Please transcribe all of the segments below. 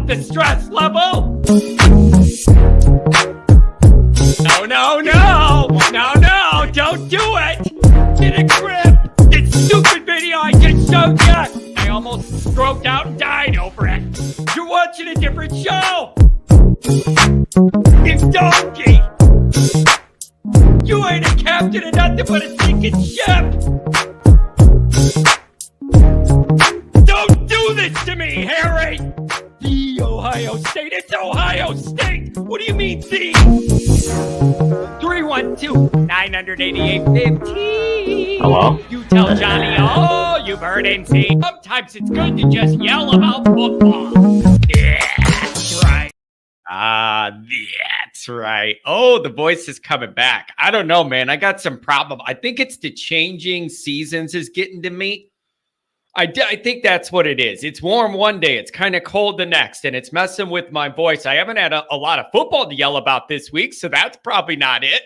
the stress level? No, don't do it. Get a grip. This stupid video I just showed you. I almost stroked out and died over it. You're watching a different show. You donkey. You ain't a captain of nothing but a sinking ship. Don't do this to me, Harry. The Ohio State. It's Ohio State. What do you mean, the? 312-988-15. Hello? You tell Johnny all you've heard and seen. Sometimes it's good to just yell about football. Yeah, that's right. That's right. Oh, the voice is coming back. I don't know, man. I got some problem. I think it's the changing seasons is getting to me. I think that's what it is. It's warm one day. It's kind of cold the next, and it's messing with my voice. I haven't had a lot of football to yell about this week, so that's probably not it.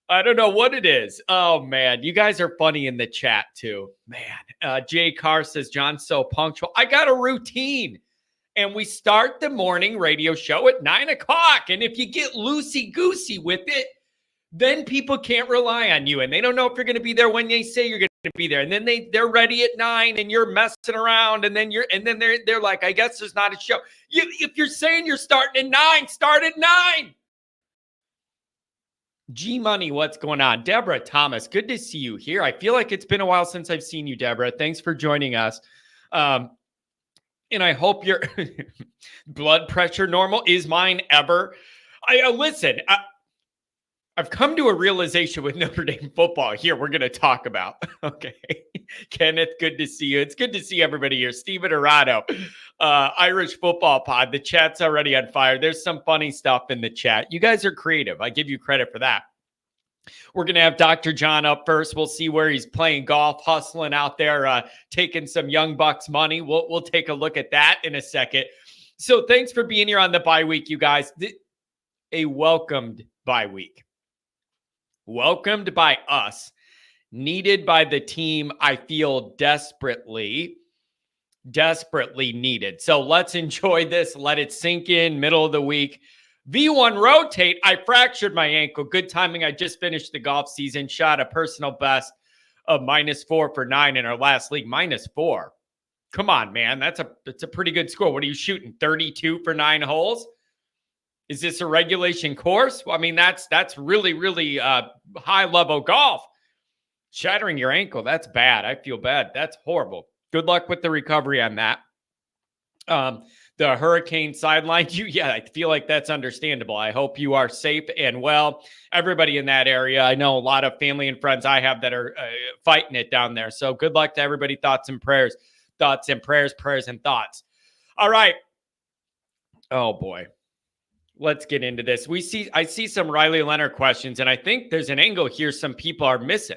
I don't know what it is. Oh, man. You guys are funny in the chat, too. Man. Jay Carr says, John's so punctual. I got a routine, and we start the morning radio show at 9 o'clock, and if you get loosey-goosey with it, then people can't rely on you, and they don't know if you're going to be there when they say you're going to be there. And then they're ready at 9, and you're messing around, and then they're like, I guess there's not a show. If you're saying you're starting at 9, start at 9. G Money, what's going on? Deborah Thomas, good to see you here. I feel like it's been a while since I've seen you, Deborah. Thanks for joining us. And I hope your blood pressure normal. Is mine ever? Listen, I've come to a realization with Notre Dame football here we're going to talk about. Okay. Kenneth, good to see you. It's good to see everybody here. Steven Arado, Irish Football Pod. The chat's already on fire. There's some funny stuff in the chat. You guys are creative. I give you credit for that. We're going to have Dr. John up first. We'll see where he's playing golf, hustling out there, taking some Young Bucks money. We'll take a look at that in a second. So thanks for being here on the bye week, you guys. A welcomed bye week. Welcomed by us, needed by the team. I feel desperately needed. So let's enjoy this. Let it sink in. Middle of the week. V1 rotate. I fractured my ankle. Good timing. I just finished the golf season. Shot a personal best of -4 for 9 in our last league. -4. Come on, man. That's a pretty good score. What are you shooting? 32 for 9 holes? Is this a regulation course? Well, I mean, that's really, really high-level golf. Shattering your ankle, that's bad. I feel bad. That's horrible. Good luck with the recovery on that. The hurricane sidelined you. Yeah, I feel like that's understandable. I hope you are safe and well. Everybody in that area, I know a lot of family and friends I have that are fighting it down there. So good luck to everybody. Thoughts and prayers. Thoughts and prayers, prayers and thoughts. All right. Oh, boy. Let's get into this. I see some Riley Leonard questions, and I think there's an angle here some people are missing.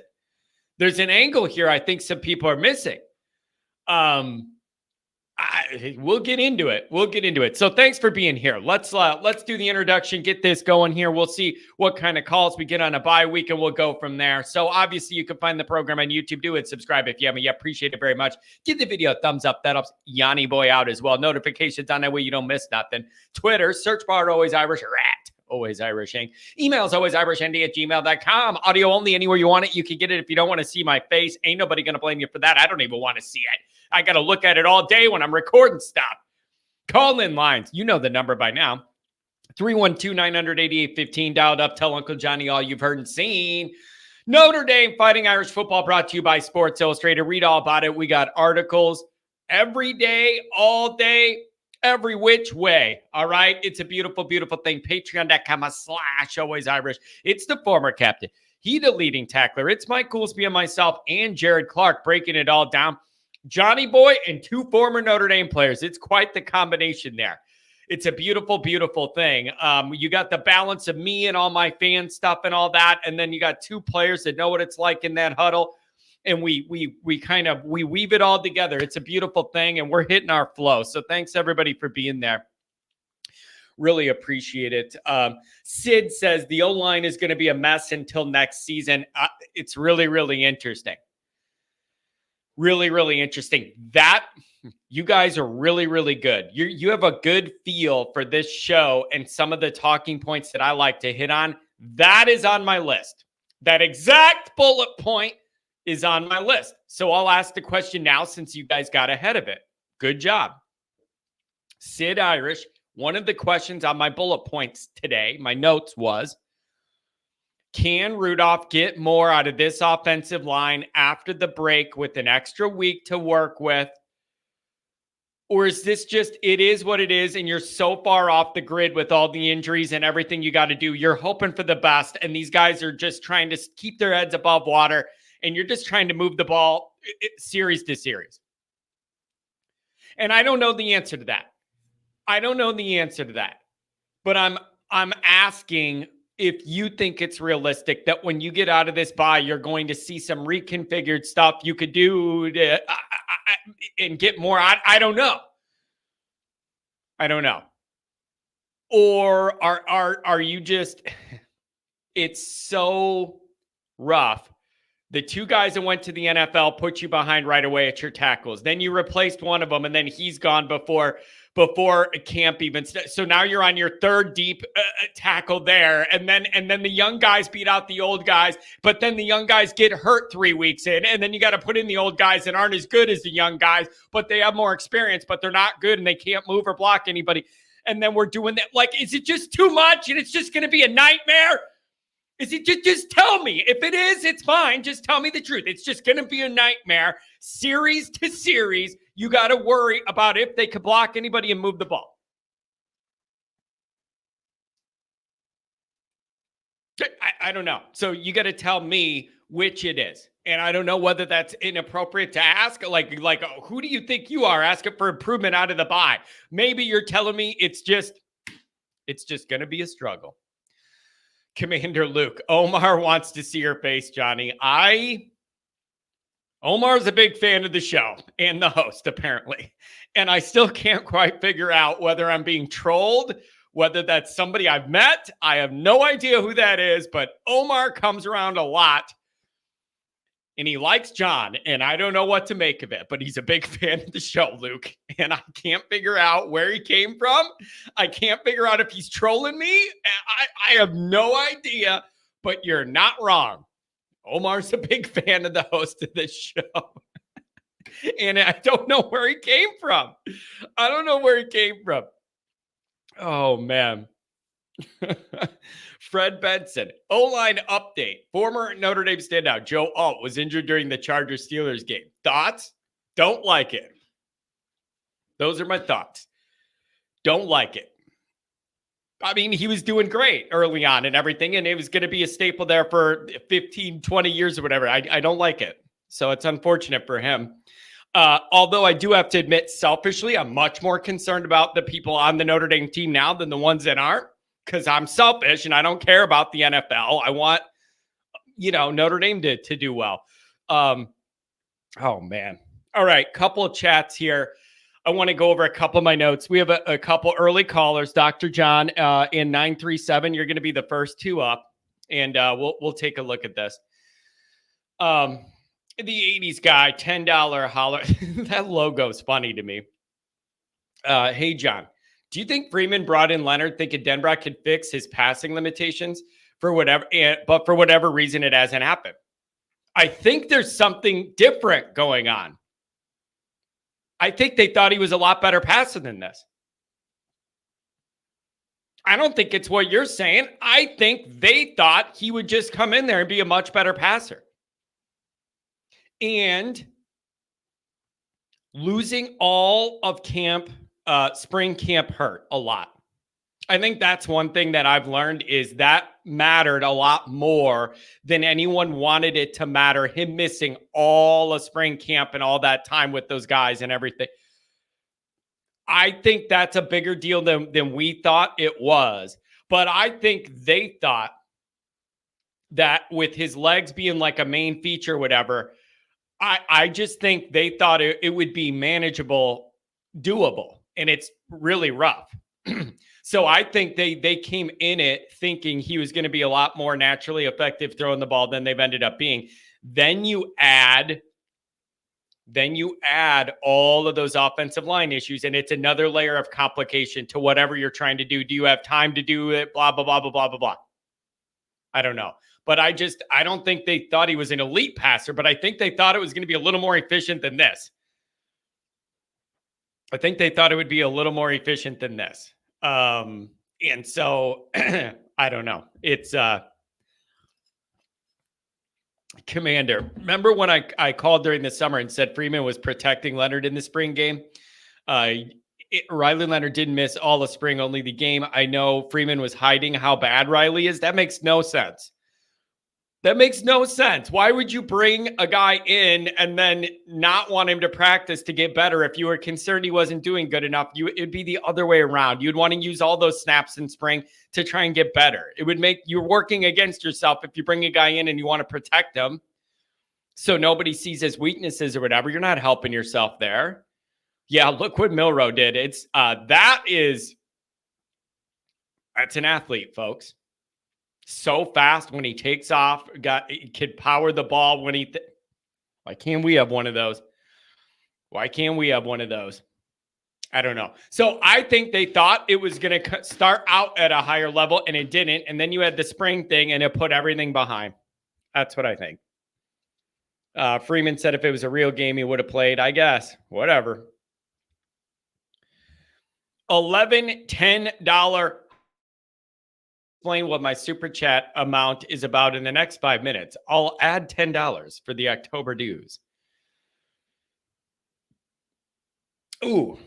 There's an angle here I think some people are missing. We'll get into it. We'll get into it. So thanks for being here. Let's do the introduction, get this going here. We'll see what kind of calls we get on a bye week, and we'll go from there. So obviously you can find the program on YouTube. Do it. Subscribe if you haven't yet. Appreciate it very much. Give the video a thumbs up. That helps Yanni boy out as well. Notifications on that way you don't miss nothing. Twitter, search bar Always Irish, rat. Always Irish Inc. Emails alwaysirishndy@gmail.com. Audio only, anywhere you want it. You can get it if you don't want to see my face. Ain't nobody going to blame you for that. I don't even want to see it. I got to look at it all day when I'm recording stuff. Call in lines. You know the number by now. 312-988-15. Dialed up. Tell Uncle Johnny all you've heard and seen. Notre Dame Fighting Irish Football brought to you by Sports Illustrated. Read all about it. We got articles every day, all day, every which way. All right. It's a beautiful, beautiful thing. Patreon.com/Always Irish. It's the former captain. He the leading tackler. It's Mike Goolsby and myself and Jared Clark breaking it all down. Johnny boy and 2 former Notre Dame players. It's quite the combination there. It's a beautiful, beautiful thing. You got the balance of me and all my fan stuff and all that. And then you got 2 players that know what it's like in that huddle. And we weave it all together. It's a beautiful thing, and we're hitting our flow. So thanks everybody for being there. Really appreciate it. Sid says the O-line is going to be a mess until next season. It's really, really interesting. Really, really interesting. That You guys are really, really good. You have a good feel for this show and some of the talking points that I like to hit on. That is on my list. That exact bullet point is on my list. So I'll ask the question now since you guys got ahead of it. Good job. Sid Irish, one of the questions on my bullet points today, my notes was, can Rudolph get more out of this offensive line after the break with an extra week to work with? Or is this just, it is what it is, and you're so far off the grid with all the injuries and everything you got to do, you're hoping for the best, and these guys are just trying to keep their heads above water, and you're just trying to move the ball series to series? And I don't know the answer to that. But I'm asking if you think it's realistic that when you get out of this bye, you're going to see some reconfigured stuff you could do and get more. I don't know. Or are you just, it's so rough. The two guys that went to the NFL put you behind right away at your tackles. Then you replaced one of them, and then he's gone before camp even. So now you're on your third deep tackle there, and then the young guys beat out the old guys. But then the young guys get hurt 3 weeks in, and then you got to put in the old guys that aren't as good as the young guys, but they have more experience, but they're not good, and they can't move or block anybody. And then we're doing that. Like, is it just too much, and it's just going to be a nightmare? Is it just tell me? If it is, it's fine. Just tell me the truth. It's just going to be a nightmare. Series to series, you got to worry about if they could block anybody and move the ball. I don't know. So you got to tell me which it is. And I don't know whether that's inappropriate to ask. Like, who do you think you are asking for improvement out of the bye? Maybe you're telling me it's just going to be a struggle. Commander Luke, Omar wants to see your face, Johnny. Omar's a big fan of the show and the host, apparently. And I still can't quite figure out whether I'm being trolled, whether that's somebody I've met. I have no idea who that is, but Omar comes around a lot. And he likes John, and I don't know what to make of it, but he's a big fan of the show, Luke. And I can't figure out where he came from. I can't figure out if he's trolling me. I have no idea, but you're not wrong. Omar's a big fan of the host of this show. And I don't know where he came from. Oh, man. Fred Benson, O-line update. Former Notre Dame standout Joe Alt was injured during the Chargers-Steelers game. Thoughts? Don't like it. Those are my thoughts. Don't like it. I mean, he was doing great early on and everything, and it was going to be a staple there for 15, 20 years or whatever. I don't like it. So it's unfortunate for him. Although I do have to admit, selfishly, I'm much more concerned about the people on the Notre Dame team now than the ones that aren't. Because I'm selfish and I don't care about the NFL. I want, Notre Dame to do well. Oh, man. All right. Couple of chats here. I want to go over a couple of my notes. We have a couple early callers. Dr. John in 937. You're going to be the first two up. And we'll take a look at this. The 80s guy, $10 holler. That logo's funny to me. Hey, John. Do you think Freeman brought in Leonard thinking Denbrock could fix his passing limitations but for whatever reason it hasn't happened? I think there's something different going on. I think they thought he was a lot better passer than this. I don't think it's what you're saying. I think they thought he would just come in there and be a much better passer. And losing all of spring camp hurt a lot. I think that's one thing that I've learned is that mattered a lot more than anyone wanted it to matter. Him missing all of spring camp and all that time with those guys and everything. I think that's a bigger deal than we thought it was. But I think they thought that with his legs being like a main feature or whatever, I just think they thought it would be manageable, doable. And it's really rough. So I think they came in it thinking he was going to be a lot more naturally effective throwing the ball than they've ended up being. Then you add Then you add all of those offensive line issues, and it's another layer of complication to whatever you're trying to do. Do you have time to do it? Blah, blah, blah, blah, blah, blah, blah. I don't know. But I don't think they thought he was an elite passer, but I think they thought it was going to be a little more efficient than this. I think they thought it would be a little more efficient than this. And so I don't know. It's Commander. Remember when I called during the summer and said Freeman was protecting Leonard in the spring game? Riley Leonard didn't miss all the spring, only the game. I know Freeman was hiding how bad Riley is. That makes no sense. That makes no sense. Why would you bring a guy in and then not want him to practice to get better? If you were concerned he wasn't doing good enough, it'd be the other way around. You'd want to use all those snaps in spring to try and get better. It would make you're working against yourself if you bring a guy in and you want to protect him so nobody sees his weaknesses or whatever. You're not helping yourself there. Yeah, look what Milroe did. It's that's an athlete, folks. So fast when he takes off, could power the ball when he. Why can't we have one of those? Why can't we have one of those? I don't know. So I think they thought it was going to start out at a higher level, and it didn't. And then you had the spring thing, and it put everything behind. That's what I think. Freeman said if it was a real game, he would have played. I guess. Whatever. $11.10. Explain what my super chat amount is about in the next 5 minutes. I'll add $10 for the October dues. Ooh,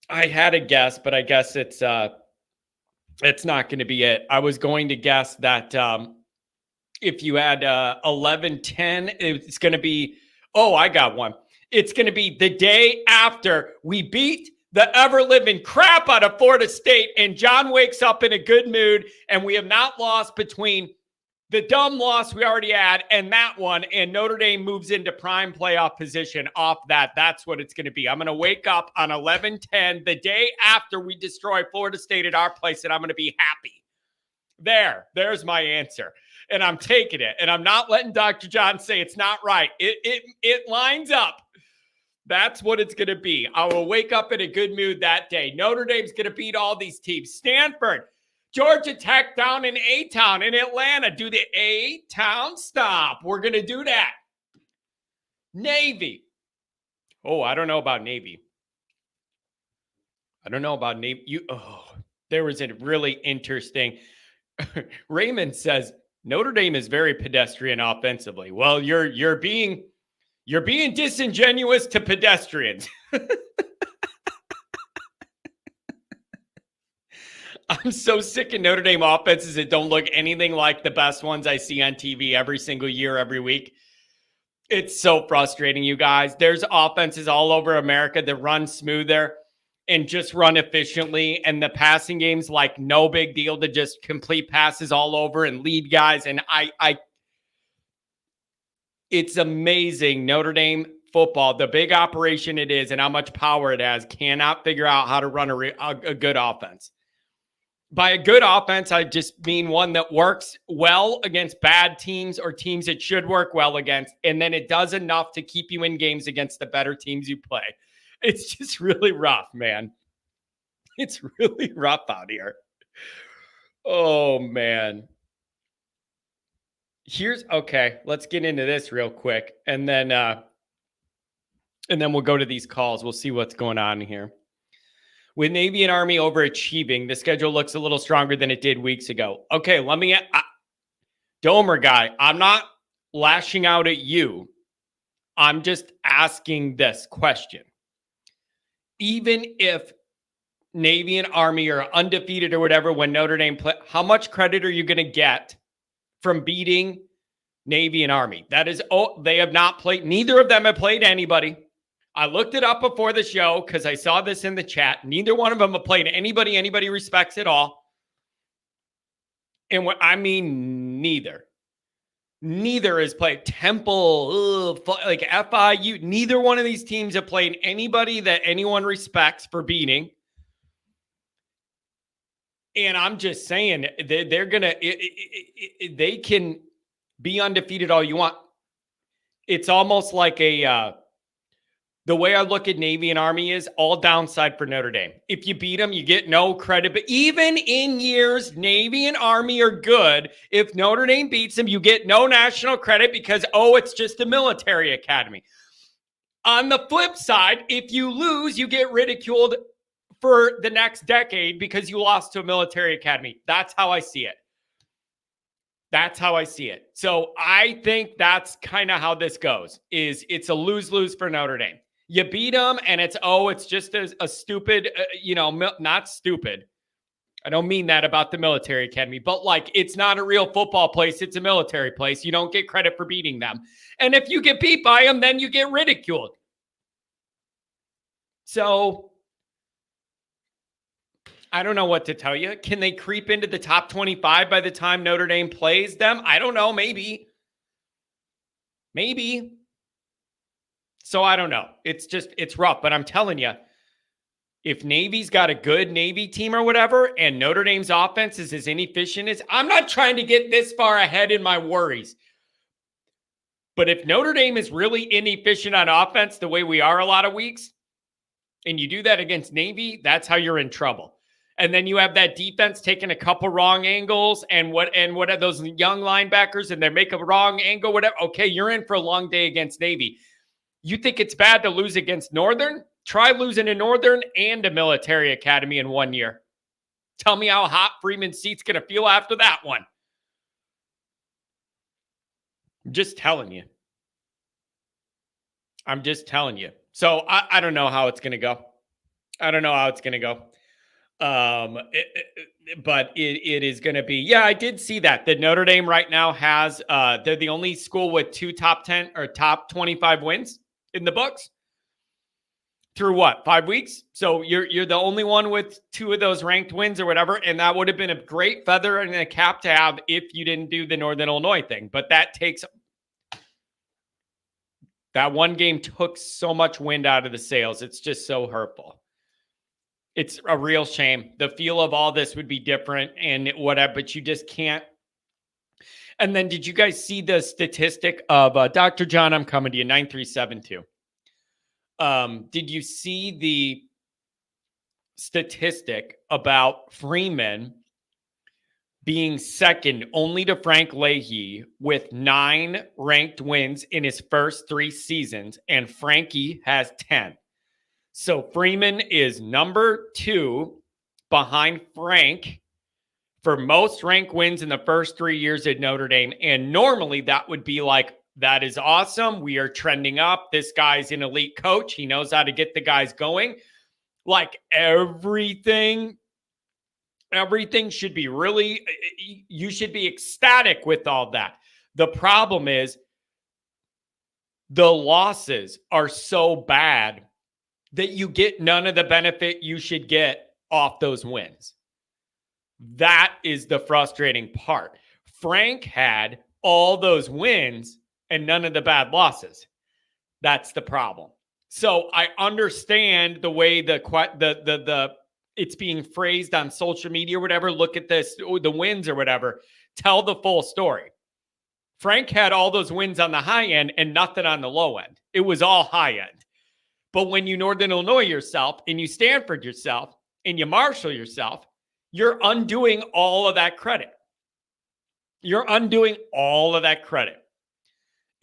I had a guess, but I guess it's not going to be it. I was going to guess that if you add 11:10, it's going to be. Oh, I got one. It's going to be the day after we beat the ever-living crap out of Florida State, and John wakes up in a good mood, and we have not lost between the dumb loss we already had and that one, and Notre Dame moves into prime playoff position off that. That's what it's going to be. I'm going to wake up on 11:10 the day after we destroy Florida State at our place, and I'm going to be happy. There's my answer, and I'm taking it, and I'm not letting Dr. John say it's not right. It lines up. That's what it's going to be. I will wake up in a good mood that day. Notre Dame's going to beat all these teams. Stanford, Georgia Tech down in A-Town in Atlanta. Do the A-Town stop. We're going to do that. Navy. Oh, I don't know about Navy. There was a really interesting. Raymond says Notre Dame is very pedestrian offensively. Well, you're being disingenuous to pedestrians. I'm so sick of Notre Dame offenses that don't look anything like the best ones I see on TV every single year, every week. It's so frustrating, you guys. There's offenses all over America that run smoother and just run efficiently. And the passing game's like no big deal to just complete passes all over and lead guys. And it's amazing. Notre Dame football, the big operation it is and how much power it has, cannot figure out how to run a good offense. By a good offense, I just mean one that works well against bad teams or teams it should work well against, and then it does enough to keep you in games against the better teams you play. It's just really rough, man. It's really rough out here. Oh, man. Okay, let's get into this real quick, and then we'll go to these calls. We'll see what's going on here. With Navy and Army overachieving, the schedule looks a little stronger than it did weeks ago. Okay, Domer guy, I'm not lashing out at you. I'm just asking this question. Even if Navy and Army are undefeated or whatever when Notre Dame play, how much credit are you going to get from beating Navy and Army? They have not played. Neither of them have played anybody. I looked it up before the show because I saw this in the chat. Neither one of them have played anybody respects at all. And what I mean, neither has played. Temple, like FIU. Neither one of these teams have played anybody that anyone respects for beating. And I'm just saying they're going to, they can be undefeated all you want. It's almost like The way I look at Navy and Army is all downside for Notre Dame. If you beat them, you get no credit. But even in years Navy and Army are good, if Notre Dame beats them, you get no national credit because, it's just a military academy. On the flip side, if you lose, you get ridiculed for the next decade because you lost to a military academy. That's how I see it. That's how I see it. So I think that's kind of how this goes. It's a lose-lose for Notre Dame. You beat them, and it's just a stupid, not stupid. I don't mean that about the military academy, but like it's not a real football place. It's a military place. You don't get credit for beating them. And if you get beat by them, then you get ridiculed. So I don't know what to tell you. Can they creep into the top 25 by the time Notre Dame plays them? I don't know. Maybe. So I don't know. It's rough, but I'm telling you, if Navy's got a good Navy team or whatever, and Notre Dame's offense is as inefficient as, I'm not trying to get this far ahead in my worries. But if Notre Dame is really inefficient on offense the way we are a lot of weeks, and you do that against Navy, that's how you're in trouble. And then you have that defense taking a couple wrong angles and what are those young linebackers and they make a wrong angle, whatever. Okay, you're in for a long day against Navy. You think it's bad to lose against Northern? Try losing to Northern and a military academy in 1 year. Tell me how hot Freeman's seat's going to feel after that one. I'm just telling you. So I don't know how it's going to go. But it is going to be, I did see that Notre Dame right now has, they're the only school with 2 top 10 or top 25 wins in the books through 5 weeks. So you're the only one with 2 of those ranked wins or whatever. And that would have been a great feather in a cap to have if you didn't do the Northern Illinois thing. But that one game took so much wind out of the sails. It's just so hurtful. It's a real shame. The feel of all this would be different and whatever, but you just can't. And then did you guys see the statistic of Dr. John, I'm coming to you, 9372. Did you see the statistic about Freeman being second only to Frank Leahy with 9 ranked wins in his first 3 seasons, and Frankie has 10? So Freeman is number 2 behind Frank for most ranked wins in the first 3 years at Notre Dame. And normally that would be like, that is awesome. We are trending up. This guy's an elite coach. He knows how to get the guys going. Like everything should be really, you should be ecstatic with all that. The problem is the losses are so bad that you get none of the benefit you should get off those wins. That is the frustrating part. Frank had all those wins and none of the bad losses. That's the problem. So I understand the way the it's being phrased on social media or whatever. Look at this, the wins or whatever. Tell the full story. Frank had all those wins on the high end and nothing on the low end. It was all high end. But when you Northern Illinois yourself and you Stanford yourself and you Marshall yourself, you're undoing all of that credit.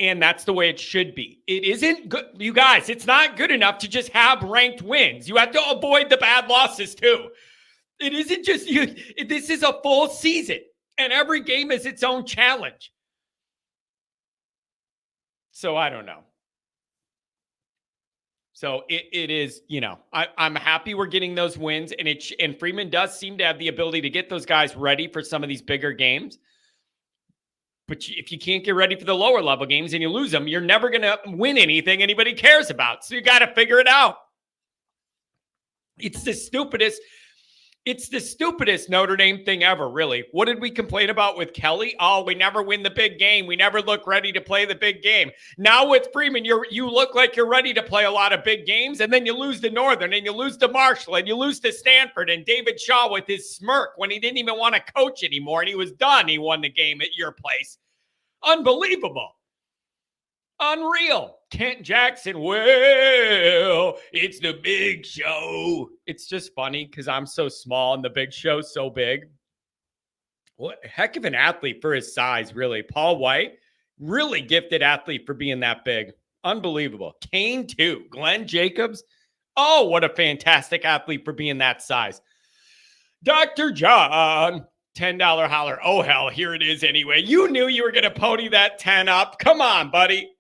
And that's the way it should be. It isn't good. You guys, it's not good enough to just have ranked wins. You have to avoid the bad losses too. It isn't just you. This is a full season and every game is its own challenge. So I don't know. So it is, I'm happy we're getting those wins, and Freeman does seem to have the ability to get those guys ready for some of these bigger games. But if you can't get ready for the lower level games and you lose them, you're never going to win anything anybody cares about. So you got to figure it out. It's the stupidest Notre Dame thing ever, really. What did we complain about with Kelly? Oh, we never win the big game. We never look ready to play the big game. Now with Freeman, you look like you're ready to play a lot of big games, and then you lose to Northern, and you lose to Marshall, and you lose to Stanford, and David Shaw with his smirk when he didn't even want to coach anymore, and he was done. He won the game at your place. Unbelievable. Unreal. Kent Jackson, well, it's the big show. It's just funny because I'm so small and the big show's so big. What a heck of an athlete for his size, really. Paul White, really gifted athlete for being that big. Unbelievable. Kane, too. Glenn Jacobs. Oh, what a fantastic athlete for being that size. Dr. John, $10 holler. Oh, hell, here it is anyway. You knew you were going to pony that 10 up. Come on, buddy.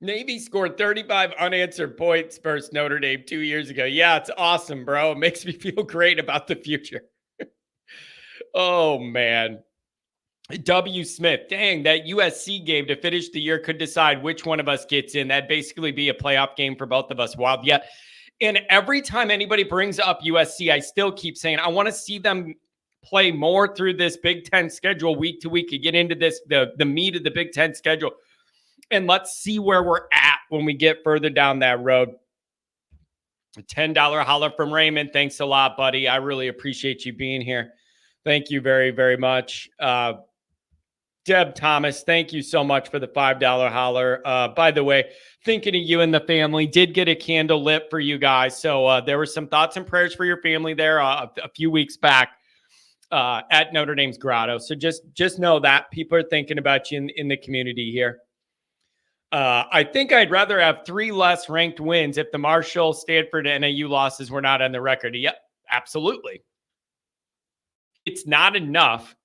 Navy scored 35 unanswered points versus Notre Dame 2 years ago. Yeah, it's awesome, bro. It makes me feel great about the future. Oh, man. W. Smith, dang, that USC game to finish the year could decide which one of us gets in. That'd basically be a playoff game for both of us. Wild. Yeah. And every time anybody brings up USC, I still keep saying, I want to see them play more through this Big Ten schedule week to week and get into this, the meat of the Big Ten schedule. And let's see where we're at when we get further down that road. A $10 holler from Raymond. Thanks a lot, buddy. I really appreciate you being here. Thank you very, very much. Deb Thomas, thank you so much for the $5 holler. By the way, thinking of you and the family, did get a candle lit for you guys. So there were some thoughts and prayers for your family there a few weeks back at Notre Dame's Grotto. So just know that people are thinking about you in the community here. I think I'd rather have 3 less ranked wins if the Marshall, Stanford, and NAU losses were not on the record. Yep, absolutely. It's not enough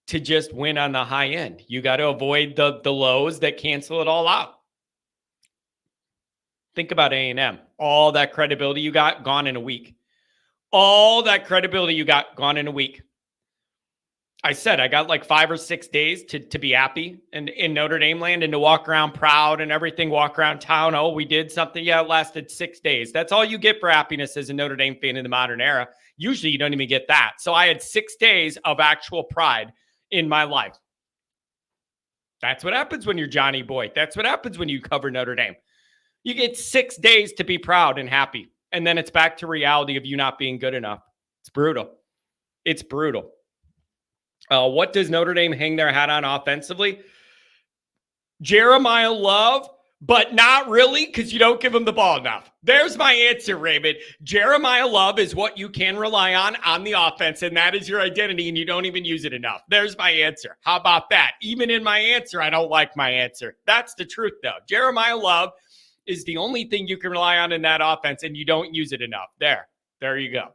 to just win on the high end. You got to avoid the lows that cancel it all out. Think about A&M. All that credibility you got gone in a week. All that credibility you got gone in a week. I said I got like 5 or 6 days to be happy and in Notre Dame land and to walk around proud and everything, walk around town. Oh, we did something. Yeah, it lasted 6 days. That's all you get for happiness as a Notre Dame fan in the modern era. Usually you don't even get that. So I had 6 days of actual pride in my life. That's what happens when you're Johnny Boy. That's what happens when you cover Notre Dame. You get 6 days to be proud and happy. And then it's back to reality of you not being good enough. It's brutal. It's brutal. What does Notre Dame hang their hat on offensively? Jeremiah Love, but not really because you don't give him the ball enough. There's my answer, Raymond. Jeremiah Love is what you can rely on the offense, and that is your identity, and you don't even use it enough. There's my answer. How about that? Even in my answer, I don't like my answer. That's the truth, though. Jeremiah Love is the only thing you can rely on in that offense, and you don't use it enough. There you go.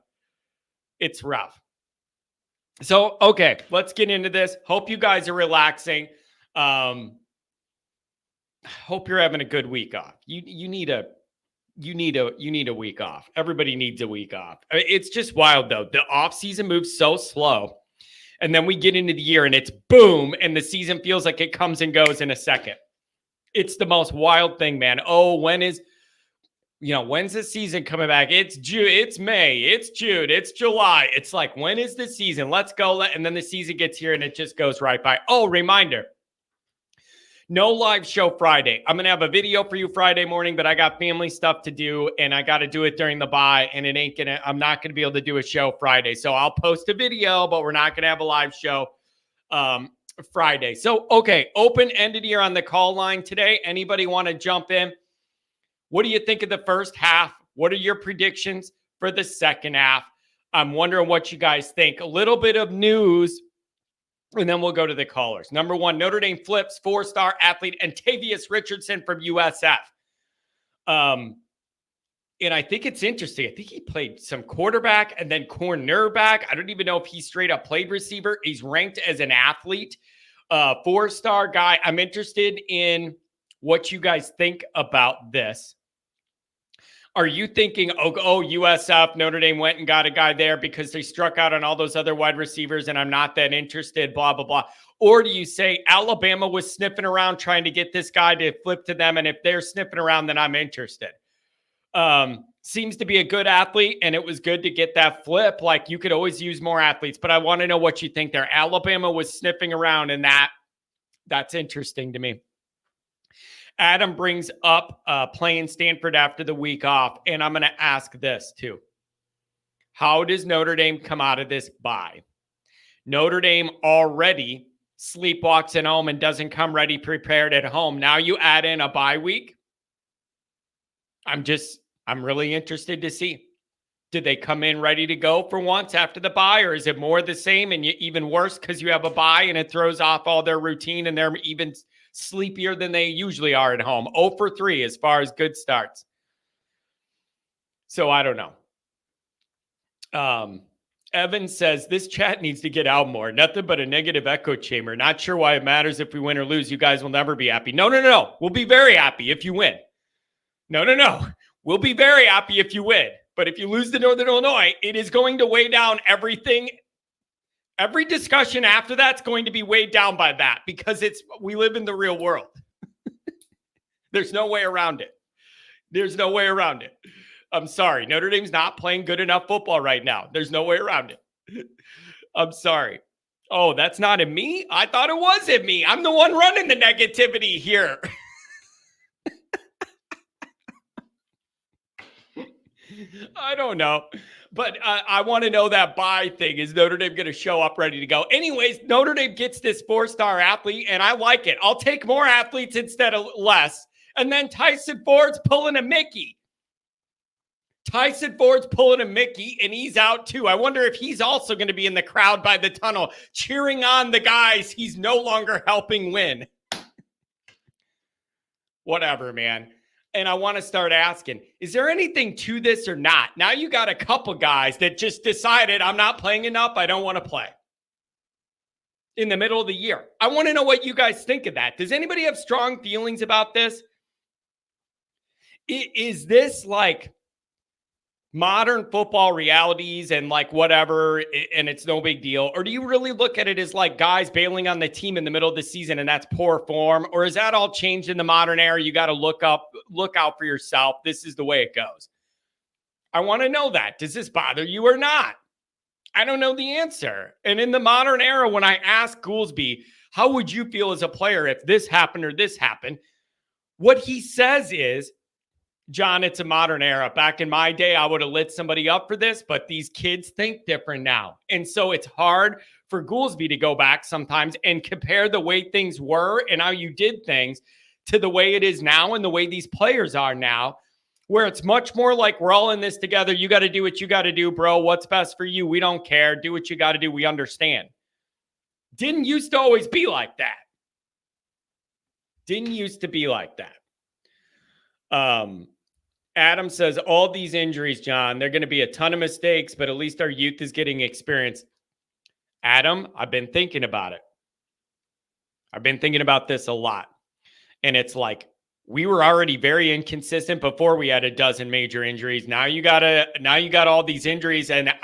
It's rough. So, okay, let's get into this. Hope you guys are relaxing. Hope you're having a good week off. You need a week off. Everybody needs a week off. It's just wild though. The off season moves so slow, and then we get into the year and it's boom, and the season feels like it comes and goes in a second. It's the most wild thing, man. Oh, when's the season coming back? It's June, it's May, it's June, it's July. It's like, when is the season? Let's go. And then the season gets here and it just goes right by. Oh, reminder. No live show Friday. I'm going to have a video for you Friday morning, but I got family stuff to do and I got to do it during the bye, and I'm not going to be able to do a show Friday. So I'll post a video, but we're not going to have a live show Friday. So, okay, open-ended here on the call line today. Anybody want to jump in? What do you think of the first half? What are your predictions for the second half? I'm wondering what you guys think. A little bit of news, and then we'll go to the callers. Number one, Notre Dame flips 4-star athlete Antavius Richardson from USF. And I think it's interesting. I think he played some quarterback and then cornerback. I don't even know if he straight up played receiver. He's ranked as an athlete, 4-star guy. I'm interested in what you guys think about this. Are you thinking, oh, USF, Notre Dame went and got a guy there because they struck out on all those other wide receivers and I'm not that interested, blah, blah, blah? Or do you say Alabama was sniffing around trying to get this guy to flip to them, and if they're sniffing around, then I'm interested? Seems to be a good athlete, and it was good to get that flip. Like, you could always use more athletes, but I want to know what you think there. Alabama was sniffing around, and that's interesting to me. Adam brings up playing Stanford after the week off, and I'm going to ask this too. How does Notre Dame come out of this bye? Notre Dame already sleepwalks at home and doesn't come ready prepared at home. Now you add in a bye week. I'm really interested to see. Did they come in ready to go for once after the bye, or is it more the same and even worse because you have a bye and it throws off all their routine and they're even sleepier than they usually are at home? 0 for 3 as far as good starts. So I don't know. Evan says, this chat needs to get out more. Nothing but a negative echo chamber. Not sure why it matters if we win or lose. You guys will never be happy. No. We'll be very happy if you win. No. We'll be very happy if you win. But if you lose to Northern Illinois, it is going to weigh down everything. Every discussion after that's going to be weighed down by that because we live in the real world. There's no way around it. I'm sorry. Notre Dame's not playing good enough football right now. There's no way around it. I'm sorry. Oh, that's not in me? I thought it was in me. I'm the one running the negativity here. I don't know. But I want to know that bye thing. Is Notre Dame going to show up ready to go? Anyways, Notre Dame gets this 4-star athlete, and I like it. I'll take more athletes instead of less. And then Tyson Ford's pulling a Mickey. And he's out too. I wonder if he's also going to be in the crowd by the tunnel cheering on the guys he's no longer helping win. Whatever, man. And I want to start asking, is there anything to this or not? Now you got a couple guys that just decided I'm not playing enough. I don't want to play in the middle of the year. I want to know what you guys think of that. Does anybody have strong feelings about this? Is this like modern football realities and like whatever, and it's no big deal? Or do you really look at it as like guys bailing on the team in the middle of the season and that's poor form? Or is that all changed in the modern era? You got to look out for yourself. This is the way it goes. I want to know that. Does this bother you or not? I don't know the answer. And in the modern era, when I ask Goolsby, how would you feel as a player if this happened or this happened? What he says is, John, it's a modern era. Back in my day, I would have lit somebody up for this, but these kids think different now. And so it's hard for Goolsby to go back sometimes and compare the way things were and how you did things to the way it is now and the way these players are now, where it's much more like we're all in this together. You got to do what you got to do, bro. What's best for you? We don't care. Do what you got to do. We understand. Didn't used to always be like that. Adam says, all these injuries, John, they're going to be a ton of mistakes, but at least our youth is getting experience. Adam, I've been thinking about it. I've been thinking about this a lot. And it's like, we were already very inconsistent before we had a dozen major injuries. Now you got all these injuries, and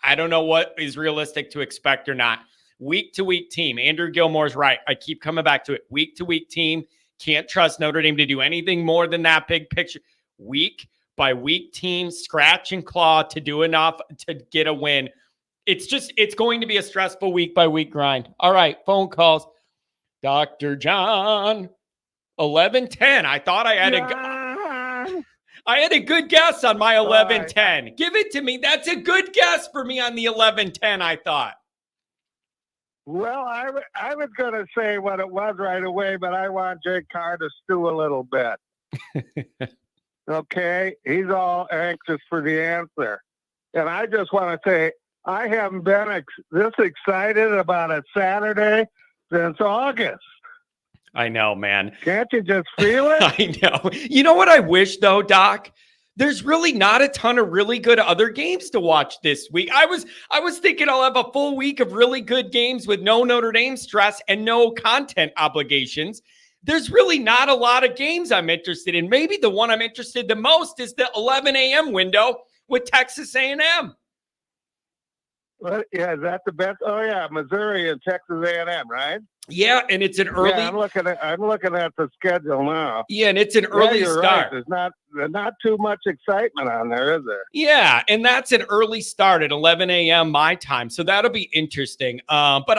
I don't know what is realistic to expect or not. Week to week team. Andrew Gilmore's right. I keep coming back to it. Week to week team. Can't trust Notre Dame to do anything more than that big picture. Week by week team, scratch and claw to do enough to get a win. It's going to be a stressful week by week grind. All right, phone calls. Dr. John, 11-10. I thought I had a good guess on my 11-10. Give it to me. That's a good guess for me on the 11-10, I thought. Well, I was going to say what it was right away, but I want Jake Carr to stew a little bit. Okay, he's all anxious for the answer. And I just want to say, I haven't been this excited about a Saturday since August. I know, man. Can't you just feel it? I know. You know what I wish, though, Doc? There's really not a ton of really good other games to watch this week. I was thinking I'll have a full week of really good games with no Notre Dame stress and no content obligations. There's really not a lot of games I'm interested in. Maybe the one I'm interested the most is the 11 a.m. window with Texas A&M. Well, yeah, is that the best? Oh, yeah, Missouri and Texas A&M, right? Yeah, and it's an early. Yeah, I'm looking at the schedule now. Yeah, and it's an early start. Right. There's not too much excitement on there, is there? Yeah, and that's an early start at 11 a.m. my time, so that'll be interesting. But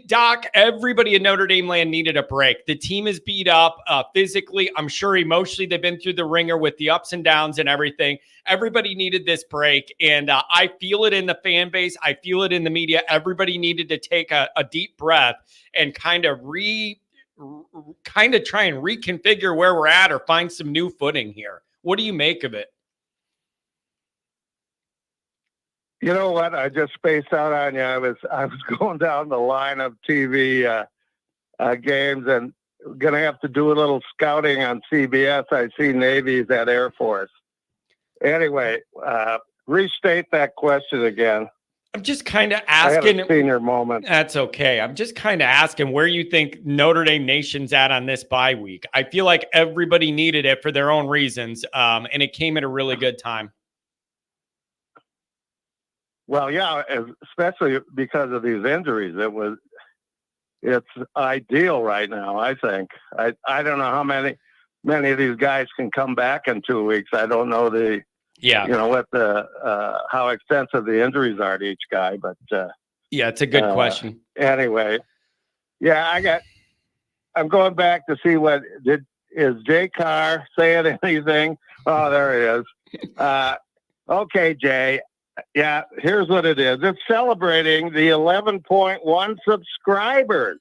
Doc, everybody in Notre Dame land needed a break. The team is beat up physically. I'm sure emotionally they've been through the ringer with the ups and downs and everything. Everybody needed this break, and I feel it in the fan base. I feel it in the media. Everybody needed to take a deep breath and kind of try and reconfigure where we're at or find some new footing here. What do you make of it? You know what? I just spaced out on you. I was going down the line of TV games and going to have to do a little scouting on CBS. I see Navy's at Air Force. Anyway, restate that question again. I'm just kind of asking. I had a senior moment. That's okay. I'm just kind of asking where you think Notre Dame Nation's at on this bye week. I feel like everybody needed it for their own reasons, and it came at a really good time. Well, yeah, especially because of these injuries. It's ideal right now, I think. I don't know how many of these guys can come back in 2 weeks. I don't know what how extensive the injuries are to each guy, but yeah, it's a good question. Anyway, yeah, I'm going back to see is Jay Carr saying anything? Oh, there he is. Okay, Jay. Yeah, here's what it is. It's celebrating the 11.1 subscribers.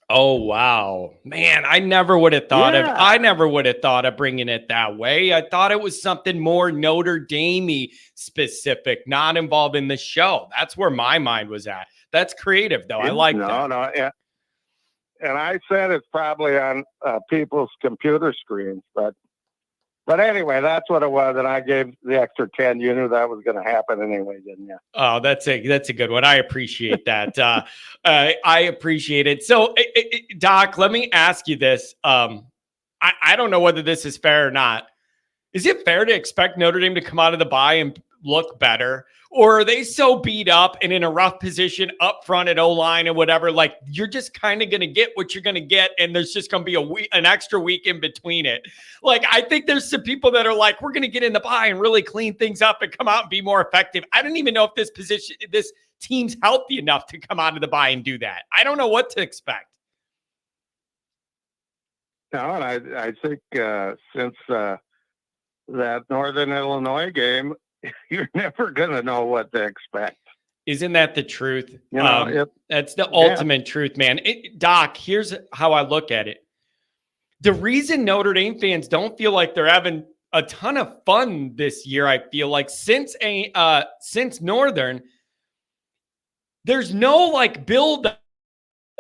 Oh, wow. Man, I never would have thought of bringing it that way. I thought it was something more Notre Dame-y specific, not involved in the show. That's where my mind was at. That's creative, though. I like that. No. Yeah. And I said it's probably on people's computer screens, but anyway, that's what it was, and I gave the extra 10. You knew that was going to happen anyway, didn't you? Oh, that's a good one. I appreciate that. I appreciate it. So, Doc, let me ask you this. I don't know whether this is fair or not. Is it fair to expect Notre Dame to come out of the bye and look better? Or are they so beat up and in a rough position up front at O-line and whatever, like you're just kind of going to get what you're going to get, and there's just going to be an extra week in between it? Like, I think there's some people that are like, we're going to get in the bye and really clean things up and come out and be more effective. I don't even know if this team's healthy enough to come out of the bye and do that. I don't know what to expect. No, and I think since that Northern Illinois game, you're never going to know what to expect. Isn't that the truth? That's the ultimate truth, man. Doc, here's how I look at it. The reason Notre Dame fans don't feel like they're having a ton of fun this year, I feel like since Northern, there's no like build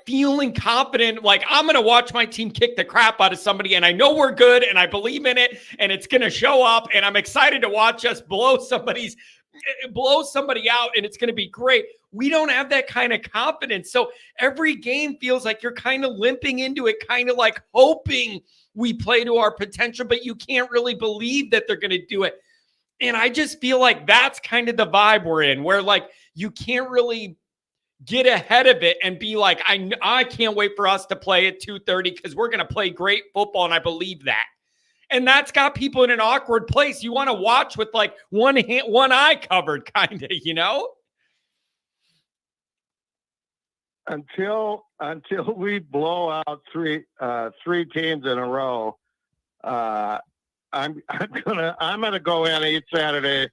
feeling confident, like I'm going to watch my team kick the crap out of somebody, and I know we're good, and I believe in it, and it's going to show up, and I'm excited to watch us blow somebody out, and it's going to be great. We don't have that kind of confidence. So every game feels like you're kind of limping into it, kind of like hoping we play to our potential, but you can't really believe that they're going to do it. And I just feel like that's kind of the vibe we're in, where like you can't really get ahead of it and be like, I can't wait for us to play at 2:30 because we're going to play great football, and I believe that. And that's got people in an awkward place. You want to watch with like one eye covered, kind of, you know? Until we blow out three teams in a row, I'm gonna go in each Saturday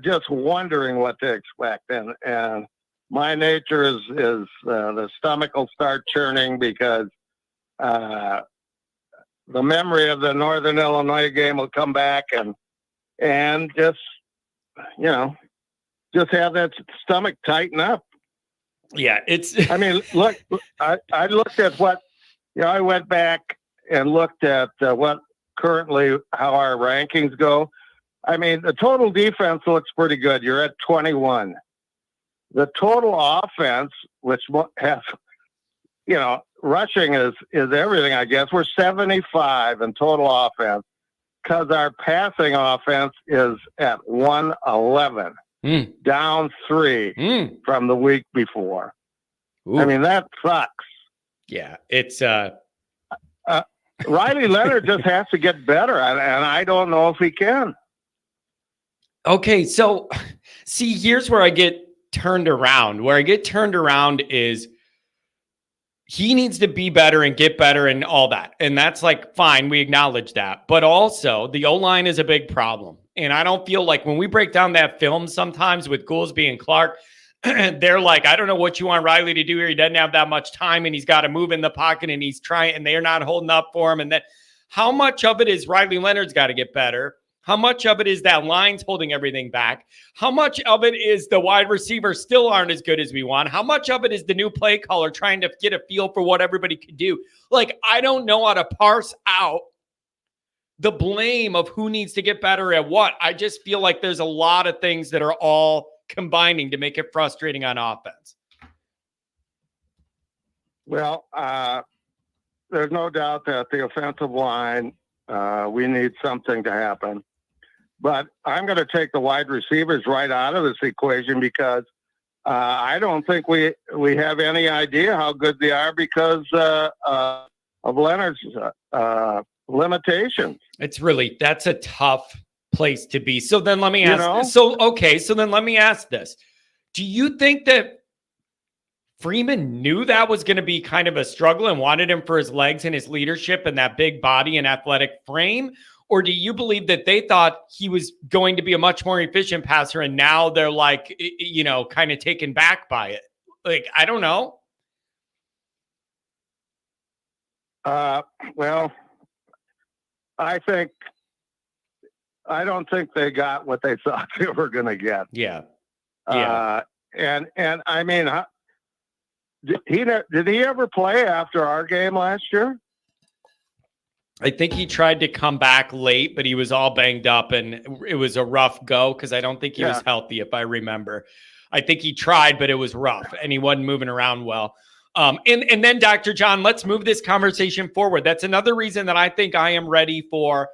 just wondering what to expect, and my nature is the stomach will start churning because the memory of the Northern Illinois game will come back and just have that stomach tighten up. Yeah, I mean, look, I looked at I went back and looked at how our rankings go. I mean, the total defense looks pretty good. You're at 21. The total offense, which has, rushing is everything, I guess. We're 75 in total offense because our passing offense is at 111, down 3 from the week before. Ooh. I mean, that sucks. Yeah, it's Riley Leonard just has to get better, and I don't know if he can. Okay, so see, here's where I get turned around. Where I get turned around is he needs to be better and get better and all that. And that's like, fine, we acknowledge that. But also, the O-line is a big problem. And I don't feel like when we break down that film sometimes with Goolsby and Clark, they're like, I don't know what you want Riley to do here. He doesn't have that much time and he's got to move in the pocket and he's trying and they're not holding up for him. And then how much of it is Riley Leonard's got to get better? How much of it is that line's holding everything back? How much of it is the wide receivers still aren't as good as we want? How much of it is the new play caller trying to get a feel for what everybody could do? Like, I don't know how to parse out the blame of who needs to get better at what. I just feel like there's a lot of things that are all combining to make it frustrating on offense. Well, there's no doubt that the offensive line, we need something to happen. But I'm going to take the wide receivers right out of this equation because I don't think we have any idea how good they are because of Leonard's limitations. That's a tough place to be. So then let me ask. So then let me ask this. Do you think that Freeman knew that was going to be kind of a struggle and wanted him for his legs and his leadership and that big body and athletic frame? Or do you believe that they thought he was going to be a much more efficient passer and now they're like, kind of taken back by it? Like, I don't know. Well, I don't think they got what they thought they were going to get. Yeah. And I mean, did he ever play after our game last year? I think he tried to come back late, but he was all banged up and it was a rough go because I don't think he was healthy, if I remember. I think he tried, but it was rough and he wasn't moving around well. And then, Dr. John, let's move this conversation forward. That's another reason that I think I am ready for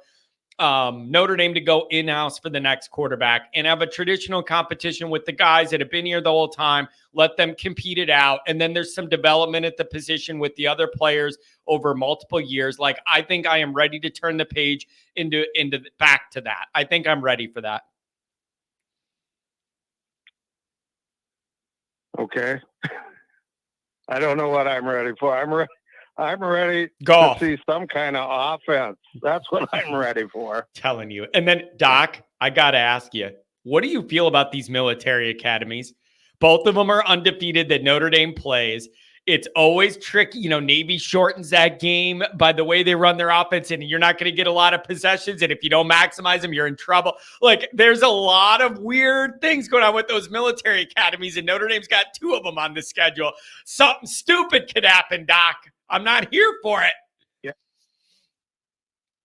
Notre Dame to go in-house for the next quarterback and have a traditional competition with the guys that have been here the whole time. Let them compete it out. And then there's some development at the position with the other players over multiple years. Like, I think I am ready to turn the page into back to that. I think I'm ready for that. Okay. I don't know what I'm ready for. I'm ready to see some kind of offense. That's what I'm ready for. Telling you. And then, Doc, I got to ask you, what do you feel about these military academies? Both of them are undefeated that Notre Dame plays. It's always tricky. Navy shortens that game by the way they run their offense, and you're not going to get a lot of possessions. And if you don't maximize them, you're in trouble. Like, there's a lot of weird things going on with those military academies, and Notre Dame's got 2 of them on the schedule. Something stupid could happen, Doc. I'm not here for it. Yeah.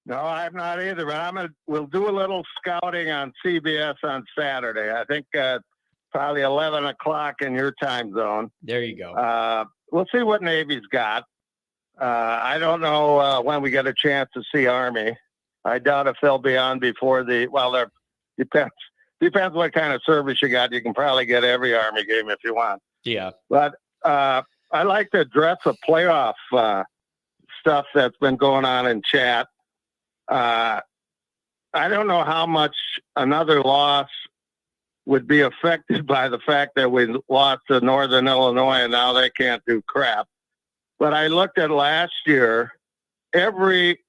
No, I'm not either. But we'll do a little scouting on CBS on Saturday. I think probably 11 o'clock in your time zone. There you go. We'll see what Navy's got. I don't know when we get a chance to see Army. I doubt if they'll be on before there depends what kind of service you got. You can probably get every Army game if you want. Yeah. But I like to address the playoff stuff that's been going on in chat. I don't know how much another loss would be affected by the fact that we lost to Northern Illinois and now they can't do crap. But I looked at last year, every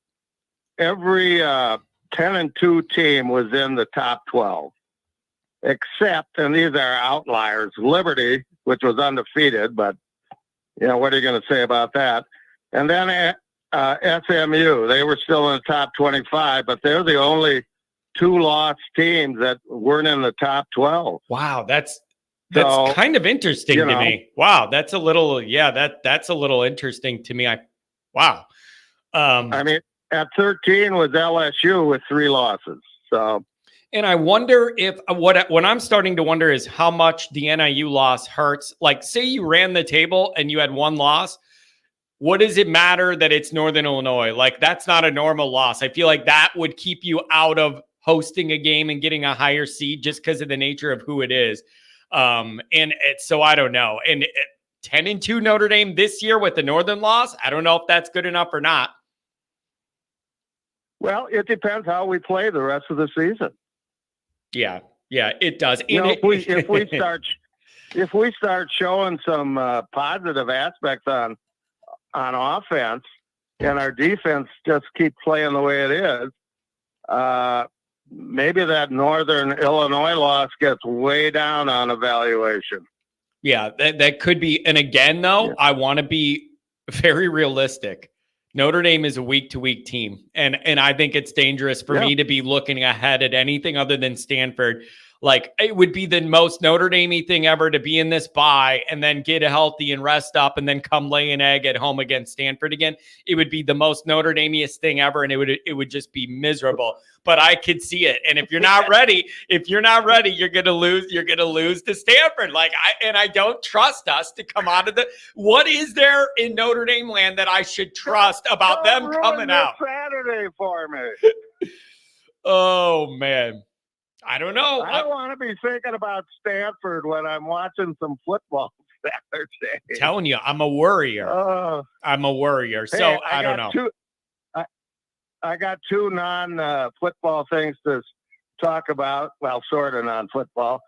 10-2 team was in the top 12, except, and these are outliers, Liberty, which was undefeated, but what are you going to say about that? And then SMU, they were still in the top 25, but they're the only 2 lost teams that weren't in the top 12. Wow, that's kind of interesting to me. Wow, that's a little that's a little interesting to me. Wow. I mean, at 13 was LSU with 3 losses. So, and I wonder if what I'm starting to wonder is how much the NIU loss hurts. Like, say you ran the table and you had 1 loss. What does it matter that it's Northern Illinois? Like, that's not a normal loss. I feel like that would keep you out of hosting a game and getting a higher seed just because of the nature of who it is. So I don't know. And 10-2 Notre Dame this year with the Northern loss, I don't know if that's good enough or not. Well, it depends how we play the rest of the season. Yeah, it does. If we if we start showing some positive aspects on offense, and our defense just keeps playing the way it is, maybe that Northern Illinois loss gets way down on evaluation. Yeah, that could be. And again, though, I want to be very realistic. Notre Dame is a week-to-week team, and I think it's dangerous for me to be looking ahead at anything other than Stanford. Like, it would be the most Notre Dame-y thing ever to be in this bye and then get healthy and rest up and then come lay an egg at home against Stanford again. It would be the most Notre Dame-iest thing ever, and it would just be miserable. But I could see it. And if you're not ready, you're gonna lose. You're gonna lose to Stanford. I don't trust us to come out of the. What is there in Notre Dame land that I should trust about them coming out Saturday for me? Oh man. I don't know. I don't want to be thinking about Stanford when I'm watching some football Saturday. Telling you, I'm a worrier. I'm a worrier. So hey, I don't know. I got two non-football things to talk about. Well, sort of non-football,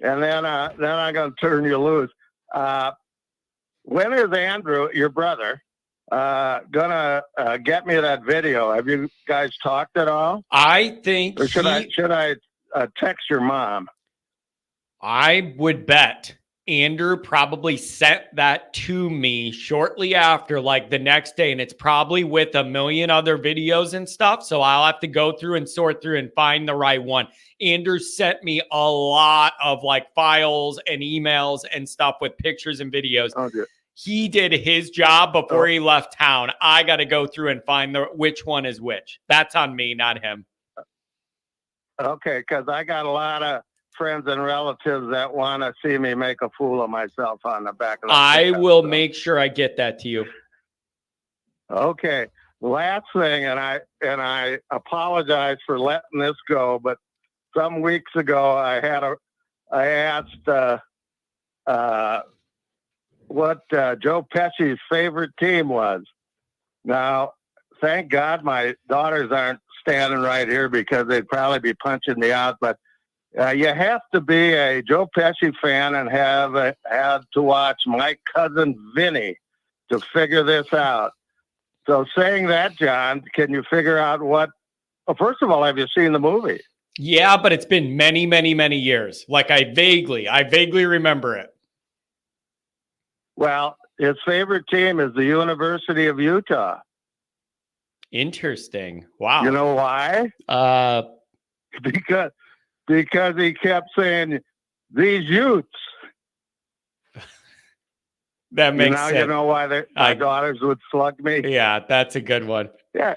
and then I'm going to turn you loose. When is Andrew, your brother, gonna get me that video? Have you guys talked at all? I think. Or should I text your mom? I would bet Andrew probably sent that to me shortly after, like the next day, and it's probably with a million other videos and stuff. So I'll have to go through and sort through and find the right one. Andrew sent me a lot of like files and emails and stuff with pictures and videos. Oh, dear. He did his job before he left town. I got to go through and find which one is which. That's on me, not him. Okay, because I got a lot of friends and relatives that want to see me make a fool of myself on the back of the I will make sure I get that to you. Okay. Last thing, and I apologize for letting this go, but some weeks ago I asked what Joe Pesci's favorite team was. Now, thank God my daughters aren't standing right here because they'd probably be punching me out, but you have to be a Joe Pesci fan and have had to watch My Cousin Vinny to figure this out. So saying that, John, can you figure out what? Well, first of all, have you seen the movie? Yeah, but it's been many, many, many years. Like I vaguely remember it. Well, his favorite team is the University of Utah. Interesting. Wow. You know why? Because he kept saying, these Utes. That makes sense. You know why my daughters would slug me? Yeah, that's a good one. Yeah.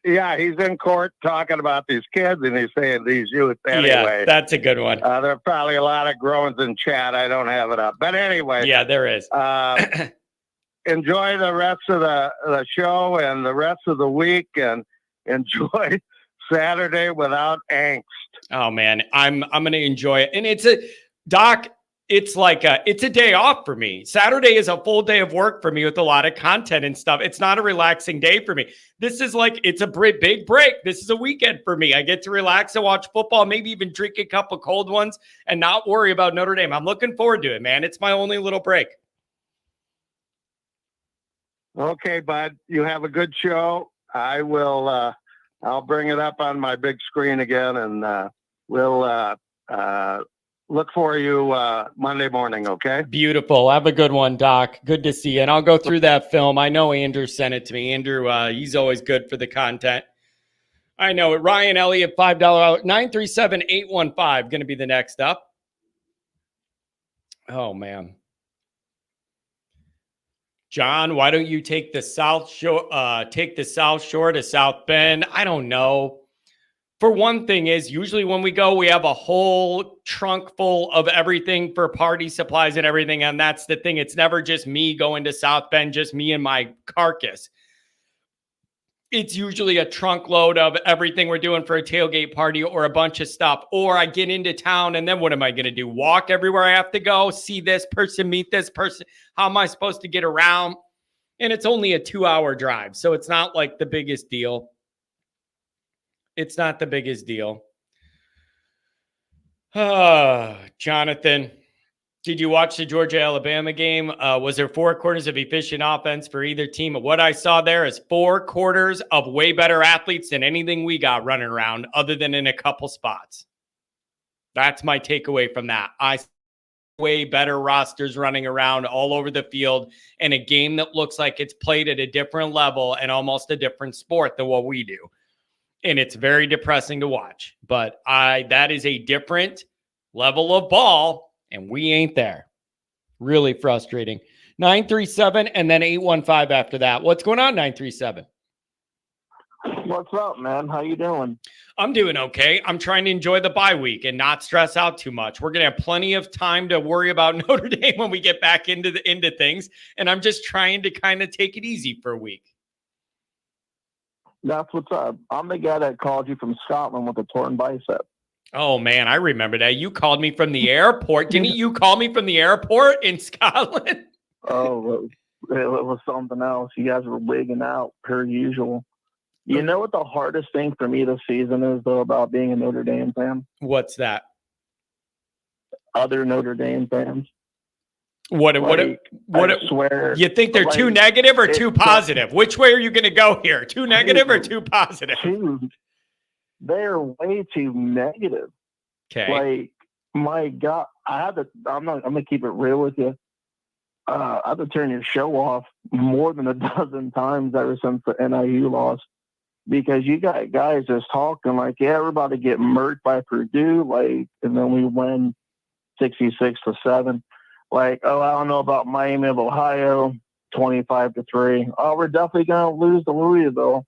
He's in court talking about these kids, and he's saying these Utes anyway. Yeah, that's a good one. There are probably a lot of groans in chat. I don't have it up. But anyway. Yeah, there is. Enjoy the rest of the show and the rest of the week, and enjoy Saturday without angst. Oh man, I'm going to enjoy it. And it's a day off for me. Saturday is a full day of work for me with a lot of content and stuff. It's not a relaxing day for me. This is it's a big break. This is a weekend for me. I get to relax and watch football, maybe even drink a couple cold ones and not worry about Notre Dame. I'm looking forward to it, man. It's my only little break. Okay, bud. You have a good show. I will. I'll bring it up on my big screen again, and we'll look for you Monday morning. Okay. Beautiful. Have a good one, Doc. Good to see you. And I'll go through that film. I know Andrew sent it to me. Andrew, he's always good for the content. I know it. Ryan Elliott, $5 937-815 going to be the next up. Oh man. John, why don't you take the South Shore to South Bend? I don't know. For one thing is, usually when we go, we have a whole trunk full of everything for party supplies and everything. And that's the thing. It's never just me going to South Bend, just me and my carcass. It's usually a trunk load of everything we're doing for a tailgate party or a bunch of stuff. Or I get into town and then what am I going to do? Walk everywhere I have to go, see this person, meet this person. How am I supposed to get around? And it's only a 2-hour drive. So it's not like the biggest deal. It's not the biggest deal. Jonathan, Did you watch the Georgia-Alabama game? Was there 4 quarters of efficient offense for either team? What I saw there is 4 quarters of way better athletes than anything we got running around, other than in a couple spots. That's my takeaway from that. I way better rosters running around all over the field in a game that looks like it's played at a different level and almost a different sport than what we do. And it's very depressing to watch. But that is a different level of ball. And we ain't there. Really frustrating. 937 and then 815 after that. What's going on, 937? What's up, man? How you doing? I'm doing okay. I'm trying to enjoy the bye week and not stress out too much. We're going to have plenty of time to worry about Notre Dame when we get back into things. And I'm just trying to kind of take it easy for a week. That's what's up. I'm the guy that called you from Scotland with a torn bicep. Oh, man, I remember that. You called me from the airport. Didn't you call me from the airport in Scotland? Oh, it was something else. You guys were wigging out per usual. You know what the hardest thing for me this season is, though, about being a Notre Dame fan? What's that? Other Notre Dame fans. I swear. You think they're too negative or too positive? Which way are you going to go here? Too negative or too positive? They're way too negative. Okay. Like, my God, I'm gonna keep it real with you. I had to turn your show off more than a dozen times ever since the NIU loss, because you got guys just talking like, yeah, everybody get murked by Purdue, like, and then we win 66-7. Like, oh, I don't know about Miami of Ohio, 25-3. Oh, we're definitely gonna lose to Louisville.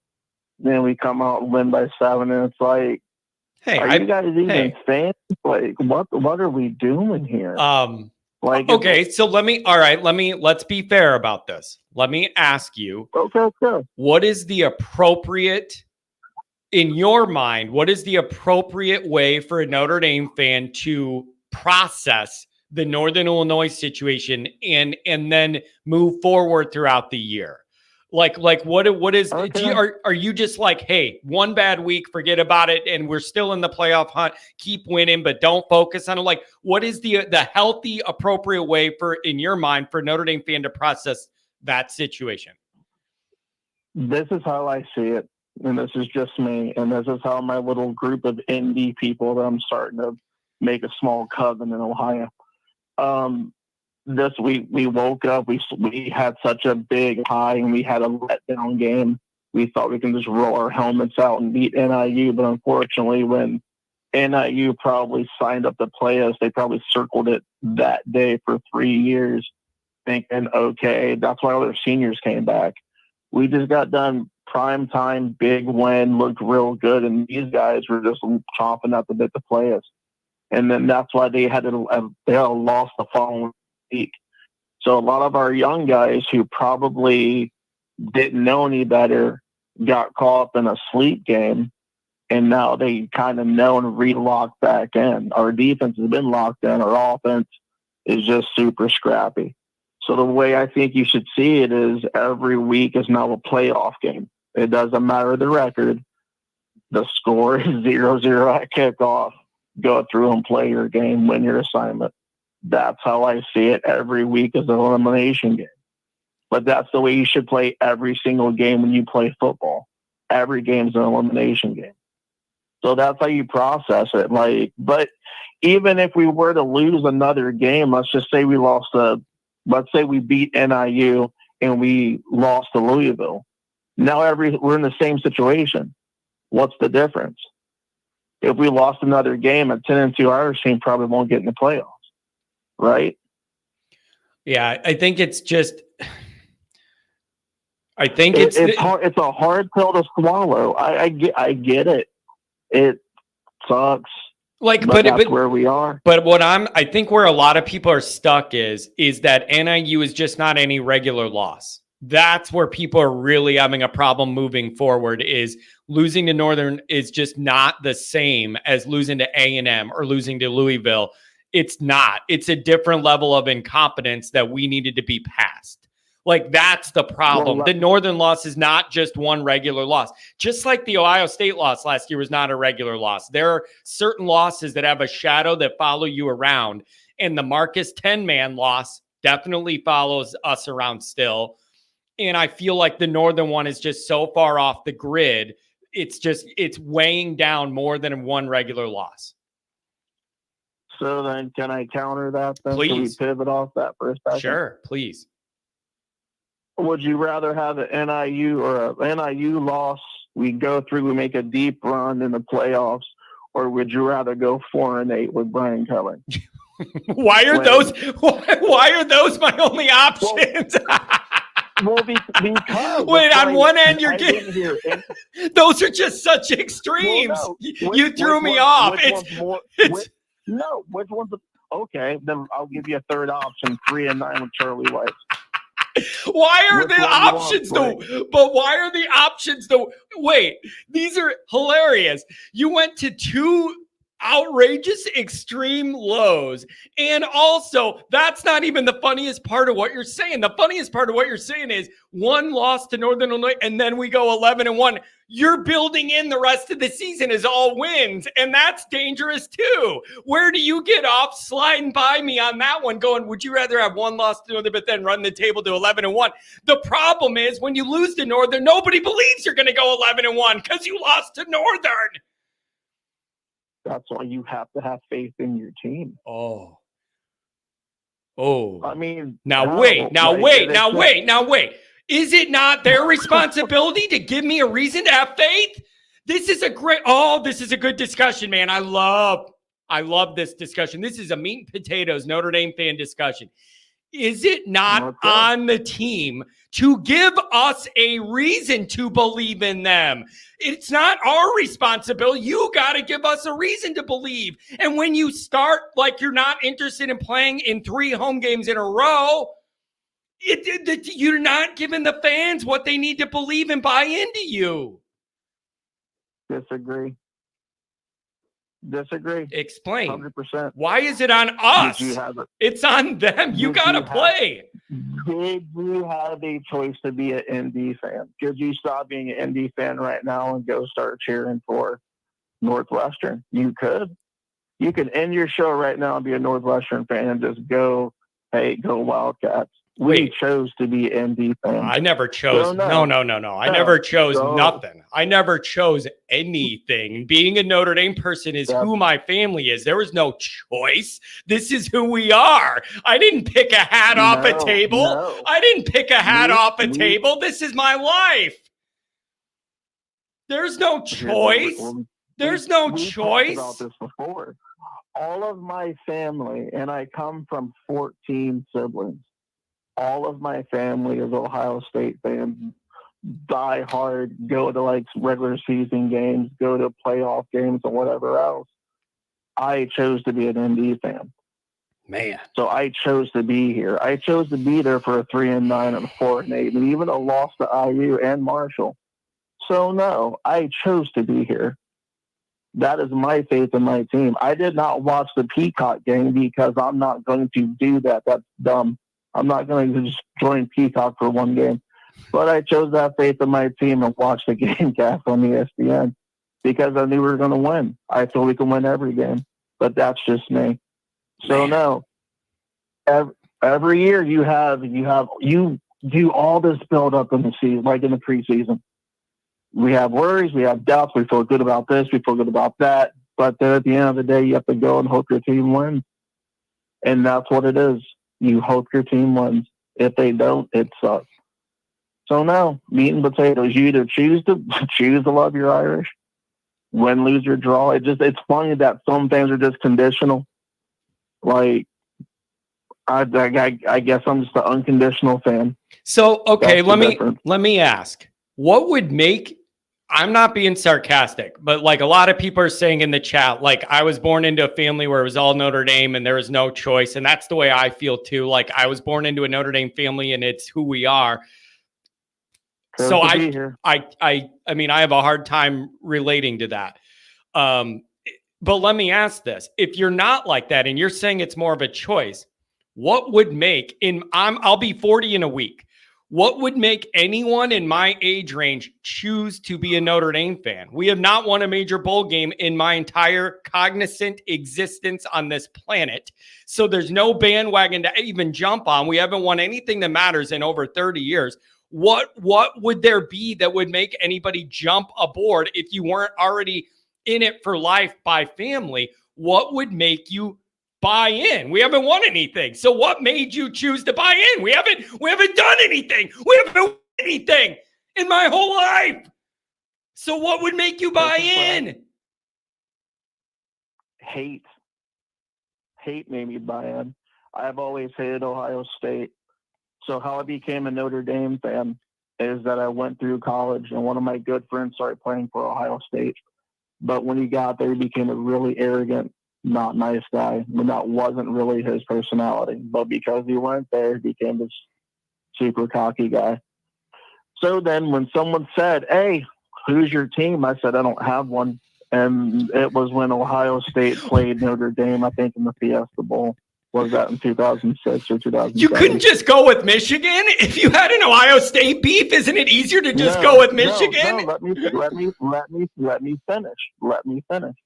Then we come out and win by 7, and it's like, hey, are you guys even fans? Like, what are we doing here? Okay, so let's be fair about this. Let me ask you, what is the appropriate, in your mind, what is the appropriate way for a Notre Dame fan to process the Northern Illinois situation and then move forward throughout the year? Like what is, are you just like, hey, one bad week, forget about it, and we're still in the playoff hunt, keep winning, but don't focus on it? Like, what is the healthy, appropriate way for, in your mind, for Notre Dame fan to process that situation? This is how I see it, and this is just me, and this is how my little group of indie people that I'm starting to make a small coven in Ohio. This week we woke up, we had such a big high, and we had a letdown game. We thought we can just roll our helmets out and beat NIU, but unfortunately, when NIU probably signed up to play us, they probably circled it that day for 3 years, thinking, okay, that's why all their seniors came back. We just got done prime time, big win, looked real good, and these guys were just chomping at the bit to play us. And then that's why they had lost the following week. So a lot of our young guys who probably didn't know any better got caught up in a sleep game, and now they kind of know and re-locked back in. Our defense has been locked in. Our offense is just super scrappy. So the way I think you should see it is every week is now a playoff game. It doesn't matter the record. The score is 0-0 at kickoff. Go through and play your game, win your assignment. That's how I see it. Every week is an elimination game. But that's the way you should play every single game when you play football. Every game is an elimination game. So that's how you process it. Like, but even if we were to lose another game, let's just say let's say we beat NIU and we lost to Louisville. Now we're in the same situation. What's the difference? If we lost another game at 10-2, our team probably won't get in the playoffs. Right? Yeah, I think it's just. I think it's hard. It's a hard pill to swallow. I get it. It sucks. Like, but that's where we are. But I think where a lot of people are stuck is that NIU is just not any regular loss. That's where people are really having a problem moving forward. Is losing to Northern is just not the same as losing to A&M or losing to Louisville. It's not. It's a different level of incompetence that we needed to be past. Like, that's the problem. The Northern loss is not just one regular loss. Just like the Ohio State loss last year was not a regular loss. There are certain losses that have a shadow that follow you around. And the Marcus 10-man loss definitely follows us around still. And I feel like the Northern one is just so far off the grid. It's weighing down more than one regular loss. So then can I counter that then? Please. Can we pivot off that for a second? Sure, please. Would you rather have an NIU or a NIU loss? We go through, we make a deep run in the playoffs, or would you rather go 4-8 with Brian Kelly? Why are those my only options? Because wait, on one end you're getting getting those are just such extremes. Well, no. You threw me off. Which one's okay? Then I'll give you a third option: 3-9 with Charlie White. Why are the options though? But why are the options though? Wait, these are hilarious. You went to 2 outrageous extreme lows, and also that's not even the funniest part of what you're saying. The funniest part of what you're saying is 1 loss to Northern Illinois, and then we go 11-1. You're building in the rest of the season as all wins, and that's dangerous too. Where do you get off sliding by me on that one, going, would you rather have 1 loss to Northern but then run the table to 11-1? The problem is when you lose to Northern, nobody believes you're going to go 11-1 because you lost to Northern. That's why you have to have faith in your team. Oh. I mean, now wait. Is it not their responsibility to give me a reason to have faith? This is a good discussion, man. I love this discussion. This is a meat and potatoes Notre Dame fan discussion. Is it not on the team to give us a reason to believe in them? It's not our responsibility. You got to give us a reason to believe. And when you start like you're not interested in playing in 3 home games in a row, you're not giving the fans what they need to believe and buy into you. Disagree. Explain. 100%. Why is it on us? It's on them. You got to play. Did you have a choice to be an ND fan? Could you stop being an ND fan right now and go start cheering for Northwestern? You could. You could end your show right now and be a Northwestern fan and just go, hey, go Wildcats. We chose to be ND fans. I never chose. No. I never chose nothing. I never chose anything. Being a Notre Dame person is who my family is. There was no choice. This is who we are. I didn't pick a hat off a table. I didn't pick a hat off a table. This is my life. There's no choice. There's no choice. About this before. All of my family, and I come from 14 siblings. All of my family is Ohio State fans, die hard, go to like regular season games, go to playoff games and whatever else. I chose to be an ND fan. Man. So I chose to be here. I chose to be there for a 3-9 and a 4-8, and even a loss to IU and Marshall. So no, I chose to be here. That is my faith in my team. I did not watch the Peacock game because I'm not going to do that. That's dumb. I'm not going to just join Peacock for one game. But I chose that faith in my team and watched the game cast on ESPN because I knew we were going to win. I thought we could win every game. But that's just me. So no. Every year you do all this build up in the season, like in the preseason. We have worries, we have doubts, we feel good about this, we feel good about that. But then at the end of the day, you have to go and hope your team wins. And that's what it is. You hope your team wins. If they don't, it sucks. So no, meat and potatoes. You either choose to love your Irish, win, lose, or draw. It's funny that some things are just conditional. Like I guess I'm just an unconditional fan. So okay, let me ask. What would make, I'm not being sarcastic, but like a lot of people are saying in the chat, like I was born into a family where it was all Notre Dame and there was no choice. And that's the way I feel too. Like I was born into a Notre Dame family and it's who we are. So I mean, I have a hard time relating to that. But let me ask this. If you're not like that and you're saying it's more of a choice, what would make I'll be 40 in a week. What would make anyone in my age range choose to be a Notre Dame fan? We have not won a major bowl game in my entire cognizant existence on this planet. So there's no bandwagon to even jump on. We haven't won anything that matters in over 30 years. What would there be that would make anybody jump aboard if you weren't already in it for life by family? What would make you buy in? We haven't won anything. So what made you choose to buy in? We haven't done anything. We haven't won anything in my whole life. So what would make you buy in? Hate made me buy in. I've always hated Ohio State. So how I became a Notre Dame fan is that I went through college and one of my good friends started playing for Ohio State. But when he got there, he became a really arrogant, not nice guy. And that wasn't really his personality. But because he went there, he became this super cocky guy. So then when someone said, hey, who's your team? I said, I don't have one. And it was when Ohio State played Notre Dame, I think, in the Fiesta Bowl. Was that in 2006 or 2007? You couldn't just go with Michigan? If you had an Ohio State beef, isn't it easier to just go with Michigan? No, let me finish. Let me finish.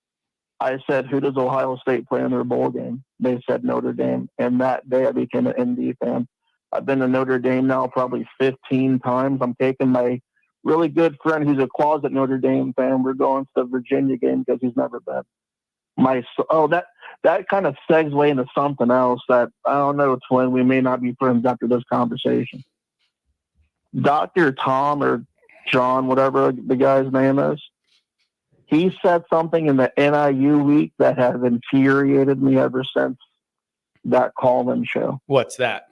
I said, who does Ohio State play in their bowl game? They said Notre Dame. And that day I became an ND fan. I've been to Notre Dame now probably 15 times. I'm taking my really good friend who's a closet Notre Dame fan. We're going to the Virginia game because he's never been. That kind of segues into something else that, I don't know, Twin, we may not be friends after this conversation. Dr. Tom or John, whatever the guy's name is, he said something in the NIU week that has infuriated me ever since that call-in show. What's that?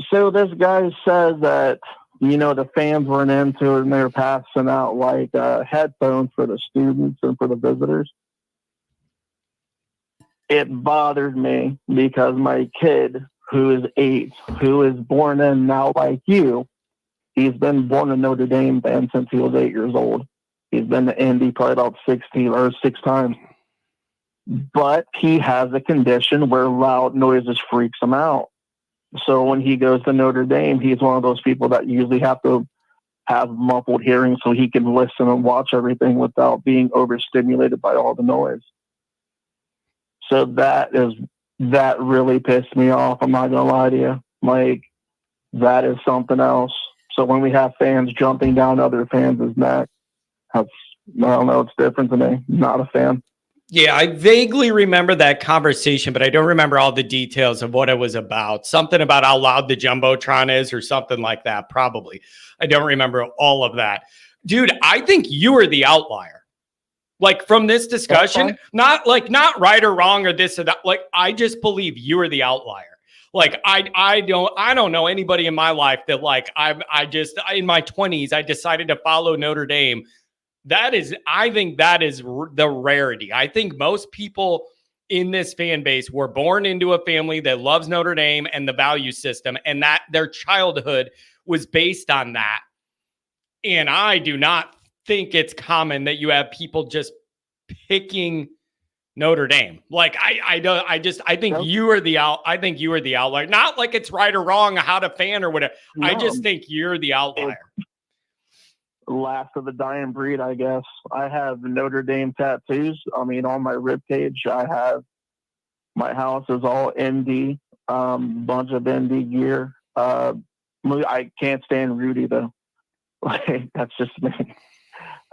So this guy says that, the fans weren't into it and they were passing out like headphones for the students and for the visitors. It bothered me because my kid, who is 8, who is born in now like you, he's been born a Notre Dame fan since he was 8 years old. He's been to Indy probably about 6 times. But he has a condition where loud noises freaks him out. So when he goes to Notre Dame, he's one of those people that usually have to have muffled hearing so he can listen and watch everything without being overstimulated by all the noise. So that really pissed me off. I'm not going to lie to you. Like, that is something else. So when we have fans jumping down other fans' neck, I don't know, it's different to me. Not a fan. Yeah, I vaguely remember that conversation, but I don't remember all the details of what it was about. Something about how loud the Jumbotron is or something like that, probably. I don't remember all of that. Dude, I think you are the outlier. Like, from this discussion, not right or wrong or this or that. Like, I just believe you are the outlier. Like, I don't know anybody in my life that, like, I just in my 20s, I decided to follow Notre Dame. I think that is the rarity. I think most people in this fan base were born into a family that loves Notre Dame and the value system, and that their childhood was based on that. And I do not think it's common that you have people just picking Notre Dame. Like, I think you are the outlier. Not like it's right or wrong how to fan or whatever. No, I just think you're the outlier. Last of the dying breed, I guess. I have Notre Dame tattoos. I mean, on my ribcage, my house is all ND, bunch of ND gear. I can't stand Rudy though. Like, that's just me.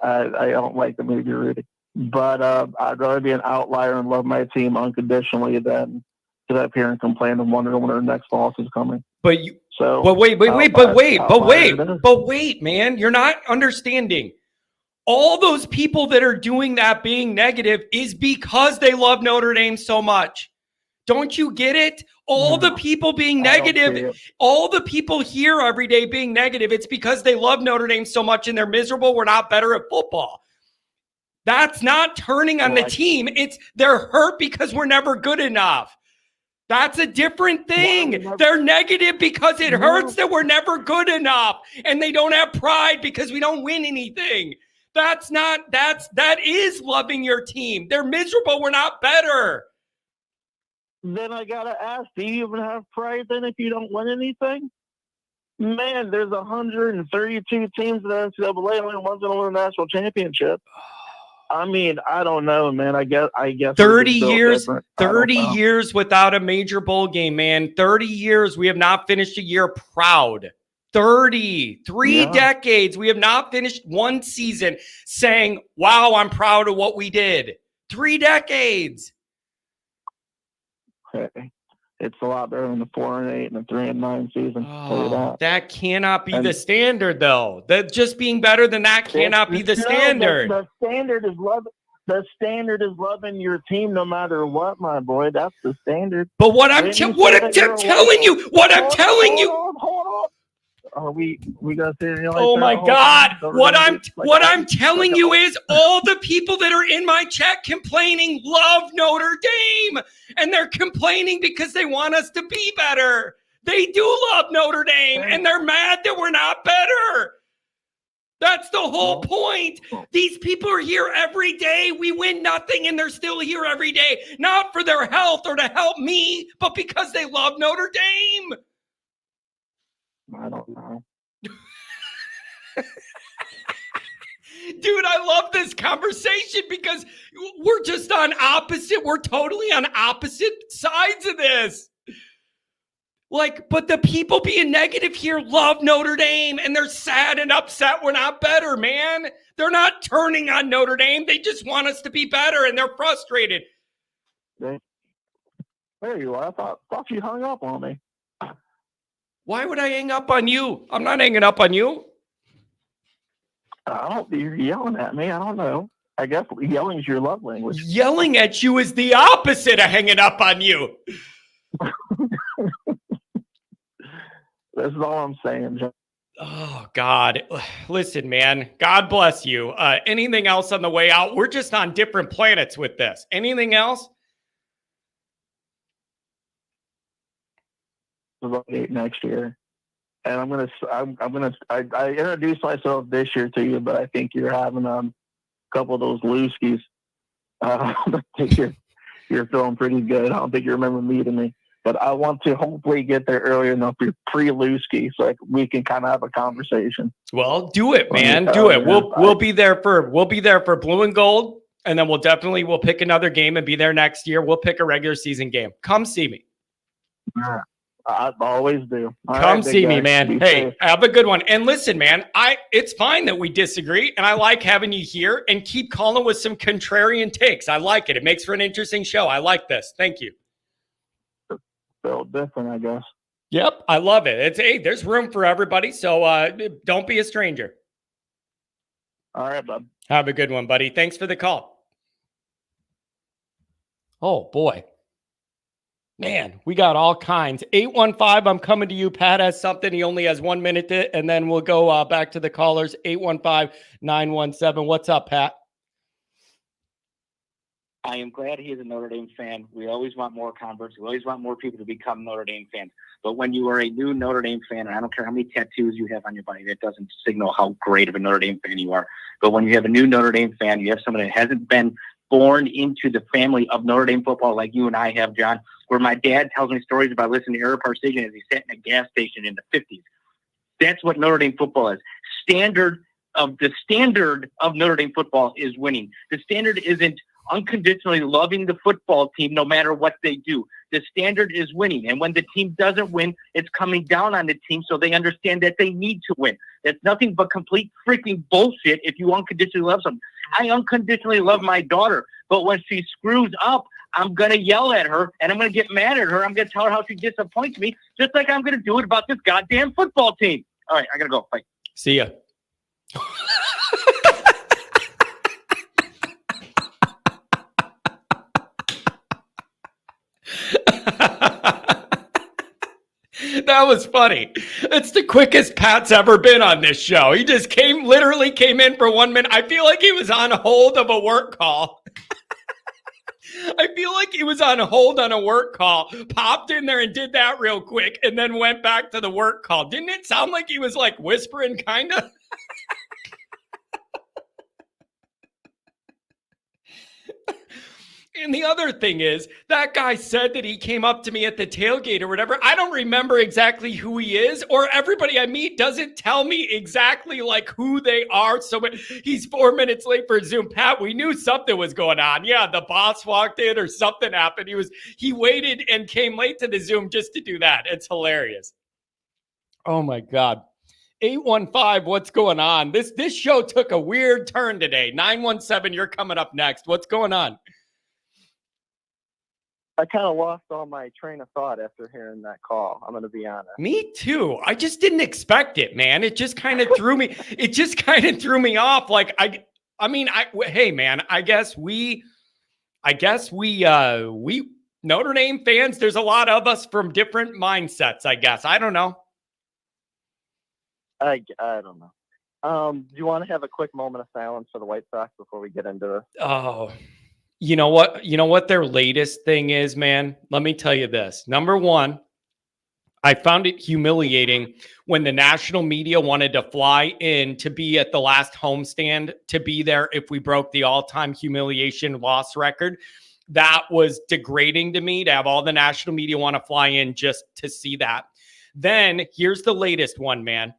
I don't like the movie Rudy, but I'd rather be an outlier and love my team unconditionally than sit up here and complain and wonder when our next loss is coming. But wait, man, you're not understanding. All those people that are doing that being negative is because they love Notre Dame so much. Don't you get it? All the people being negative, all the people here every day being negative, it's because they love Notre Dame so much and they're miserable. We're not better at football. That's not turning on the team. It's they're hurt because we're never good enough. That's a different thing. They're negative because it hurts that we're never good enough. And they don't have pride because we don't win anything. That is loving your team. They're miserable. We're not better. Then I got to ask, do you even have pride then if you don't win anything? Man, there's 132 teams in the NCAA. Only one's going to win a national championship. I mean, I don't know, man. I guess 30 years, 30 years without a major bowl game, man. 30 years. We have not finished a year proud. 3 decades. We have not finished one season saying, wow, I'm proud of what we did. 3 decades. Okay. It's a lot better than the 4-8 and the 3-9 season. Oh, that cannot be the standard, though. That just being better than that cannot be the standard. The standard is love. The standard is loving your team no matter what, my boy. That's the standard. But what I'm telling you, hold on. Are we gonna say anything like oh that? my God! What I'm telling you is all the people that are in my chat complaining love Notre Dame, and they're complaining because they want us to be better. They do love Notre Dame, and they're mad that we're not better. That's the whole point. These people are here every day. We win nothing, and they're still here every day, not for their health or to help me, but because they love Notre Dame. I don't know. Dude, I love this conversation because we're just we're totally on opposite sides of this. Like, but the people being negative here love Notre Dame and they're sad and upset we're not better, man. They're not turning on Notre Dame. They just want us to be better and they're frustrated. There you are. I thought you hung up on me. Why would I hang up on you? I'm not hanging up on you. You're yelling at me. I don't know. I guess yelling is your love language. Yelling at you is the opposite of hanging up on you. This is all I'm saying, John. Oh, God. Listen, man. God bless you. Anything else on the way out? We're just on different planets with this. Anything else? About 8 next year, and I introduced myself this year to you, but I think you're having a couple of those looskies. I think you're feeling pretty good. I don't think you remember meeting me, but I want to hopefully get there early enough for pre-looski so we can kind of have a conversation. Well, do it, man. Do it. We'll be there for blue and gold, and then we'll pick another game and be there next year. We'll pick a regular season game. Come see me. Yeah. I always do. Come see me, man. Hey, have a good one. And listen, man, it's fine that we disagree, and I like having you here, and keep calling with some contrarian takes. I like it. It makes for an interesting show. I like this. Thank you. So different, I guess. Yep, I love it. There's room for everybody, so don't be a stranger. All right, bud. Have a good one, buddy. Thanks for the call. Oh, boy. Man, we got all kinds. 815, I'm coming to you. Pat has something. He only has 1 minute, and then we'll go back to the callers. 815-917. What's up, Pat? I am glad he is a Notre Dame fan. We always want more converts. We always want more people to become Notre Dame fans. But when you are a new Notre Dame fan, and I don't care how many tattoos you have on your body, that doesn't signal how great of a Notre Dame fan you are. But when you have a new Notre Dame fan, you have someone that hasn't been born into the family of Notre Dame football like you and I have, John, where my dad tells me stories about listening to Air Park Station as he sat in a gas station in the 50s. That's what Notre Dame football is. The standard of Notre Dame football is winning. The standard isn't unconditionally loving the football team no matter what they do. The standard is winning. And when the team doesn't win, it's coming down on the team so they understand that they need to win. That's nothing but complete freaking bullshit if you unconditionally love someone. I unconditionally love my daughter, but when she screws up, I'm going to yell at her and I'm going to get mad at her. I'm going to tell her how she disappoints me, just like I'm going to do it about this goddamn football team. All right, I got to go. Bye. See ya. That was funny. It's the quickest Pat's ever been on this show. He just literally came in for 1 minute. I feel like he was on hold of a work call. I feel like he was on hold on a work call, popped in there and did that real quick, and then went back to the work call. Didn't it sound like he was like whispering, kind of? And the other thing is, that guy said that he came up to me at the tailgate or whatever. I don't remember exactly who he is, or everybody I meet doesn't tell me exactly like who they are. So he's 4 minutes late for Zoom. Pat, we knew something was going on. Yeah, the boss walked in or something happened. He waited and came late to the Zoom just to do that. It's hilarious. Oh my God. 815, what's going on? This show took a weird turn today. 917, you're coming up next. What's going on? I kind of lost all my train of thought after hearing that call. I'm going to be honest. Me too. I just didn't expect it, man. It just kind of threw me. It just kind of threw me off. Like hey, man. I guess we Notre Dame fans. There's a lot of us from different mindsets. I guess. I don't know. I don't know. Do you want to have a quick moment of silence for the White Sox before we get into this? Oh. You know what their latest thing is, man? Let me tell you this. Number one, I found it humiliating when the national media wanted to fly in to be at the last homestand, to be there if we broke the all-time humiliation loss record. That was degrading to me to have all the national media want to fly in just to see that. Then here's the latest one, man.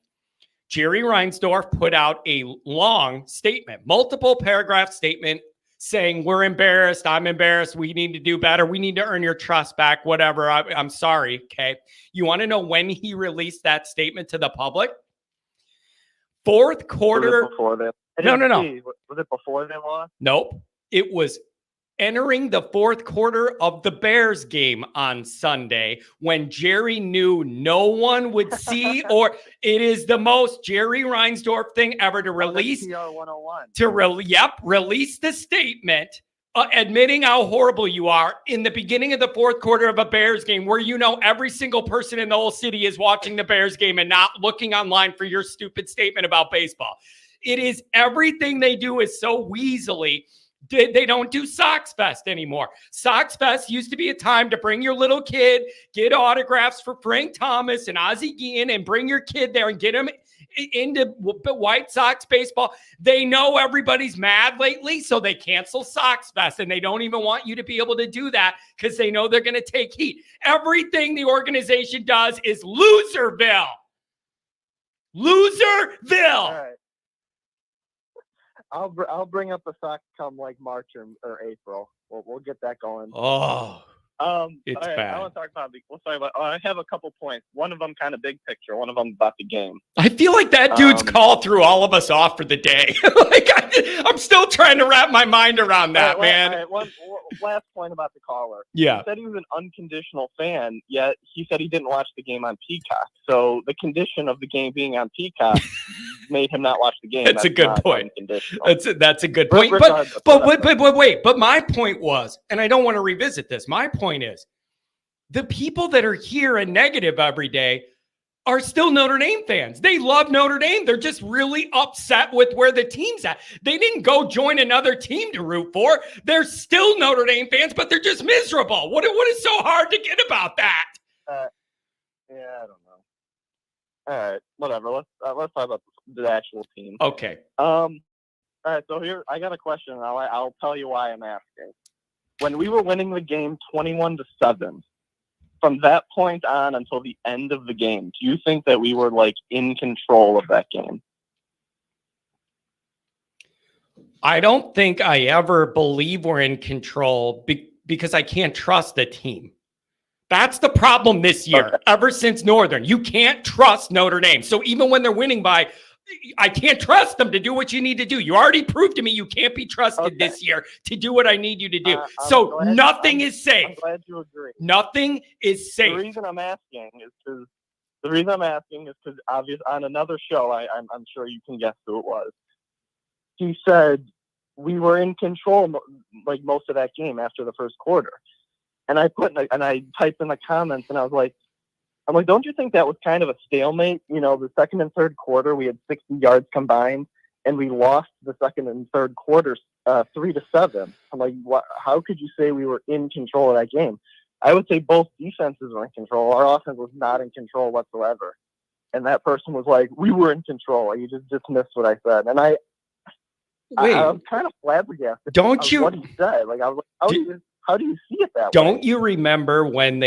Jerry Reinsdorf put out a long statement, multiple paragraph statement, saying we're embarrassed, I'm embarrassed, we need to do better, we need to earn your trust back, whatever. I'm sorry, okay? You want to know when he released that statement to the public? Fourth quarter. Was it before that? No. Was it before they lost? Nope. It was entering the fourth quarter of the Bears game on Sunday when Jerry knew no one would see, or it is the most Jerry Reinsdorf thing ever to release. PR 101. Release the statement admitting how horrible you are in the beginning of the fourth quarter of a Bears game where every single person in the whole city is watching the Bears game and not looking online for your stupid statement about baseball. It is everything they do is so weaselly. They don't do Sox Fest anymore. Sox Fest used to be a time to bring your little kid, get autographs for Frank Thomas and Ozzie Guillen, and bring your kid there and get him into White Sox baseball. They know everybody's mad lately, so they cancel Sox Fest, and they don't even want you to be able to do that because they know they're going to take heat. Everything the organization does is Loserville. Loserville. All right. I'll bring up the Sox come like March or April. We'll get that going. Oh, it's all right, bad. I want to talk about I have a couple points. One of them kind of big picture. One of them about the game. I feel like that dude's call threw all of us off for the day. I'm still trying to wrap my mind around that, man. All right, one last point about the caller. Yeah. He said he was an unconditional fan, yet he said he didn't watch the game on Peacock. So the condition of the game being on Peacock made him not watch the game. That's a good point. That's a good point. Regardless, but wait. But my point was, and I don't want to revisit this. My point is, the people that are here and negative every day are still Notre Dame fans. They love Notre Dame. They're just really upset with where the team's at. They didn't go join another team to root for. They're still Notre Dame fans, but they're just miserable. What is so hard to get about that? Yeah, I don't know. All right, whatever. Let's talk about the actual team. Okay. All right. So here, I got a question, and I'll tell you why I'm asking. When we were winning the game 21-7, from that point on until the end of the game, do you think that we were in control of that game? I don't think I ever believe we're in control because I can't trust the team. That's the problem this year. Okay. Ever since Northern, you can't trust Notre Dame. So even when they're winning I can't trust them to do what you need to do. You already proved to me you can't be trusted this year to do what I need you to do. So nothing is safe. I'm glad you agree. Nothing is safe. The reason I'm asking is because obviously on another show, I'm sure you can guess who it was. He said we were in control most of that game after the first quarter, and I typed in the comments and I was like, don't you think that was kind of a stalemate? The second and third quarter, we had 60 yards combined, and we lost the second and third quarters 3-7. I'm like, how could you say we were in control of that game? I would say both defenses were in control. Our offense was not in control whatsoever. And that person was like, we were in control. You just dismissed what I said. And I was kind of flabbergasted. Don't you? What he said. I was like, how do you see it that way? Don't you remember when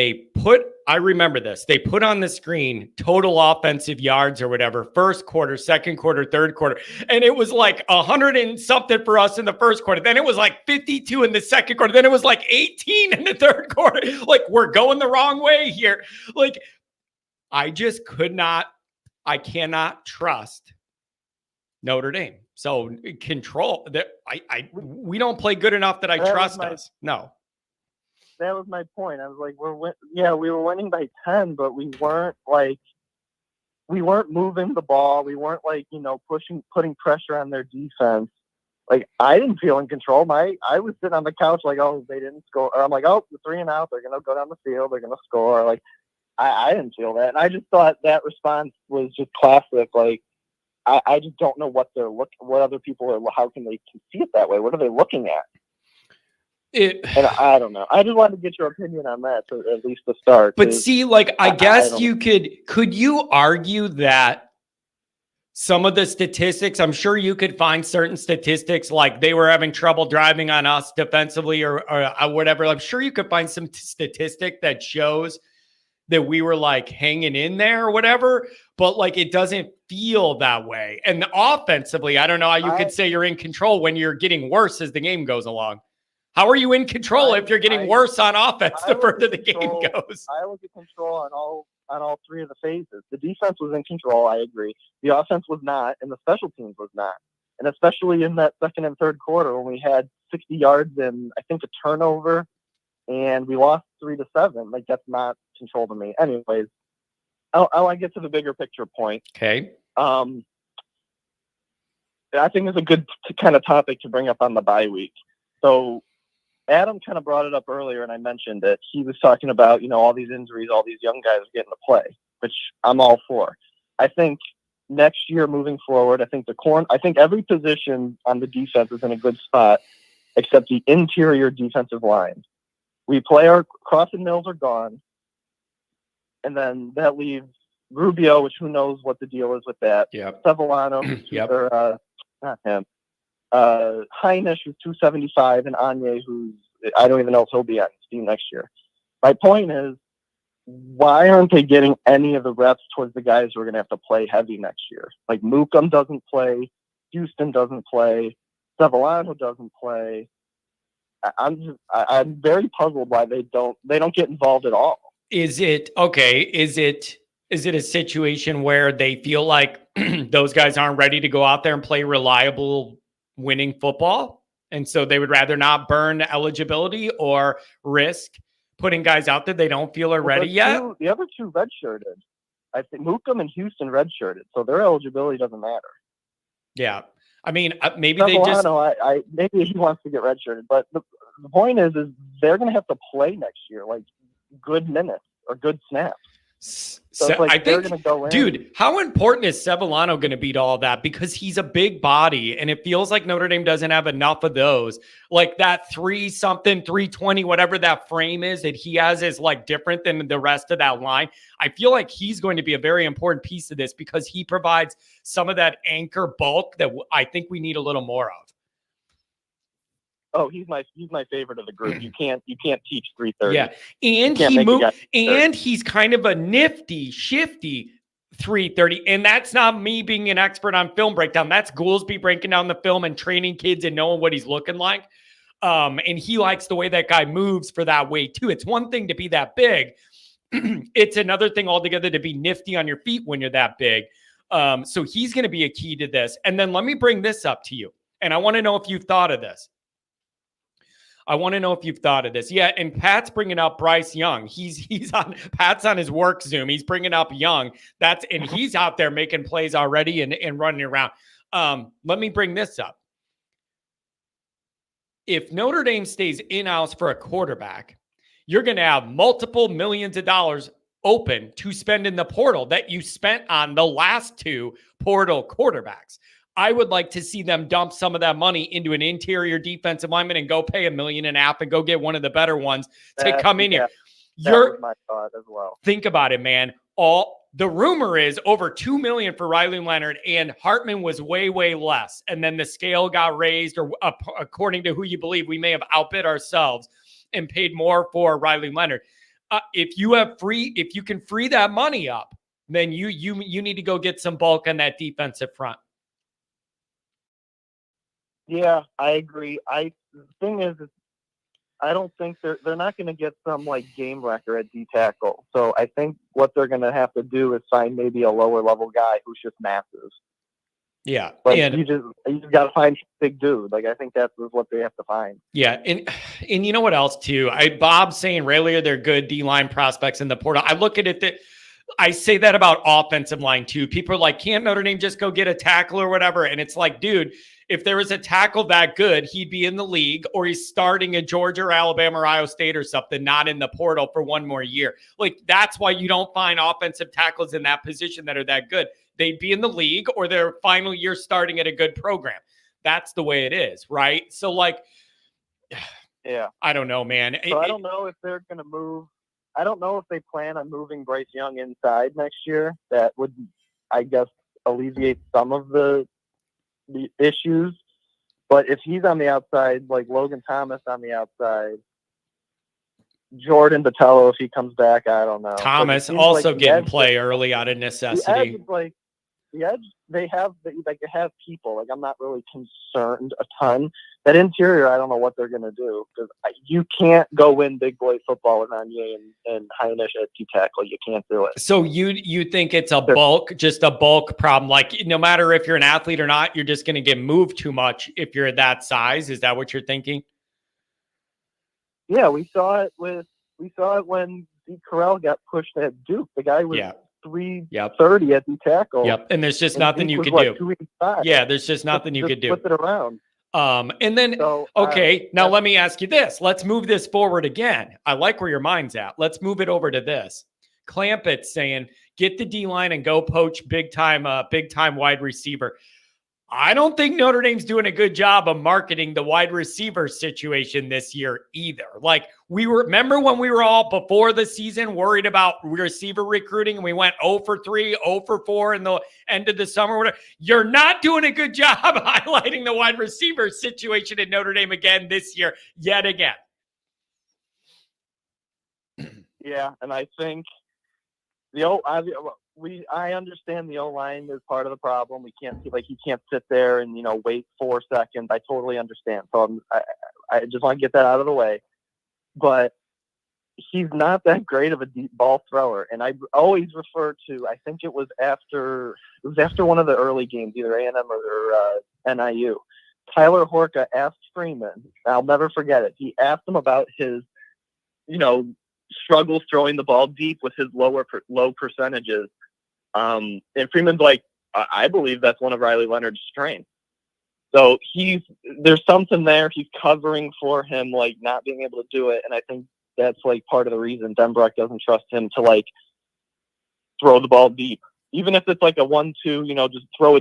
I remember this, they put on the screen total offensive yards or whatever, first quarter, second quarter, third quarter, and it was like 100 and something for us in the first quarter. Then it was like 52 in the second quarter. Then it was like 18 in the third quarter. Like, we're going the wrong way here. Like, I cannot trust Notre Dame. So control that. We don't play good enough that I trust us. No. That was my point. I was like, we were winning by 10, but we weren't moving the ball. We weren't like, putting pressure on their defense. Like, I didn't feel in control. I was sitting on the couch like, oh, they didn't score. Or I'm like, oh, the 3 and out. They're going to go down the field. They're going to score. Like, I didn't feel that. And I just thought that response was just classic. Like, I just don't know what other people are, how can they see it that way? What are they looking at? And I don't know. I just wanted to get your opinion on that, at least to start. But see, like, I guess could you argue that some of the statistics, I'm sure you could find certain statistics, like they were having trouble driving on us defensively or whatever. I'm sure you could find some statistic that shows that we were like hanging in there or whatever, but like, it doesn't feel that way. And offensively, I don't know how you could say you're in control when you're getting worse as the game goes along. How are you in control if you're getting worse on offense the further the game goes? I was in control on all 3 of the phases. The defense was in control, I agree. The offense was not, and the special teams was not. And especially in that second and third quarter when we had 60 yards and I think a turnover, and we lost 3-7. Like, that's not control to me. Anyways, I want to get to the bigger picture point. Okay. I think it's a good kind of topic to bring up on the bye week. So Adam kind of brought it up earlier, and I mentioned it. He was talking about, all these injuries, all these young guys getting to play, which I'm all for. I think next year moving forward, I think every position on the defense is in a good spot except the interior defensive line. We play Cross and Mills are gone, and then that leaves Rubio, which who knows what the deal is with that. Yep. Sevillano, not him. Heinisch, who's 275, and Anye, who's I don't even know if he'll be on the team next year. My point is, why aren't they getting any of the reps towards the guys who are going to have to play heavy next year? Like Mookum doesn't play, Houston doesn't play, Sevillano doesn't play. I'm very puzzled why they don't get involved at all. Is it a situation where they feel like those guys aren't ready to go out there and play reliable winning football, and so they would rather not burn eligibility or risk putting guys out there they don't feel are ready yet? The other 2 redshirted. I think Mookum and Houston redshirted, so their eligibility doesn't matter. Yeah. I mean, maybe maybe he wants to get redshirted, but the point is they're going to have to play next year, like good minutes or good snaps. So it's like I think, gonna go in. Dude, how important is Sevillano going to be to all that? Because he's a big body, and it feels like Notre Dame doesn't have enough of those. Like that 320, whatever that frame is that he has is like different than the rest of that line. I feel like he's going to be a very important piece of this because he provides some of that anchor bulk that I think we need a little more of. Oh, he's my favorite of the group. You can't teach 330. Yeah, and he's kind of a nifty, shifty 330. And that's not me being an expert on film breakdown. That's Goolsby breaking down the film and training kids and knowing what he's looking like. And he likes the way that guy moves for that weight too. It's one thing to be that big. It's another thing altogether to be nifty on your feet when you're that big. So he's going to be a key to this. And then let me bring this up to you. And I want to know if you've thought of this. Yeah, and Pat's bringing up Bryce Young. Pat's on his work Zoom. He's bringing up Young. And he's out there making plays already and running around. Let me bring this up. If Notre Dame stays in-house for a quarterback, you're going to have multiple millions of dollars open to spend in the portal that you spent on the last 2 portal quarterbacks. I would like to see them dump some of that money into an interior defensive lineman and go pay $1.5 million and go get one of the better ones to come in here. That was my thought as well. Think about it, man. The rumor is over $2 million for Riley Leonard, and Hartman was way, way less. And then the scale got raised, or according to who you believe, we may have outbid ourselves. and paid more for Riley Leonard. If you can free that money up, then you need to go get some bulk on that defensive front. Yeah, I agree. The thing is, I don't think they're not going to get some like game wrecker at D tackle. So I think what they're going to have to do is find maybe a lower level guy who's just massive. Yeah, like and you just got to find a big dude. Like I think that's what they have to find. Yeah, and you know what else too? Bob saying earlier they're good D-line prospects in the portal. I look at it that I say that about offensive line too. People are like, can't Notre Dame just go get a tackle or whatever? And it's like, dude, if there was a tackle that good, he'd be in the league, or he's starting at Georgia or Alabama or Ohio State or something, not in the portal for one more year. Like, that's why you don't find offensive tackles in that position that are that good. They'd be in the league or their final year starting at a good program. That's the way it is, right? So, like, yeah, I don't know, man. So I don't know if they're going to move. I don't know if they plan on moving Bryce Young inside next year. That would, I guess, alleviate some of the issues. But if he's on the outside, like Logan Thomas on the outside, Jordan Botello, if he comes back, I don't know. Thomas also like getting play early out of necessity. The edge is like the edge. They have people. Like I'm not really concerned a ton. That interior, I don't know what they're going to do, because you can't go win big boy football with Anye and Heinisch at D tackle. You can't do it. So you think it's just a bulk problem? Like no matter if you're an athlete or not, you're just going to get moved too much if you're that size. Is that what you're thinking? Yeah, we saw it when Zeke Corral got pushed at Duke. The guy was 330 at D tackle. Yep, and there's just nothing you could do. Yeah, there's just nothing you could do. Flip it around. And then, now let me ask you this. Let's move this forward again. I like where your mind's at. Let's move it over to this. Clampett's saying, get the D-line and go poach big time wide receiver. I don't think Notre Dame's doing a good job of marketing the wide receiver situation this year either. Like remember when we were all before the season worried about receiver recruiting and we went 0 for 3, 0 for 4 in the end of the summer. You're not doing a good job highlighting the wide receiver situation at Notre Dame again this year, yet again. Yeah, and I think I understand the O-line is part of the problem. We can't he can't sit there and wait 4 seconds. I totally understand. So I just want to get that out of the way. But he's not that great of a deep ball thrower, and I always refer to. I think it was after one of the early games, either A&M or NIU. Tyler Horka asked Freeman. I'll never forget it. He asked him about his, struggles throwing the ball deep with his low percentages. And Freeman's like, I believe that's one of Riley Leonard's strengths. So there's something there. He's covering for him, like not being able to do it. And I think that's like part of the reason Denbrock doesn't trust him to like throw the ball deep, even if it's like a 1-2, just throw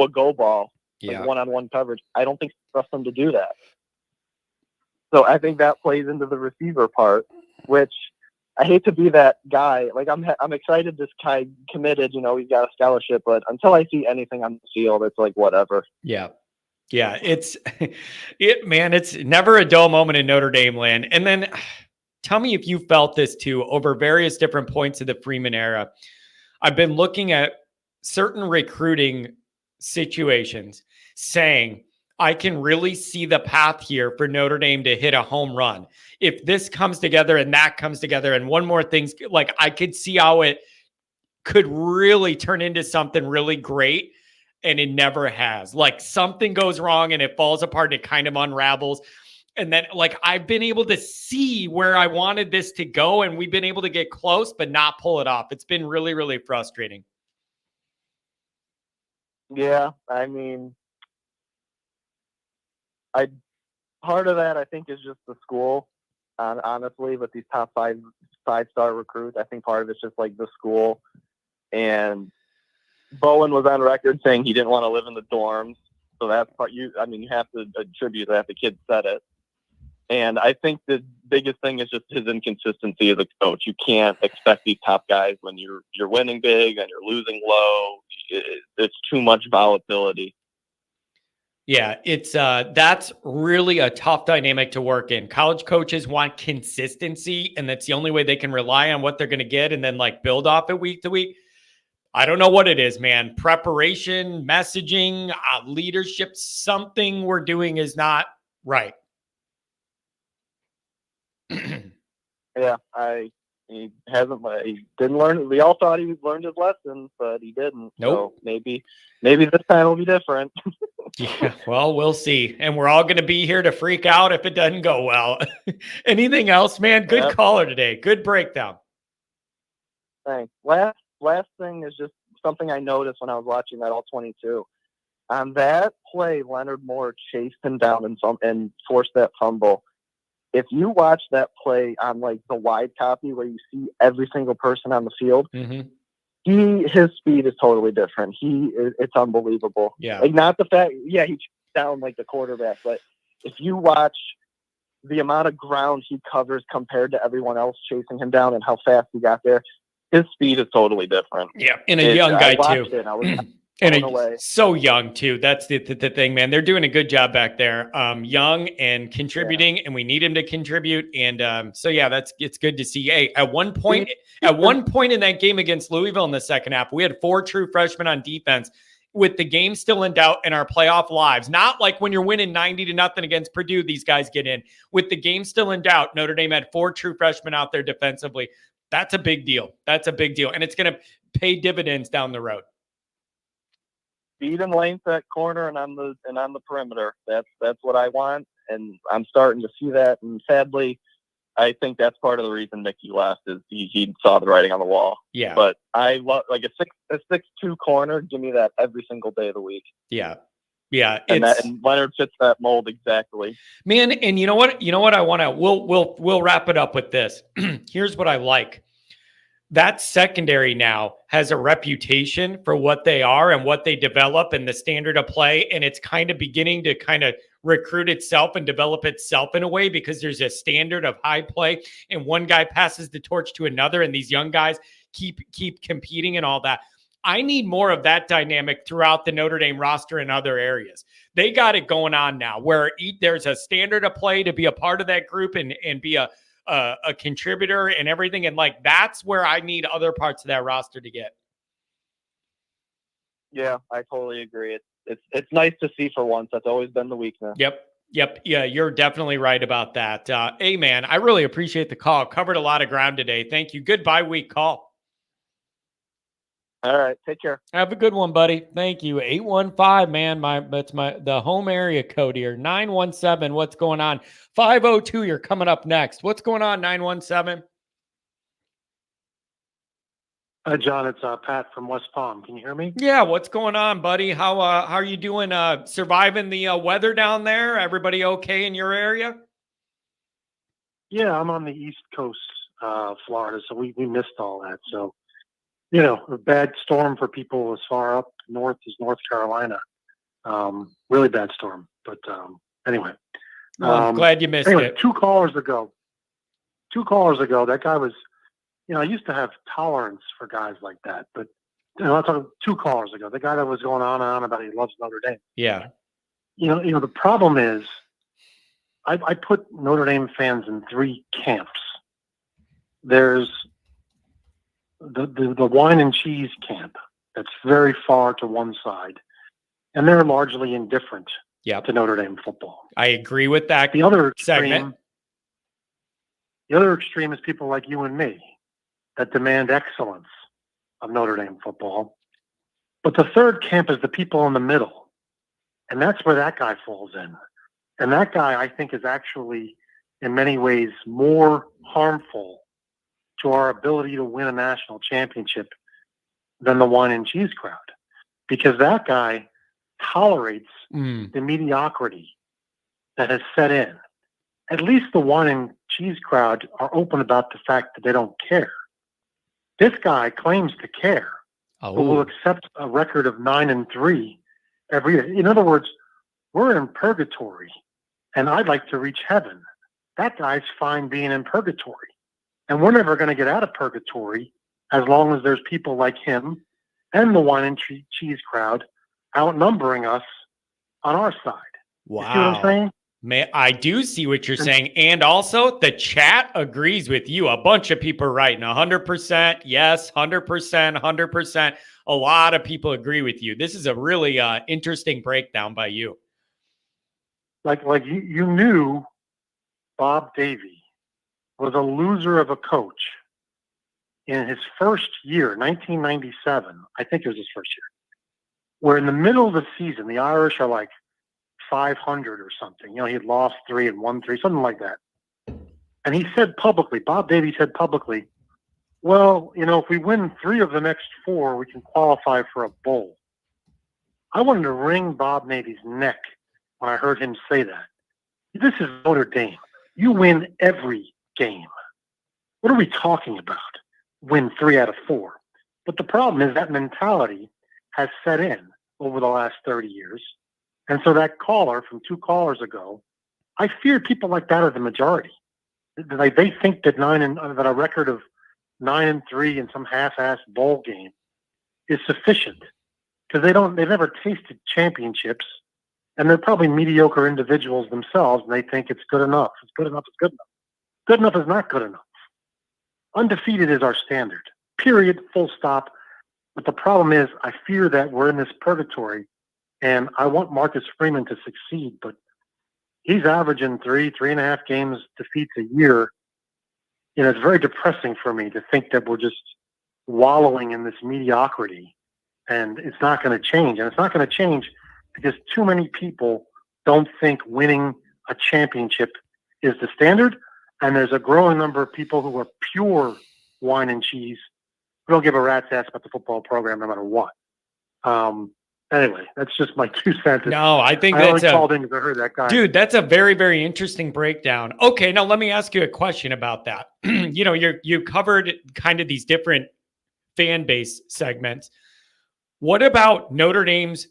a go ball, like one-on-one coverage. I don't think he trusts him to do that. So I think that plays into the receiver part, which I hate to be that guy. Like I'm excited this guy committed, he's got a scholarship, but until I see anything on the field, it's like whatever. Yeah. Yeah. It's never a dull moment in Notre Dame land. And then tell me if you felt this too over various different points of the Freeman era. I've been looking at certain recruiting situations saying, I can really see the path here for Notre Dame to hit a home run. If this comes together and that comes together and one more thing's like, I could see how it could really turn into something really great. And it never has. Like something goes wrong and it falls apart and it kind of unravels. And then like, I've been able to see where I wanted this to go and we've been able to get close, but not pull it off. It's been really, really frustrating. Yeah. I mean, part of that I think is just the school. Honestly, with these top five-star recruits, I think part of it's just like the school. And Bowen was on record saying he didn't want to live in the dorms, so that's part. You have to attribute that the kid said it. And I think the biggest thing is just his inconsistency as a coach. You can't expect these top guys when you're winning big and you're losing low. It's too much volatility. Yeah, it's that's really a tough dynamic to work in. College coaches want consistency, and that's the only way they can rely on what they're going to get and then like build off it week to week. I don't know what it is, man. Preparation, messaging, leadership, something we're doing is not right. Yeah, he hasn't. He didn't learn. We all thought he learned his lesson, but he didn't. Nope. So maybe this time will be different. Yeah, well, we'll see. And we're all going to be here to freak out if it doesn't go well. Anything else, man? Good caller today. Good breakdown. Thanks. Last thing is just something I noticed when I was watching that all 22. On that play, Leonard Moore chased him down and forced that fumble. If you watch that play on like the wide copy where you see every single person on the field, his speed is totally different. It's unbelievable. Yeah. Like not the fact, he chased down like the quarterback, but if you watch the amount of ground he covers compared to everyone else chasing him down and how fast he got there, his speed is totally different. Yeah, and a young guy too. And so young too. That's the thing, man. They're doing a good job back there. Young and contributing, and we need him to contribute. And so yeah, it's good to see. Hey, at one point in that game against Louisville in the second half, we had 4 true freshmen on defense. With the game still in doubt in our playoff lives, not like when you're winning 90-0 against Purdue, these guys get in. With the game still in doubt, Notre Dame had 4 true freshmen out there defensively. That's a big deal. That's a big deal. And it's going to pay dividends down the road. Speed and length at corner and on the perimeter. That's what I want. And I'm starting to see that. And sadly, I think that's part of the reason Mickey left is he saw the writing on the wall. Yeah. But I love like a 6'2" corner. Give me that every single day of the week. Yeah. Yeah. And Leonard fits that mold exactly. Man, and you know what I want to we'll wrap it up with this. Here's what I like. That secondary now has a reputation for what they are and what they develop and the standard of play. And it's kind of beginning to kind of recruit itself and develop itself in a way because there's a standard of high play and one guy passes the torch to another and these young guys keep competing and all that. I need more of that dynamic throughout the Notre Dame roster in other areas. They got it going on now where there's a standard of play to be a part of that group and be a contributor and everything. And like, that's where I need other parts of that roster to get. Yeah, I totally agree. It's nice to see for once. That's always been the weakness. Yep. Yeah, you're definitely right about that. Hey man, I really appreciate the call. Covered a lot of ground today. Thank you. Good bye week call. All right. Take care. Have a good one, buddy. Thank you. 815, man. That's the home area code here. 917. What's going on? 502. You're coming up next. What's going on? 917. John, it's Pat from West Palm. Can you hear me? Yeah. What's going on, buddy? How are you doing? Surviving the weather down there? Everybody okay in your area? Yeah, I'm on the East Coast, Florida, so we missed all that. So, you know, a bad storm for people as far up north as North Carolina. Really bad storm. But anyway. Well, I'm glad you missed it. Two callers ago, that guy was, you know, I used to have tolerance for guys like that. But, you know, I'm talking 2 callers ago, the guy that was going on and on about he loves Notre Dame. Yeah. You know, the problem is I put Notre Dame fans in 3 camps. There's the wine and cheese camp that's very far to one side, and they're largely indifferent to Notre Dame football. I agree with that. The other extreme is people like you and me that demand excellence of Notre Dame football. But the third camp is the people in the middle, and that's where that guy falls in. And that guy, I think, is actually in many ways more harmful to our ability to win a national championship than the wine and cheese crowd, because that guy tolerates the mediocrity that has set in. At least the wine and cheese crowd are open about the fact that they don't care. This guy claims to care, but will accept a record of 9-3 every year. In other words, we're in purgatory, and I'd like to reach heaven. That guy's fine being in purgatory. And we're never going to get out of purgatory as long as there's people like him and the wine and cheese crowd outnumbering us on our side. Wow. You see what I'm saying? I do see what you're saying. And also, the chat agrees with you. A bunch of people are writing 100%. Yes, 100%, 100%. A lot of people agree with you. This is a really interesting breakdown by you. Like you knew Bob Davie was a loser of a coach in his first year, 1997. I think it was his first year, where in the middle of the season, the Irish are like 500 or something. You know, he had lost 3 and won 3, something like that. And he said publicly, Bob Davie said publicly, well, you know, if we win 3 of the next 4, we can qualify for a bowl. I wanted to wring Bob Davie's neck when I heard him say that. This is Notre Dame. You win every game. What are we talking about? Win 3 out of 4. But the problem is that mentality has set in over the last 30 years. And so that caller from 2 callers ago, I fear people like that are the majority. They think that that a record of 9-3 in some half-assed bowl game is sufficient because they've never tasted championships, and they're probably mediocre individuals themselves, and they think it's good enough. It's good enough. It's good enough. Good enough is not good enough. Undefeated is our standard. Period. Full stop. But the problem is, I fear that we're in this purgatory. And I want Marcus Freeman to succeed, but he's averaging 3.5 games defeats a year. You know, it's very depressing for me to think that we're just wallowing in this mediocrity, and it's not going to change. And it's not going to change because too many people don't think winning a championship is the standard, and there's a growing number of people who are pure wine and cheese who don't give a rat's ass about the football program no matter what. Anyway, that's just my 2 cents. No, I think I only called in because I heard that guy. Dude, that's a very, very interesting breakdown. Okay, now let me ask you a question about that. You know, you covered kind of these different fan base segments. What about Notre Dame's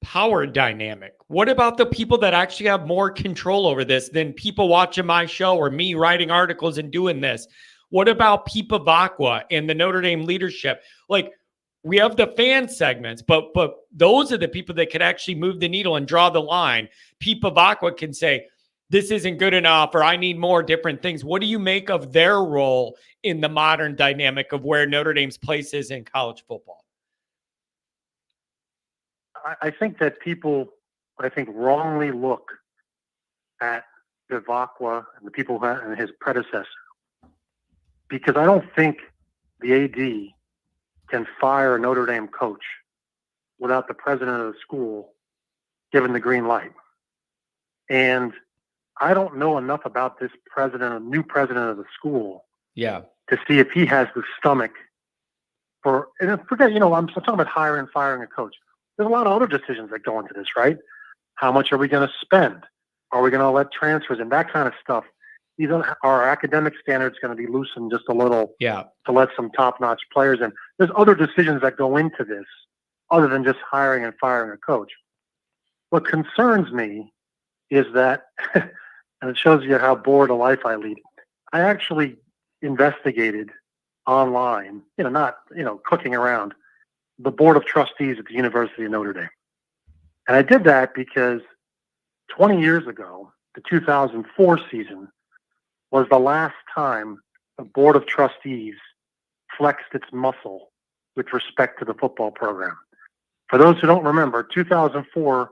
power dynamic? What about the people that actually have more control over this than people watching my show or me writing articles and doing this? What about Pipa Vacqua and the Notre Dame leadership? Like, we have the fan segments, but those are the people that could actually move the needle and draw the line. Pipa Vacqua can say, this isn't good enough, or I need more different things. What do you make of their role in the modern dynamic of where Notre Dame's place is in college football? I think that people, wrongly look at Vacqua and the people and his predecessor, because I don't think the AD can fire a Notre Dame coach without the president of the school giving the green light. And I don't know enough about this new president of the school to see if he has the stomach for, and forget, I'm talking about hiring and firing a coach. There's a lot of other decisions that go into this, right? How much are we going to spend? Are we going to let transfers and that kind of stuff? Our academic standards going to be loosened just a little to let some top-notch players in. There's other decisions that go into this other than just hiring and firing a coach. What concerns me is that, and it shows you how bored a life I lead, I actually investigated online, not clicking around, the Board of Trustees at the University of Notre Dame. And I did that because 20 years ago, the 2004 season, was the last time the Board of Trustees flexed its muscle with respect to the football program. For those who don't remember, 2004,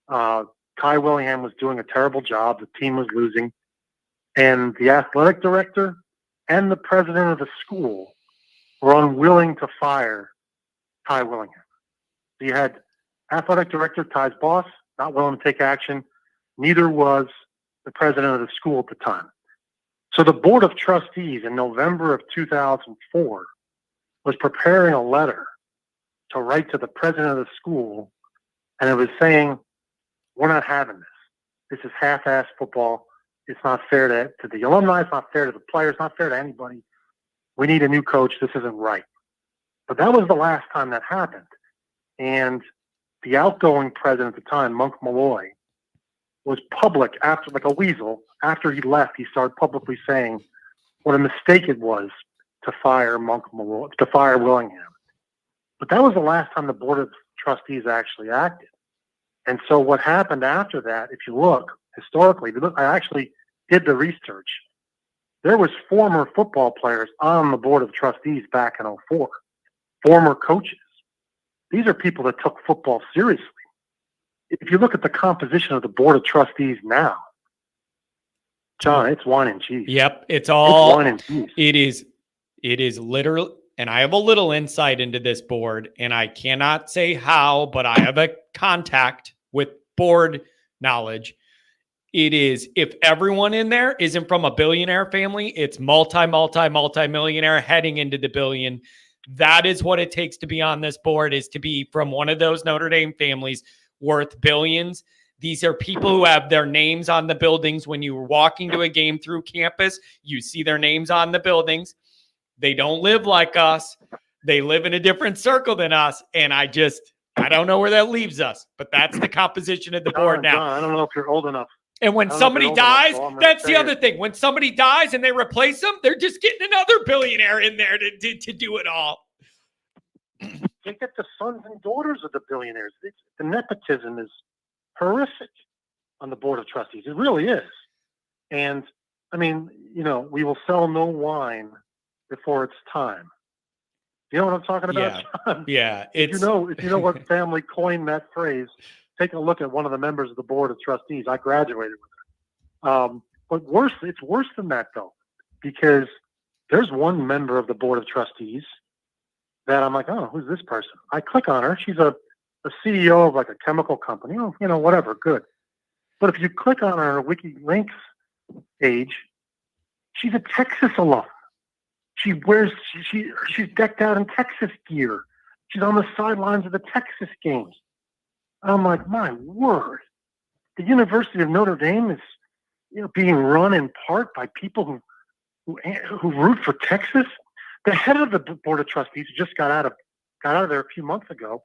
Kai Willingham was doing a terrible job. The team was losing. And the athletic director and the president of the school were unwilling to fire Kai Willingham. So you had athletic director, Kai's boss, not willing to take action. Neither was the president of the school at the time. So the Board of Trustees in November of 2004 was preparing a letter to write to the president of the school, and it was saying, we're not having this. This is half-assed football. It's not fair to the alumni. It's not fair to the players. It's not fair to anybody. We need a new coach. This isn't right. But that was the last time that happened. And the outgoing president at the time, Monk Malloy, was public after, like a weasel, after he left, he started publicly saying what a mistake it was to fire Willingham. But that was the last time the Board of Trustees actually acted. And so what happened after that, if you look historically, I actually did the research. There was former football players on the board of trustees back in '04, former coaches. These are people that took football seriously. If you look at the composition of the board of trustees now, John, it's wine and cheese. Yep. It's wine and cheese. It is literally, and I have a little insight into this board, and I cannot say how, but I have a contact with board knowledge. It is, if everyone in there isn't from a billionaire family, it's multi-millionaire heading into the billion. That is what it takes to be on this board, is to be from one of those Notre Dame families worth billions. These are people who have their names on the buildings. When you're walking to a game through campus, you see their names on the buildings. They don't live like us. They live in a different circle than us. And I don't know where that leaves us, but that's the composition of the board now. John, I don't know if you're old enough. And when somebody dies, that's the other thing. When somebody dies and they replace them, they're just getting another billionaire in there to do it all. You get the sons and daughters of the billionaires. The nepotism is horrific on the board of trustees. It really is. And I mean, we will sell no wine before it's time. You know what I'm talking about, John? Yeah. If you know what family coined that phrase, take a look at one of the members of the board of trustees. I graduated with her. But it's worse than that, though, because there's one member of the board of trustees that I'm like, oh, who's this person? I click on her. She's a CEO of like a chemical company. Oh, whatever, good. But if you click on her WikiLinks page, she's a Texas alum. She's decked out in Texas gear. She's on the sidelines of the Texas games. I'm like, my word, the University of Notre Dame is, being run in part by people who root for Texas. The head of the board of trustees who just got out of there a few months ago,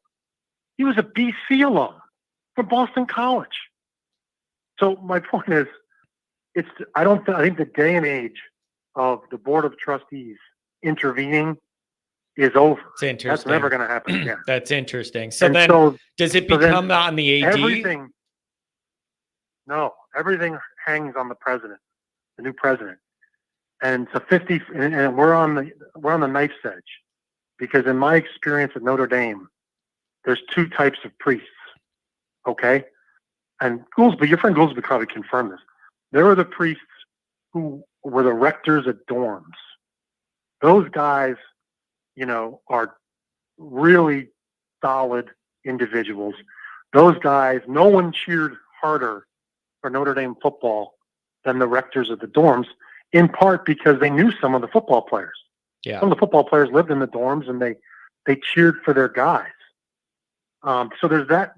he was a BC alum from Boston College. So my point is, I think the day and age of the board of trustees intervening is over. It's interesting. That's never going to happen again. That's interesting. So does it become on the AD? Everything hangs on the president, the new president. And it's a 50, and we're on the knife's edge, because in my experience at Notre Dame, there's two types of priests. Okay, and Goolsby, your friend Goolsby probably confirmed this. There are the priests who were the rectors at dorms. Those guys, are really solid individuals. Those guys, no one cheered harder for Notre Dame football than the rectors of the dorms, in part because they knew some of the football players. Yeah. Some of the football players lived in the dorms, and they cheered for their guys. So there's that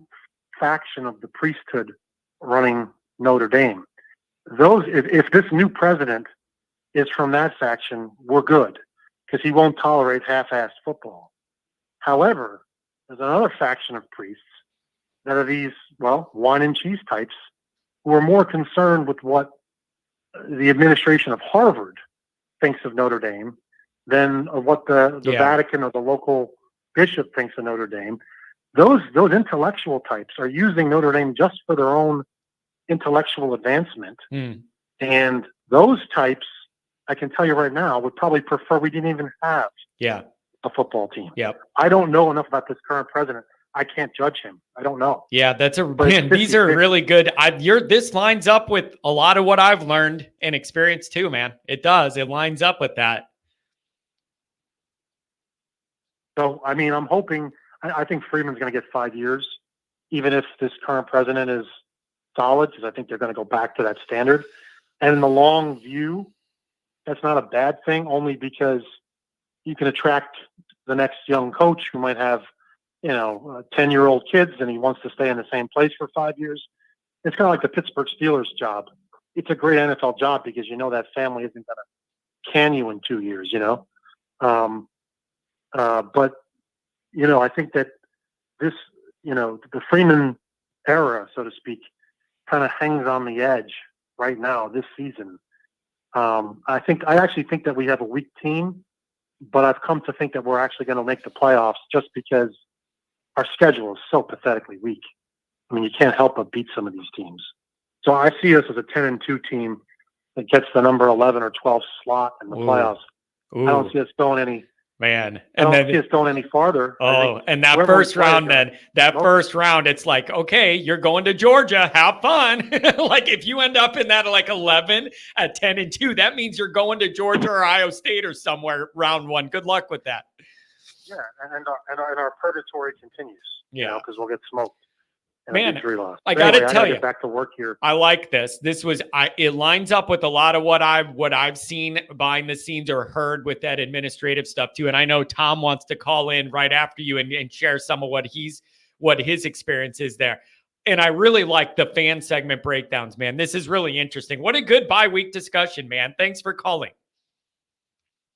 faction of the priesthood running Notre Dame. If this new president is from that faction, we're good, because he won't tolerate half-assed football. However, there's another faction of priests that are these, wine and cheese types, who are more concerned with what the administration of Harvard thinks of Notre Dame than of what the Vatican or the local bishop thinks of Notre Dame. Those intellectual types are using Notre Dame just for their own intellectual advancement. And those types, I can tell you right now, would probably prefer we didn't even have a football team. Yep. I don't know enough about this current president. I can't judge him. I don't know. Yeah, these are really good. This lines up with a lot of what I've learned and experienced too, man. It does. It lines up with that. So, I mean, I'm hoping, I think Freeman's going to get 5 years, even if this current president is solid, because I think they're going to go back to that standard. And in the long view, that's not a bad thing, only because you can attract the next young coach who might have 10-year-old kids, and he wants to stay in the same place for 5 years. It's kind of like the Pittsburgh Steelers job. It's a great NFL job because that family isn't going to can you in 2 years, But, I think that this, the Freeman era, so to speak, kind of hangs on the edge right now this season. I actually think that we have a weak team, but I've come to think that we're actually going to make the playoffs just because our schedule is so pathetically weak. I mean, you can't help but beat some of these teams. So I see us as a 10-2 team that gets the number 11 or 12 slot in the playoffs. Ooh. I don't see us going any. Man, I don't see us going any farther. Oh, and that first round, first round, it's like, okay, you're going to Georgia. Have fun. Like if you end up in that like 11 at 10-2, that means you're going to Georgia or Ohio State or somewhere round one. Good luck with that. Yeah, and our purgatory continues. Yeah, because we'll get smoked. Man, I got to tell you, get back to work here. I like this. It lines up with a lot of what I've seen behind the scenes or heard with that administrative stuff too. And I know Tom wants to call in right after you and share some of what his experience is there. And I really like the fan segment breakdowns, man. This is really interesting. What a good bye-week discussion, man. Thanks for calling.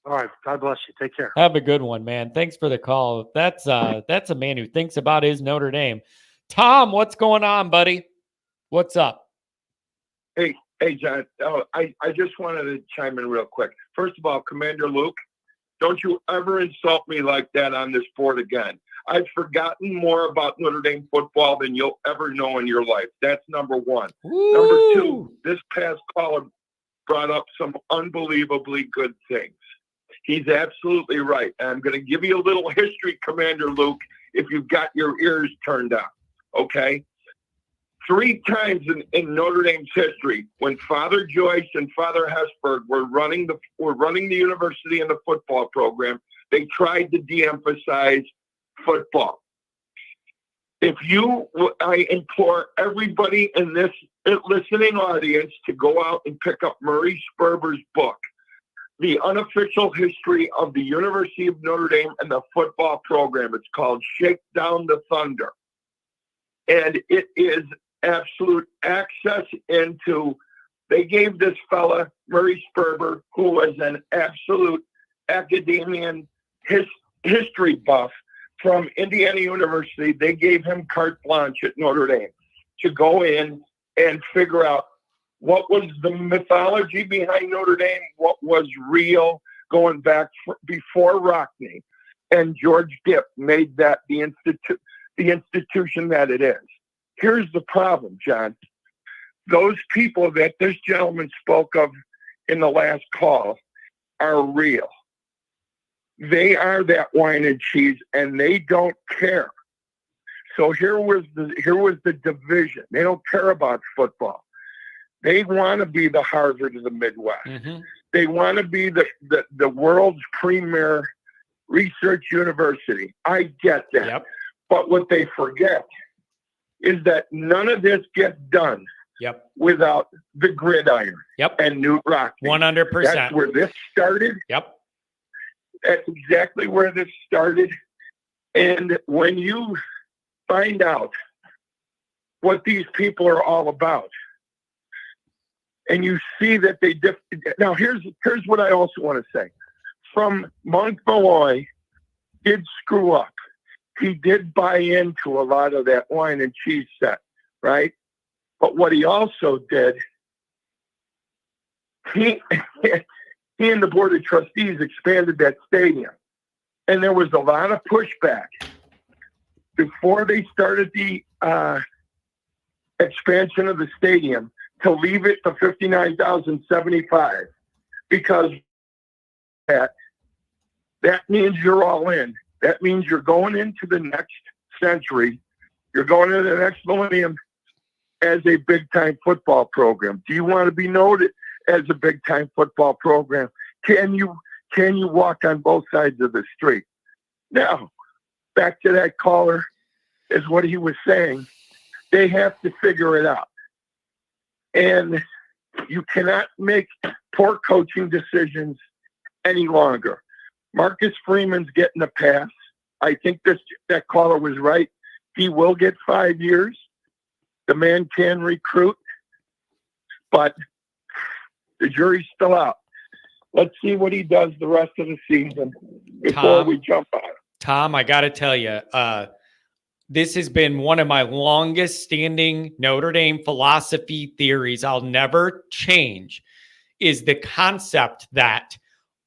All right. God bless you. Take care. Have a good one, man. Thanks for the call. That's a man who thinks about his Notre Dame. Tom, what's going on, buddy? What's up? Hey, John. I just wanted to chime in real quick. First of all, Commander Luke, don't you ever insult me like that on this board again. I've forgotten more about Notre Dame football than you'll ever know in your life. That's number one. Woo! Number two, this past caller brought up some unbelievably good things. He's absolutely right. And I'm going to give you a little history, Commander Luke, if you've got your ears turned on. Okay? 3 times in Notre Dame's history, when Father Joyce and Father Hesburgh were running the university and the football program, they tried to de-emphasize football. I implore everybody in this listening audience to go out and pick up Murray Sperber's book, The Unofficial History of the University of Notre Dame and the Football Program. It's called Shake Down the Thunder. And it is absolute access into, they gave this fella, Murray Sperber, who was an absolute academician, history buff from Indiana University, they gave him carte blanche at Notre Dame to go in and figure out what was the mythology behind Notre Dame, what was real, going back before Rockney. And George Gipp made that the institution that it is. Here's the problem, John. Those people that this gentleman spoke of in the last call are real. They are that wine and cheese, and they don't care. So here was the division. They don't care about football. They want to be the Harvard of the Midwest. Mm-hmm. They want to be the world's premier research university. I get that. Yep. But what they forget is that none of this gets done without the gridiron and Newt Rockney. 100%. That's where this started. Yep. That's exactly where this started. And when you find out what these people are all about, and you see that they now here's what I also want to say. From Monk Malloy did screw up. He did buy into a lot of that wine and cheese set, right? But what he also did, he and the board of trustees expanded that stadium. And there was a lot of pushback before they started the expansion of the stadium to leave it to 59,075, because that means you're all in. That means you're going into the next century. You're going into the next millennium as a big-time football program. Do you want to be noted as a big-time football program? Can you walk on both sides of the street? Now, back to that caller, is what he was saying. They have to figure it out. And you cannot make poor coaching decisions any longer. Marcus Freeman's getting a pass. I think that caller was right. He will get 5 years. The man can recruit, but the jury's still out. Let's see what he does the rest of the season before we jump on him. Tom, I got to tell you, this has been one of my longest standing Notre Dame philosophy theories I'll never change, is the concept that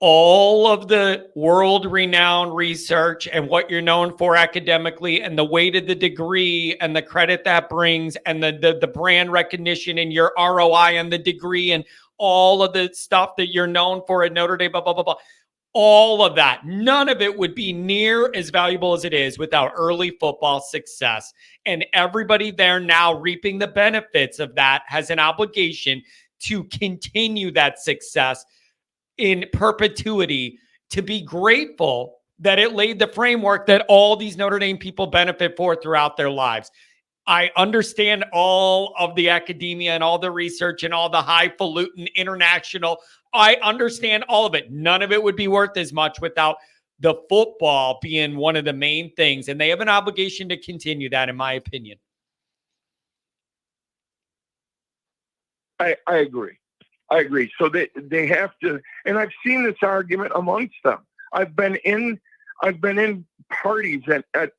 all of the world-renowned research and what you're known for academically and the weight of the degree and the credit that brings and the brand recognition and your ROI on the degree and all of the stuff that you're known for at Notre Dame, blah, blah, blah, blah. All of that, none of it would be near as valuable as it is without early football success. And everybody there now reaping the benefits of that has an obligation to continue that success in perpetuity, to be grateful that it laid the framework that all these Notre Dame people benefit for throughout their lives. I understand all of the academia and all the research and all the highfalutin international. I understand all of it. None of it would be worth as much without the football being one of the main things. And they have an obligation to continue that, in my opinion. I agree. So they have to, and I've seen this argument amongst them. I've been in parties at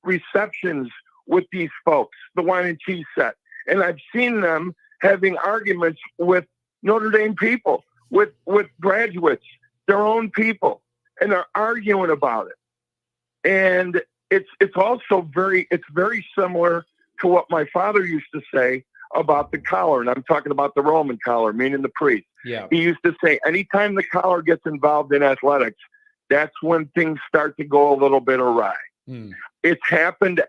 receptions with these folks, the wine and cheese set, and I've seen them having arguments with Notre Dame people, with graduates, their own people, and they're arguing about it. And it's also very similar to what my father used to say about the collar, and I'm talking about the Roman collar, meaning the priest. Yeah. He used to say, anytime the collar gets involved in athletics, that's when things start to go a little bit awry. It's happened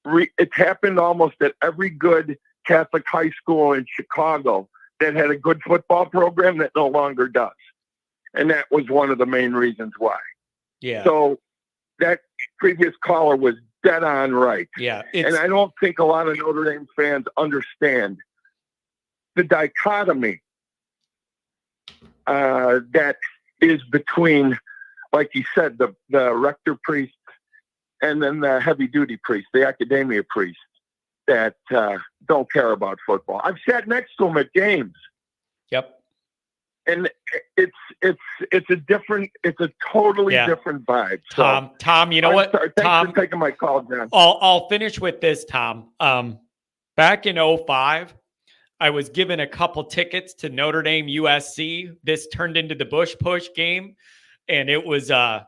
it's happened almost at every good Catholic high school in Chicago that had a good football program that no longer does. And that was one of the main reasons why. Yeah. So that previous caller was dead on right. Yeah. And I don't think a lot of Notre Dame fans understand the dichotomy that is between, like you said, the rector priest and then the heavy duty priest, the academia priest that don't care about football. I've sat next to them at games. Yep. And it's a totally different vibe. Tom, you know what? Sorry, thanks for taking my call, John. I'll finish with this, Tom. Back in 2005, I was given a couple tickets to Notre Dame USC. This turned into the Bush Push game. And it was Tom,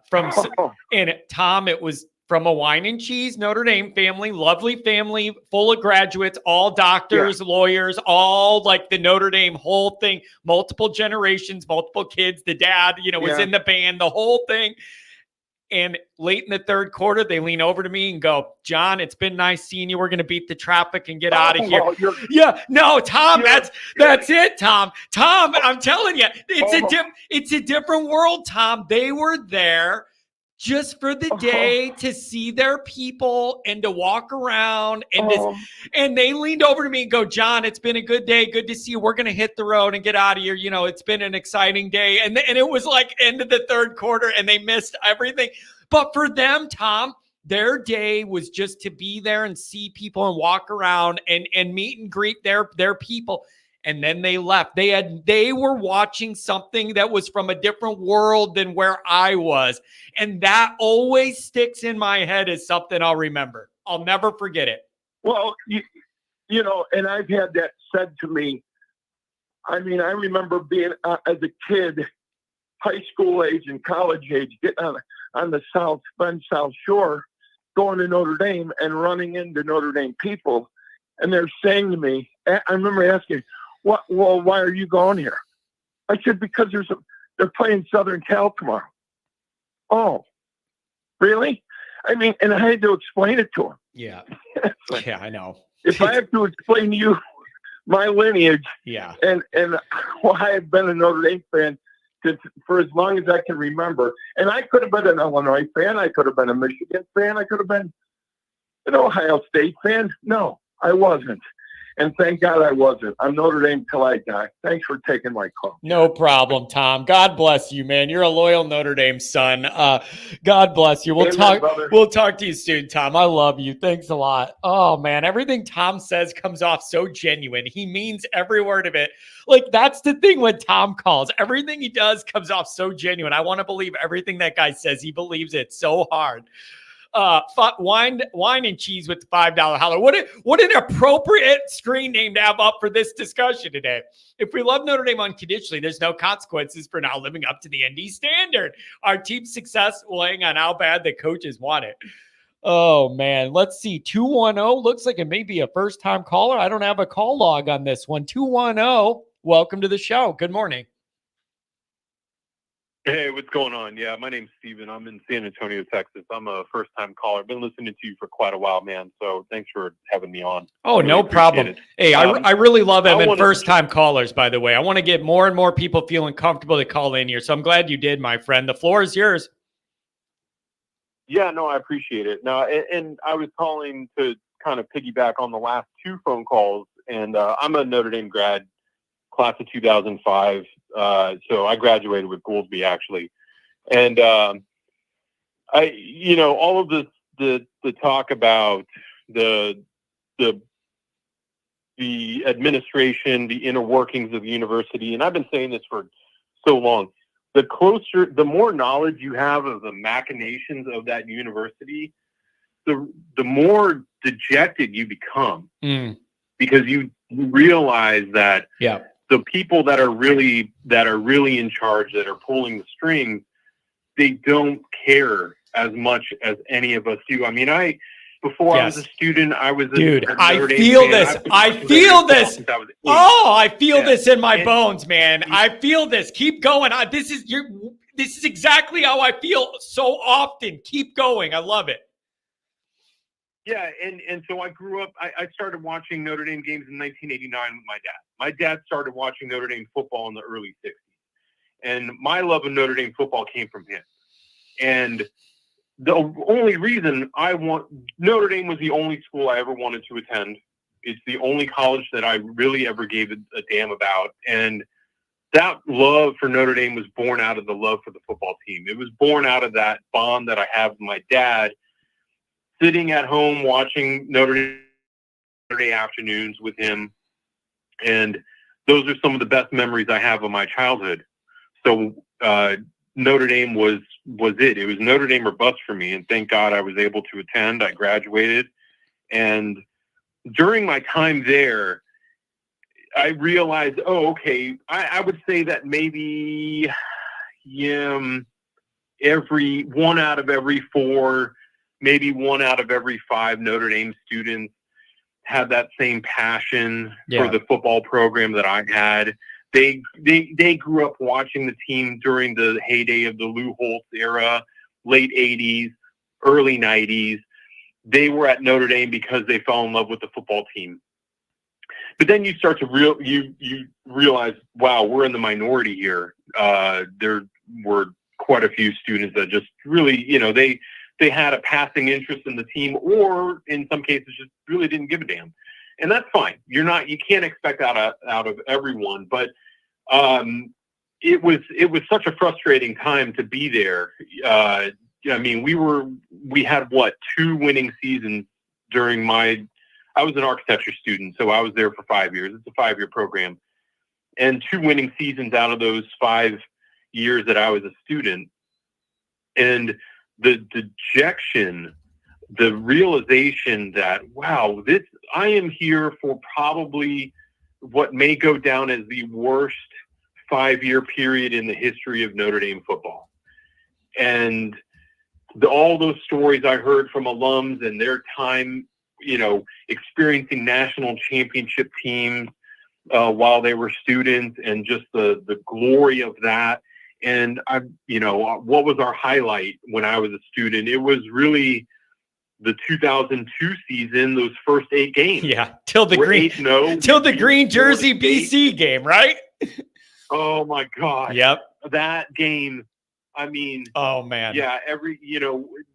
it was from a wine and cheese Notre Dame family, lovely family, full of graduates, all doctors, lawyers, all like the Notre Dame whole thing, multiple generations, multiple kids. The dad, was in the band, the whole thing. And late in the third quarter, they lean over to me and go, John, it's been nice seeing you. We're going to beat the traffic and get out of here. Well, Tom, that's it, Tom. Tom, I'm telling you, it's a different world, Tom. They were there just for the day to see their people and to walk around and they leaned over to me and go, John, it's been a good day. Good to see you. We're going to hit the road and get out of here. It's been an exciting day. And it was like end of the third quarter and they missed everything. But for them, Tom, their day was just to be there and see people and walk around and meet and greet their people. And then they left. They were watching something that was from a different world than where I was. And that always sticks in my head as something I'll remember. I'll never forget it. Well, and I've had that said to me. I mean, I remember being as a kid, high school age and college age, getting on the South Shore, going to Notre Dame and running into Notre Dame people. And they're saying to me, I remember asking, why are you going here? I said, because they're playing Southern Cal tomorrow. Oh, really? I mean, and I had to explain it to him. Yeah. Yeah, I know. If I have to explain to you my lineage and why I've been a Notre Dame fan for as long as I can remember, and I could have been an Illinois fan, I could have been a Michigan fan, I could have been an Ohio State fan. No, I wasn't. And thank God I wasn't. I'm Notre Dame till I die. Thanks for taking my call. No problem, Tom. God bless you, man. You're a loyal Notre Dame son. God bless you. We'll talk to you soon, Tom. I love you. Thanks a lot. Oh, man. Everything Tom says comes off so genuine. He means every word of it. Like, that's the thing when Tom calls. Everything he does comes off so genuine. I want to believe everything that guy says. He believes it so hard. Wine and cheese with the $5 holler. What an appropriate screen name to have up for this discussion today. If we love Notre Dame unconditionally, there's no consequences for not living up to the ND standard. Our team's success will hang on how bad the coaches want it. Oh, man. Let's see. 210 looks like it may be a first-time caller. I don't have a call log on this one. 210, welcome to the show. Good morning. Hey, what's going on? Yeah, my name's Steven. I'm in San Antonio, Texas. I'm a first-time caller. Been listening to you for quite a while, man. So thanks for having me on. Oh, Really no problem. it. Hey, I really love having first-time to... callers, by the way. I want to get more and more people feeling comfortable to call in here. So I'm glad you did, my friend. The floor is yours. Yeah, no, I appreciate it. Now, and I was calling to kind of piggyback on the last two phone calls. And I'm a Notre Dame grad, class of 2005. So I graduated with Gouldsby, actually. And all of the talk about the administration, the inner workings of the university, and I've been saying this for so long. The more knowledge you have of the machinations of that university, the more dejected you become, because you realize that the people that are really in charge, that are pulling the strings, they don't care as much as any of us do. I mean, before I was a student, I was I feel this. I feel this. I feel this in my bones, man. I feel this. Keep going. This is exactly how I feel so often. Keep going. I love it. Yeah, and so I grew up. I started watching Notre Dame games in 1989 with my dad. My dad started watching Notre Dame football in the early 60s. And my love of Notre Dame football came from him. And the only reason Notre Dame was the only school I ever wanted to attend. It's the only college that I really ever gave a damn about. And that love for Notre Dame was born out of the love for the football team. It was born out of that bond that I have with my dad, sitting at home watching Notre Dame Saturday afternoons with him. And those are some of the best memories I have of my childhood. So Notre Dame was it. It was Notre Dame or bust for me. And thank God I was able to attend. I graduated. And during my time there, I realized, I would say that maybe every 1 out of every 4, maybe 1 out of every 5 Notre Dame students had that same passion for the football program that I had. They grew up watching the team during the heyday of the Lou Holtz era, late 80s, early 90s. They were at Notre Dame because they fell in love with the football team. But then you start to you realize, wow, we're in the minority here. There were quite a few students that just really, they had a passing interest in the team, or in some cases just really didn't give a damn. And that's fine. You can't expect that out of everyone, but it was such a frustrating time to be there. I mean, we had 2 winning seasons during I was an architecture student, so I was there for 5 years. It's a 5-year program, and 2 winning seasons out of those 5 years that I was a student. And the dejection, the realization that, wow, I am here for probably what may go down as the worst 5-year period in the history of Notre Dame football. And all those stories I heard from alums and their time, experiencing national championship teams while they were students, and just the glory of that. And what was our highlight when I was a student? It was really the 2002 season, those first 8 games. Yeah, till the green jersey BC game, right? Oh my God. Yep. That game. I mean, oh man. Yeah.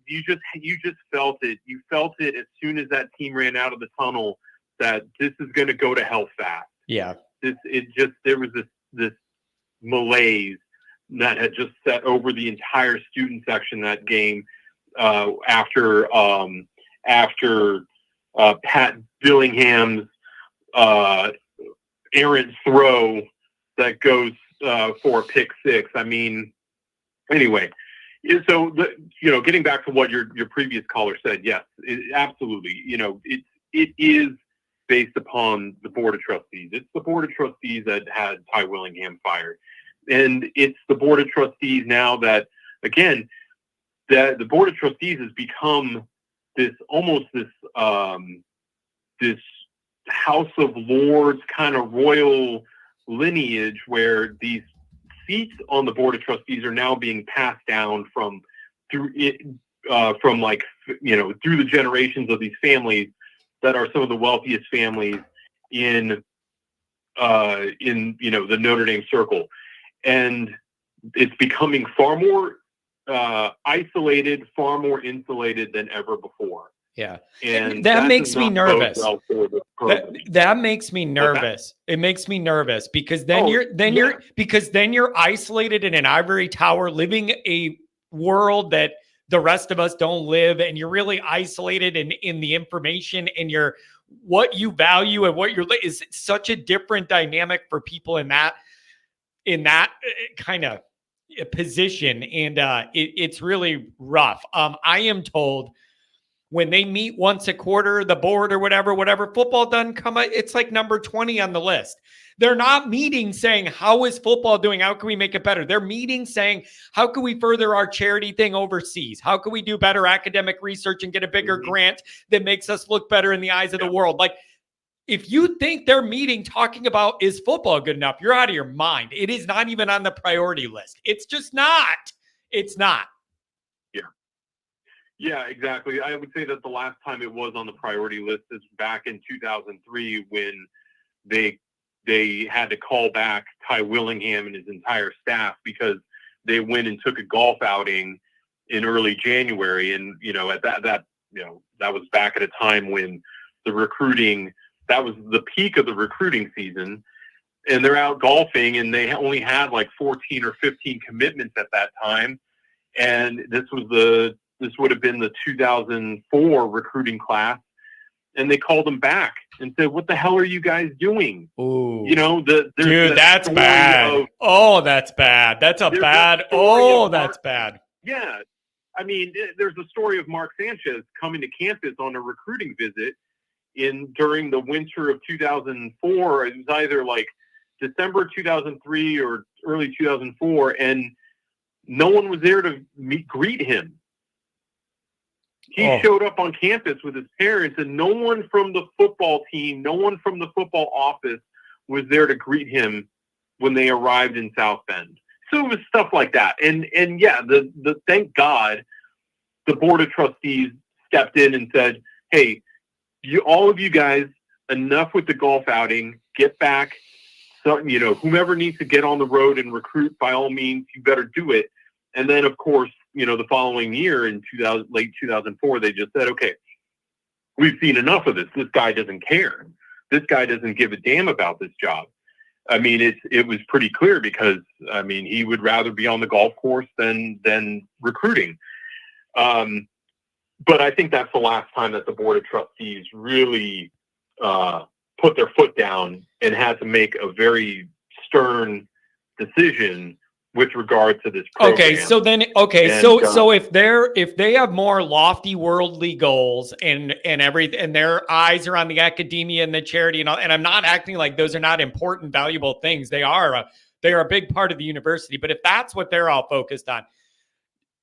You just felt it. You felt it as soon as that team ran out of the tunnel that this is going to go to hell fast. Yeah. There was this malaise that had just set over the entire student section that game after Pat Billingham's errant throw that goes for a pick 6. I mean, anyway, So, getting back to what your previous caller said, yes, absolutely. It is based upon the Board of Trustees. It's the Board of Trustees that had Ty Willingham fired. And it's the Board of Trustees now that, again, the Board of Trustees has become this House of Lords kind of royal lineage where these seats on the Board of Trustees are now being passed down through the generations of these families that are some of the wealthiest families in the Notre Dame circle. And it's becoming far more isolated, far more insulated than ever before. Yeah. And that makes me nervous. Well that makes me nervous. It makes me nervous because then you're isolated in an ivory tower living a world that the rest of us don't live, and you're really isolated in the information and what you value and what is such a different dynamic for people in that kind of position. And it's really rough. I am told when they meet once a quarter, the board or whatever, football doesn't come out. It's like number 20 on the list. They're not meeting saying, how is football doing? How can we make it better? They're meeting saying, how can we further our charity thing overseas? How can we do better academic research and get a bigger grant that makes us look better in the eyes of the world? Like, if you think they're meeting talking about, is football good enough? You're out of your mind. It is not even on the priority list. It's just not. It's not. Yeah, exactly. I would say that the last time it was on the priority list is back in 2003 when they had to call back Ty Willingham and his entire staff because they went and took a golf outing in early January. And, at that was back at a time when the recruiting, that was the peak of the recruiting season. And they're out golfing and they only had like 14 or 15 commitments at that time. And this would have been the 2004 recruiting class. And they called them back and said, what the hell are you guys doing? Ooh. Dude, that's bad. That's bad. That's bad. That's bad. Yeah. I mean, there's a story of Mark Sanchez coming to campus on a recruiting visit during the winter of 2004. It was either like December 2003 or early 2004. And no one was there to greet him. He showed up on campus with his parents, and no one from the football team, no one from the football office was there to greet him when they arrived in South Bend. So it was stuff like that. And yeah, the thank God the Board of Trustees stepped in and said, hey, all of you guys, enough with the golf outing, get back. So, whomever needs to get on the road and recruit, by all means, you better do it. And then, of course, the following year in late 2004, they just said, okay, we've seen enough of this. This guy doesn't care. This guy doesn't give a damn about this job. I mean, it was pretty clear because, he would rather be on the golf course than recruiting. But I think that's the last time that the Board of Trustees really put their foot down and had to make a very stern decision with regard to this program. So if they have more lofty worldly goals and everything, and their eyes are on the academia and the charity and all, and I'm not acting like those are not important, valuable things. They are a big part of the university. But if that's what they're all focused on,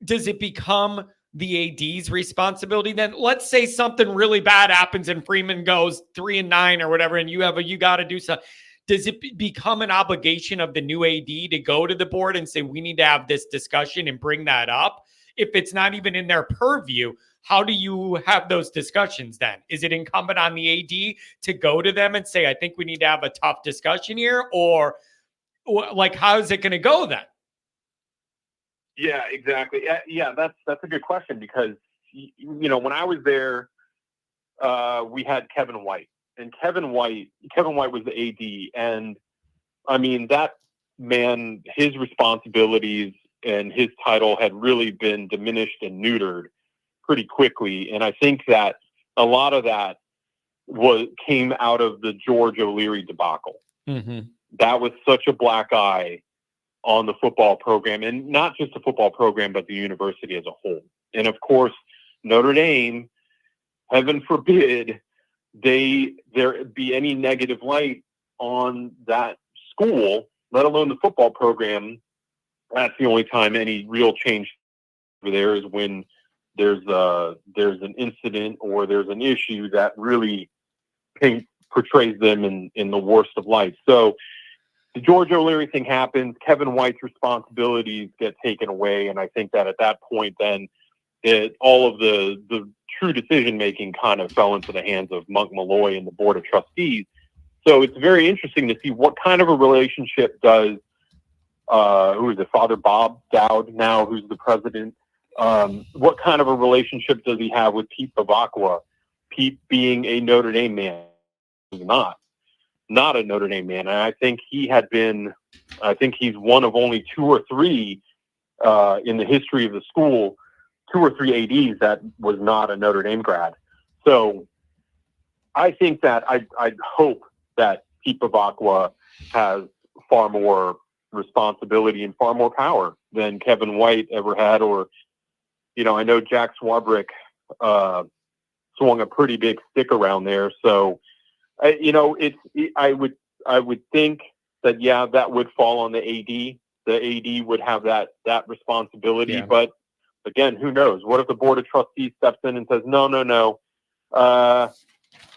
does it become the AD's responsibility? Then let's say something really bad happens and Freeman goes 3-9 or whatever, and you got to do something. Does it become an obligation of the new AD to go to the board and say, we need to have this discussion and bring that up? If it's not even in their purview, how do you have those discussions then? Is it incumbent on the AD to go to them and say, I think we need to have a tough discussion here? Or like, how is it going to go then? Yeah, exactly. Yeah, that's a good question because, when I was there, we had Kevin White. And Kevin White was the AD. And that man, his responsibilities and his title had really been diminished and neutered pretty quickly. And I think that a lot of that came out of the George O'Leary debacle. Mm-hmm. That was such a black eye on the football program, and not just the football program, but the university as a whole. And of course, Notre Dame, heaven forbid, there be any negative light on that school, let alone the football program. That's the only time any real change over there is when there's an incident or there's an issue that really portrays them in the worst of lights. So the George O'Leary thing happens. Kevin White's responsibilities get taken away, and I think that at that point, then all of the true decision making kind of fell into the hands of Monk Malloy and the Board of Trustees. So it's very interesting to see what kind of a relationship does who is it, Father Bob Dowd now, who's the president. What kind of a relationship does he have with Pete Bavacqua? Pete being a Notre Dame man, he's not a Notre Dame man. And I think he's one of only 2 or 3 in the history of the school, 2 or 3 ADs that was not a Notre Dame grad. So I think that I'd hope that Pete Bavacqua has far more responsibility and far more power than Kevin White ever had. Or, I know Jack Swabrick swung a pretty big stick around there. So, I would think that, that would fall on the AD. The AD would have that responsibility. Yeah. But again, who knows? What if the Board of Trustees steps in and says, no,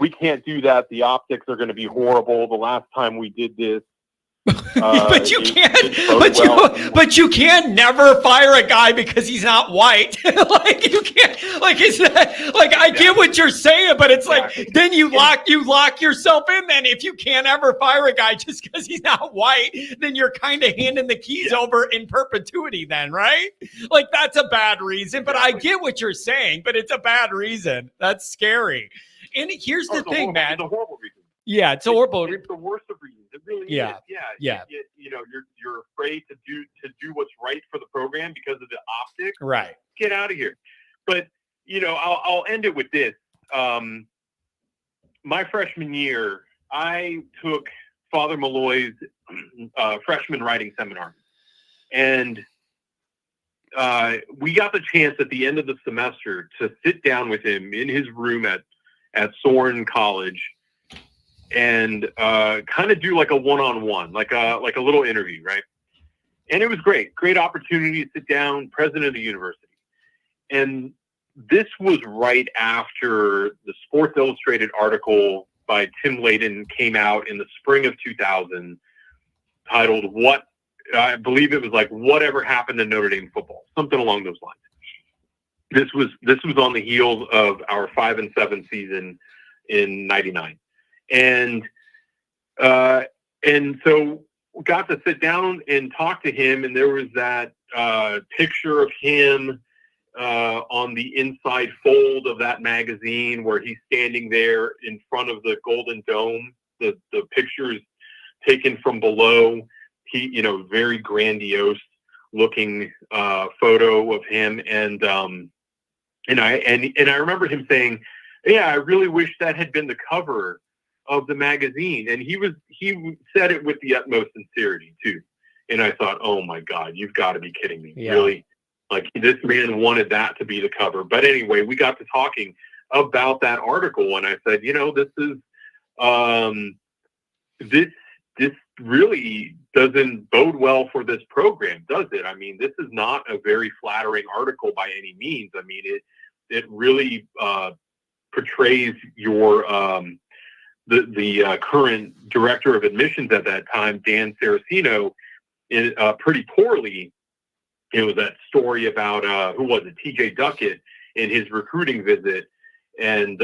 we can't do that. The optics are going to be horrible. The last time we did this, but you can't never fire a guy because he's not white. You can't, it's that, I get what you're saying, but it's then you lock yourself in. Then if you can't ever fire a guy just because he's not white, then you're kind of handing the keys over in perpetuity then, right? That's a bad reason, but I get what you're saying, but it's a bad reason. That's scary. And here's the thing, man. It's a horrible reason. Yeah, it's horrible. It's the worst of reasons. It really is. Yeah. You're afraid to do what's right for the program because of the optics. Right. Get out of here. But I'll end it with this. My freshman year, I took Father Malloy's freshman writing seminar, and we got the chance at the end of the semester to sit down with him in his room at Soren College. And kind of do like a one-on-one, like a little interview, right? And it was great opportunity to sit down, president of the university. And this was right after the Sports Illustrated article by Tim Layden came out in the spring of 2000, titled I believe it was Whatever Happened to Notre Dame Football, something along those lines. This was on the heels of our 5-7 season in '99. And so got to sit down and talk to him, and there was that picture of him on the inside fold of that magazine where he's standing there in front of the Golden Dome. The picture is taken from below. He, very grandiose looking photo of him, and I remember him saying, "Yeah, I really wish that had been the cover of the magazine." And he said it with the utmost sincerity too. And I thought, oh my God, you've got to be kidding me. Yeah. Really? This man wanted that to be the cover. But anyway, we got to talking about that article, and I said, this really doesn't bode well for this program, does it? I mean, this is not a very flattering article by any means. I mean, it really portrays your the current director of admissions at that time, Dan Saraceno, pretty poorly. It was that story about who was it, TJ Duckett, in his recruiting visit, and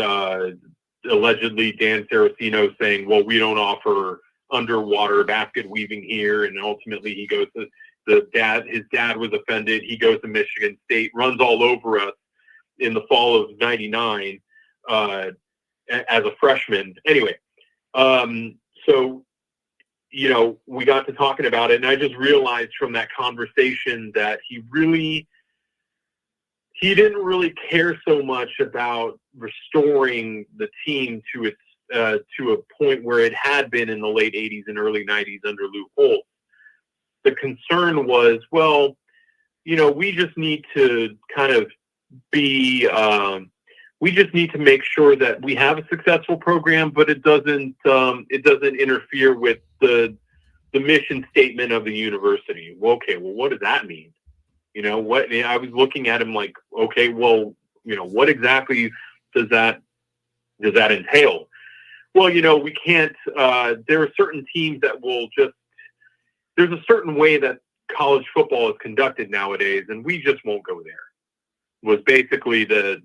allegedly Dan Saraceno saying, "Well, we don't offer underwater basket weaving here," and ultimately he goes to his dad was offended. He goes to Michigan State, runs all over us in the fall of '99 as a freshman. Anyway, so we got to talking about it, and I just realized from that conversation that he didn't really care so much about restoring the team to its to a point where it had been in the late '80s and early '90s under Lou Holtz. the concern was, well, we just need to kind of be, we just need to make sure that we have a successful program, but it doesn't interfere with the mission statement of the university. Well, okay, well, what does that mean? I was looking at him like, okay, well, what exactly does that entail? Well, we can't, there are certain teams that will there's a certain way that college football is conducted nowadays, and we just won't go there, was basically that's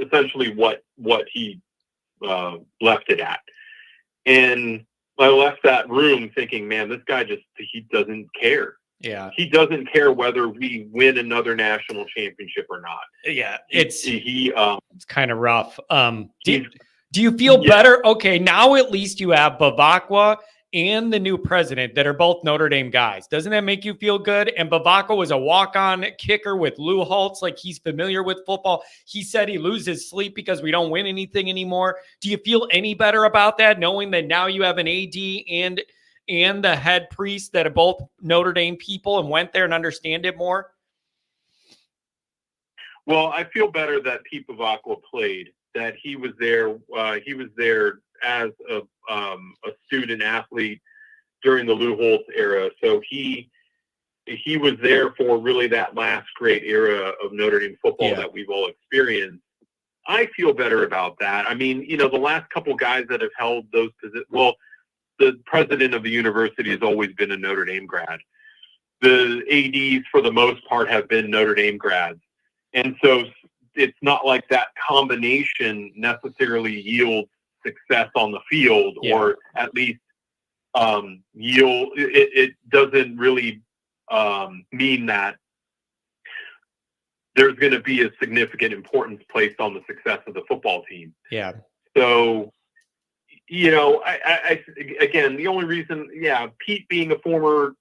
essentially what he left it at. And I left that room thinking, man, this guy he doesn't care. Yeah. He doesn't care whether we win another national championship or not. Yeah. It's kind of rough. Do you feel better? Okay. Now at least you have Bavakwa and the new president that are both Notre Dame guys. Doesn't that make you feel good? And Bavakwa was a walk-on kicker with Lou Holtz. Like, he's familiar with football. He said he loses sleep because we don't win anything anymore. Do you feel any better about that, knowing that now you have an AD and the head priest that are both Notre Dame people and went there and understand it more? Well, I feel better that Pete Bavakwa played, that he was there. He was there as a student athlete during the Lou Holtz era. So he was there for really that last great era of Notre Dame football that we've all experienced. I feel better about that. I mean, the last couple guys that have held those positions, well, the president of the university has always been a Notre Dame grad. The ADs, for the most part, have been Notre Dame grads. And so it's not like that combination necessarily yields success on the field, or at least it doesn't really mean that there's going to be a significant importance placed on the success of the football team. Yeah. So, I again, the only reason, Pete being a former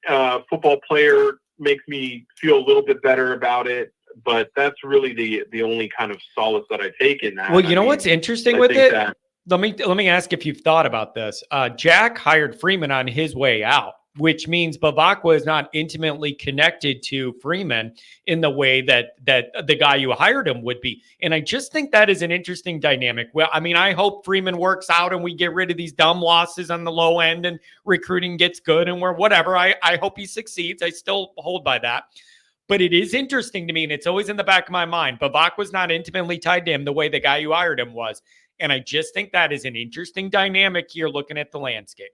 football player makes me feel a little bit better about it. But that's really the only kind of solace that I take in that. Well, what's interesting with it? Let me ask if you've thought about this. Jack hired Freeman on his way out, which means Bavakwa is not intimately connected to Freeman in the way that the guy you hired him would be. And I just think that is an interesting dynamic. Well, I mean, I hope Freeman works out and we get rid of these dumb losses on the low end and recruiting gets good and whatever. I hope he succeeds. I still hold by that. But it is interesting to me, and it's always in the back of my mind. Bavakwa was not intimately tied to him the way the guy who hired him was. And I just think that is an interesting dynamic here looking at the landscape.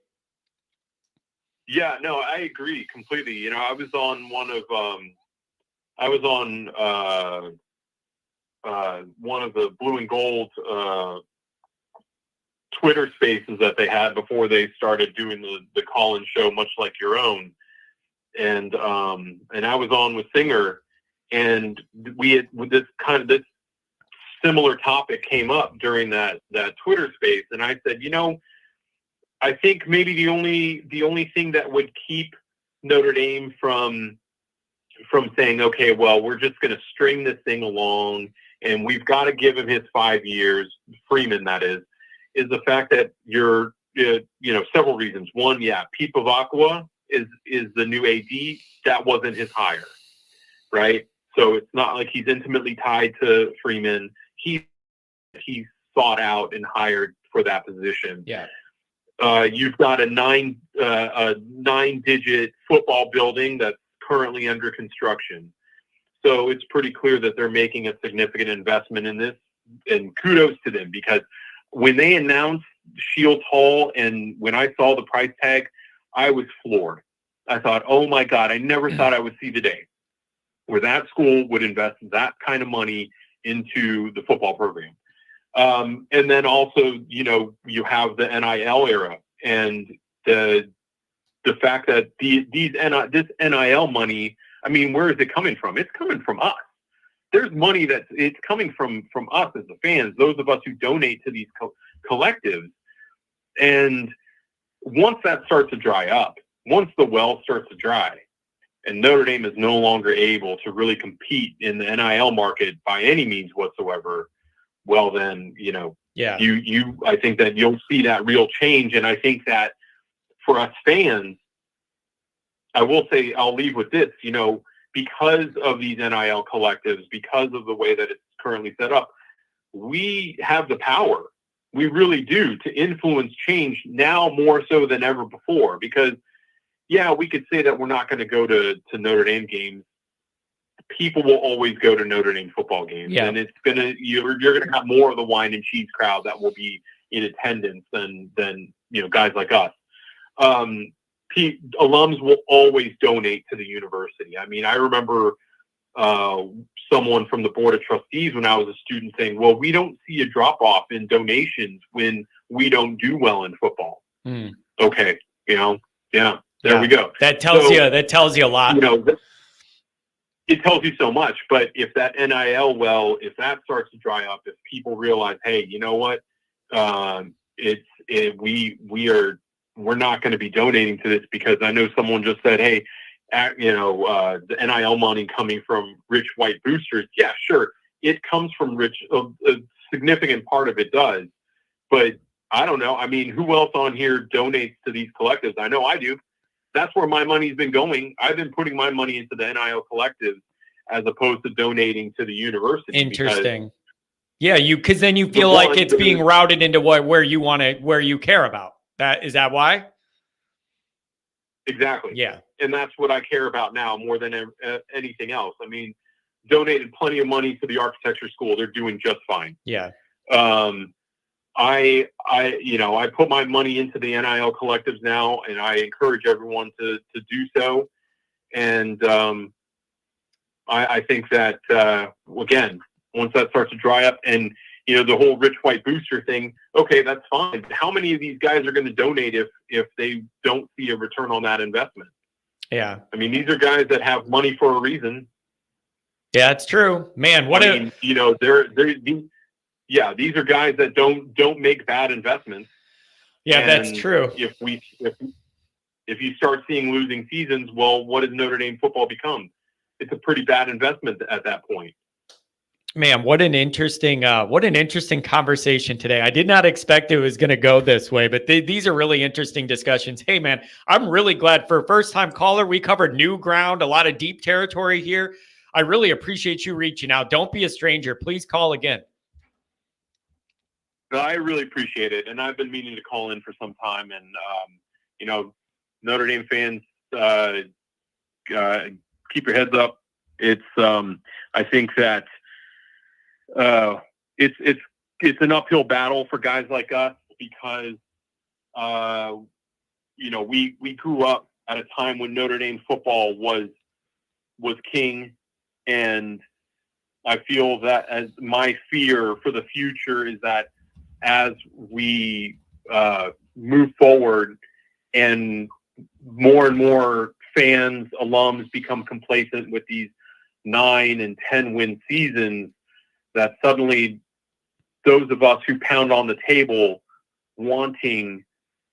Yeah, no, I agree completely. I was on one of the Blue and Gold Twitter spaces that they had before they started doing the call-in show, much like your own. And I was on with Singer, and we had this similar topic came up during that Twitter space, and I said, I think maybe the only thing that would keep Notre Dame from saying, okay, well, we're just going to string this thing along, and we've got to give him his 5 years, Freeman, that is the fact that you're several reasons. One, Pete Bavakwa is the new AD. That wasn't his hire, right? So it's not like he's intimately tied to Freeman. He's sought out and hired for that position. Yeah. You've got a nine-digit football building that's currently under construction. So it's pretty clear that they're making a significant investment in this, and kudos to them, because when they announced Shields Hall and when I saw the price tag, I was floored. I thought, oh my God, I never thought I would see the day where that school would invest that kind of money into the football program. And then also, you have the NIL era, and the fact that this NIL money, I mean, where is it coming from? It's coming from us. There's money it's coming from us as the fans, those of us who donate to these collectives. And once that starts to dry up, once the well starts to dry, and Notre Dame is no longer able to really compete in the NIL market by any means whatsoever, well, then, I think that you'll see that real change. And I think that for us fans, I will say, I'll leave with this, because of these NIL collectives, because of the way that it's currently set up, we have the power. We really do, to influence change now more so than ever before. Because, yeah, we could say that we're not going to go to Notre Dame games. People will always go to Notre Dame football games, and it's you're gonna have more of the wine and cheese crowd that will be in attendance than guys like us. Alums will always donate to the university. I mean, I remember someone from the board of trustees when I was a student saying, "Well, we don't see a drop off in donations when we don't do well in football." Okay, there we go. That tells you a lot. It tells you so much. But if that NIL if that starts to dry up, if people realize, hey, you know what, we're not going to be donating to this, because I know someone just said, hey, the NIL money coming from rich white boosters. Yeah, sure, it comes from rich. A significant part of it does, but I don't know. I mean, who else on here donates to these collectives? I know I do. That's where my money's been going. I've been putting my money into the NIL collectives as opposed to donating to the university. Interesting. Yeah, because then you feel like it's being routed into where you care about. Is that why? Exactly. Yeah. And that's what I care about now more than anything else. I mean, donated plenty of money to the architecture school. They're doing just fine. Yeah. I put my money into the NIL collectives now, and I encourage everyone to do so. And I think that, again, once that starts to dry up and, the whole rich white booster thing, okay, that's fine. How many of these guys are going to donate if they don't see a return on that investment? Yeah. I mean, these are guys that have money for a reason. Yeah, it's true, man. These are guys that don't make bad investments. Yeah, and that's true. If you start seeing losing seasons, well, what does Notre Dame football become? It's a pretty bad investment at that point. Man, what an interesting conversation today. I did not expect it was going to go this way, but these are really interesting discussions. Hey, man, I'm really glad for a first-time caller. We covered new ground, a lot of deep territory here. I really appreciate you reaching out. Don't be a stranger. Please call again. I really appreciate it, and I've been meaning to call in for some time. And Notre Dame fans, keep your heads up. It's I think that it's an uphill battle for guys like us because we grew up at a time when Notre Dame football was king, and I feel that as my fear for the future is that as we move forward and more fans, alums become complacent with these 9 and 10 win seasons, that suddenly those of us who pound on the table wanting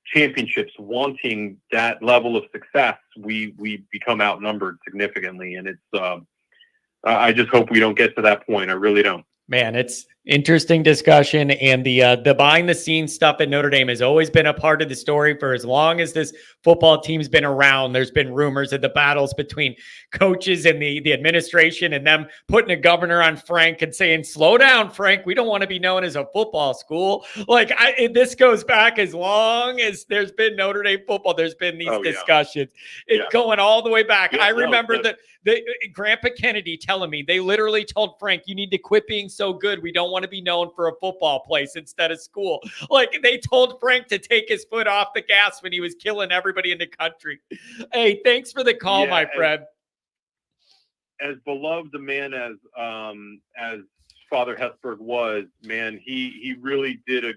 championships, wanting that level of success, we become outnumbered significantly. And it's I just hope we don't get to that point. I really don't. Man, it's interesting discussion, and the behind the scenes stuff at Notre Dame has always been a part of the story for as long as this football team's been around. There's been rumors of the battles between coaches and the administration, and them putting a governor on Frank and saying, "Slow down, Frank. We don't want to be known as a football school." This goes back as long as there's been Notre Dame football. There's been these discussions. It's going all the way back. I remember the Grandpa Kennedy telling me they literally told Frank, "You need to quit being so good. We don't want to be known for a football place instead of school." Like, they told Frank to take his foot off the gas when he was killing everybody in the country. Hey, thanks for the call, my friend. As beloved a man as Father Hesburgh was, man, he really did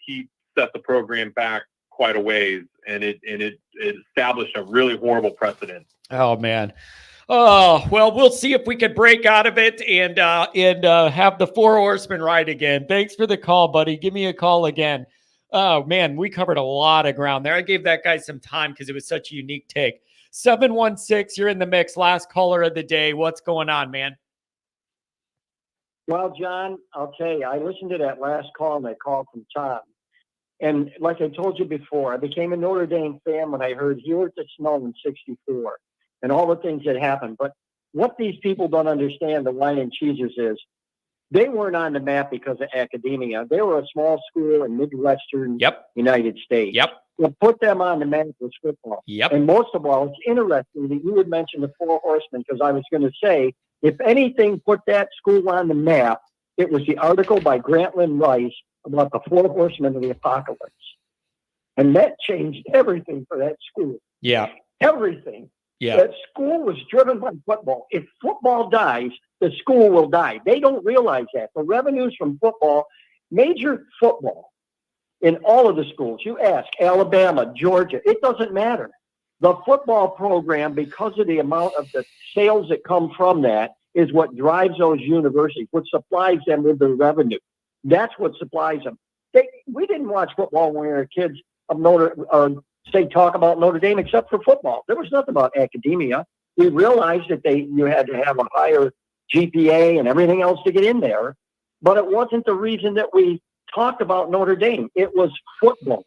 he set the program back quite a ways, and it established a really horrible precedent. Oh, man. Oh, well, we'll see if we can break out of it and have the Four Horsemen ride again. Thanks for the call, buddy. Give me a call again. Oh, man, we covered a lot of ground there. I gave that guy some time because it was such a unique take. 716, you're in the mix. Last caller of the day. What's going on, man? Well, John, I'll tell you, I listened to that last call, and that call from Tom. And like I told you before, I became a Notre Dame fan when I heard "Here at the Snow" in '64 and all the things that happened. But what these people don't understand, the wine and cheeses, is they weren't on the map because of academia. They were a small school in Midwestern United States. What put them on the map was football. And most of all, it's interesting that you would mention the Four Horsemen, because I was going to say, if anything put that school on the map, it was the article by Grantland Rice about the Four Horsemen of the Apocalypse. And that changed everything for that school. Everything. That school was driven by football. If football dies, the school will die. They don't realize that. The revenues from football, major football, in all of the schools, you ask, Alabama, Georgia, it doesn't matter. The football program, because of the amount of the sales that come from that, is what drives those universities, what supplies them with their revenue. That's what supplies them. We didn't watch football when we were kids of talk about Notre Dame except for football. There was nothing about academia. We realized that you had to have a higher GPA and everything else to get in there, but it wasn't the reason that we talked about Notre Dame. It was football.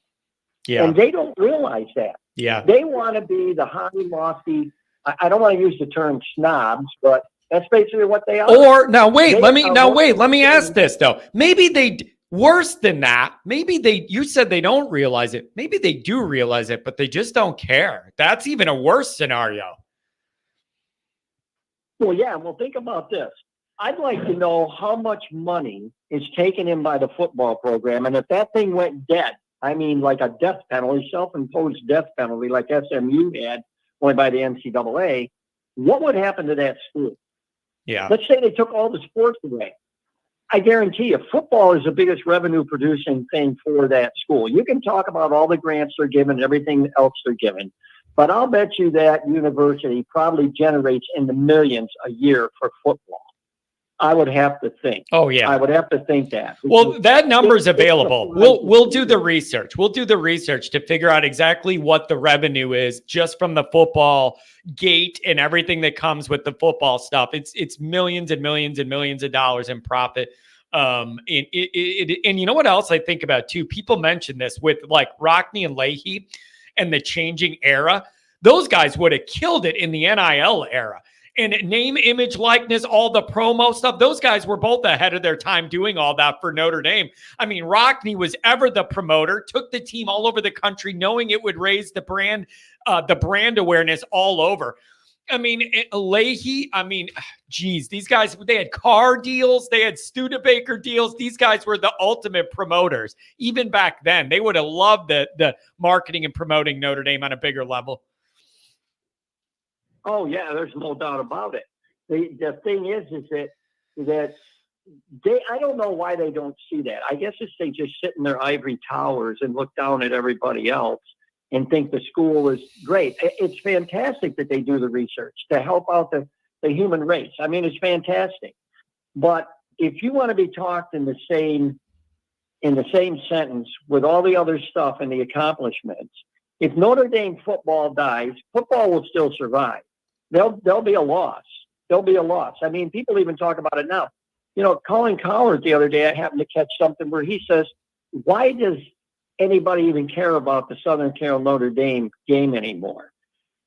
And they don't realize that. They want to be the high, lofty, I don't want to use the term snobs, but that's basically what they are. Or let me ask this though. Maybe worse than that. You said they don't realize it. Maybe they do realize it, but they just don't care. That's even a worse scenario. Well, think about this. I'd like to know how much money is taken in by the football program. And if that thing went dead, I mean, like a death penalty, self-imposed death penalty, like SMU had, only by the NCAA, what would happen to that school? Let's say they took all the sports away. I guarantee you, football is the biggest revenue producing thing for that school. You can talk about all the grants they're given, everything else they're given, but I'll bet you that university probably generates in the millions a year for football. I would have to think. I would have to think that. Well, that number is available. We'll do the research. We'll do the research to figure out exactly what the revenue is just from the football gate and everything that comes with the football stuff. It's millions and millions and millions of dollars in profit. And you know what else I think about too? People mention this with like Rockne and Leahy and the changing era. Those guys would have killed it in the NIL era. And name, image, likeness, all the promo stuff. Those guys were both ahead of their time doing all that for Notre Dame. I mean, Rockne was ever the promoter, took the team all over the country, knowing it would raise the brand awareness all over. I mean, Leahy, geez, these guys, they had car deals. They had Studebaker deals. These guys were the ultimate promoters. Even back then, they would have loved the marketing and promoting Notre Dame on a bigger level. Oh yeah, there's no doubt about it. The thing is that I don't know why they don't see that. I guess it's they just sit in their ivory towers and look down at everybody else and think the school is great. It's fantastic that they do the research to help out the human race. I mean, it's fantastic. But if you want to be talked in the same sentence with all the other stuff and the accomplishments, if Notre Dame football dies, football will still survive. There'll be a loss. There'll be a loss. I mean, people even talk about it now. You know, Colin Cowherd the other day, I happened to catch something where he says, why does anybody even care about the Southern Cal Notre Dame game anymore?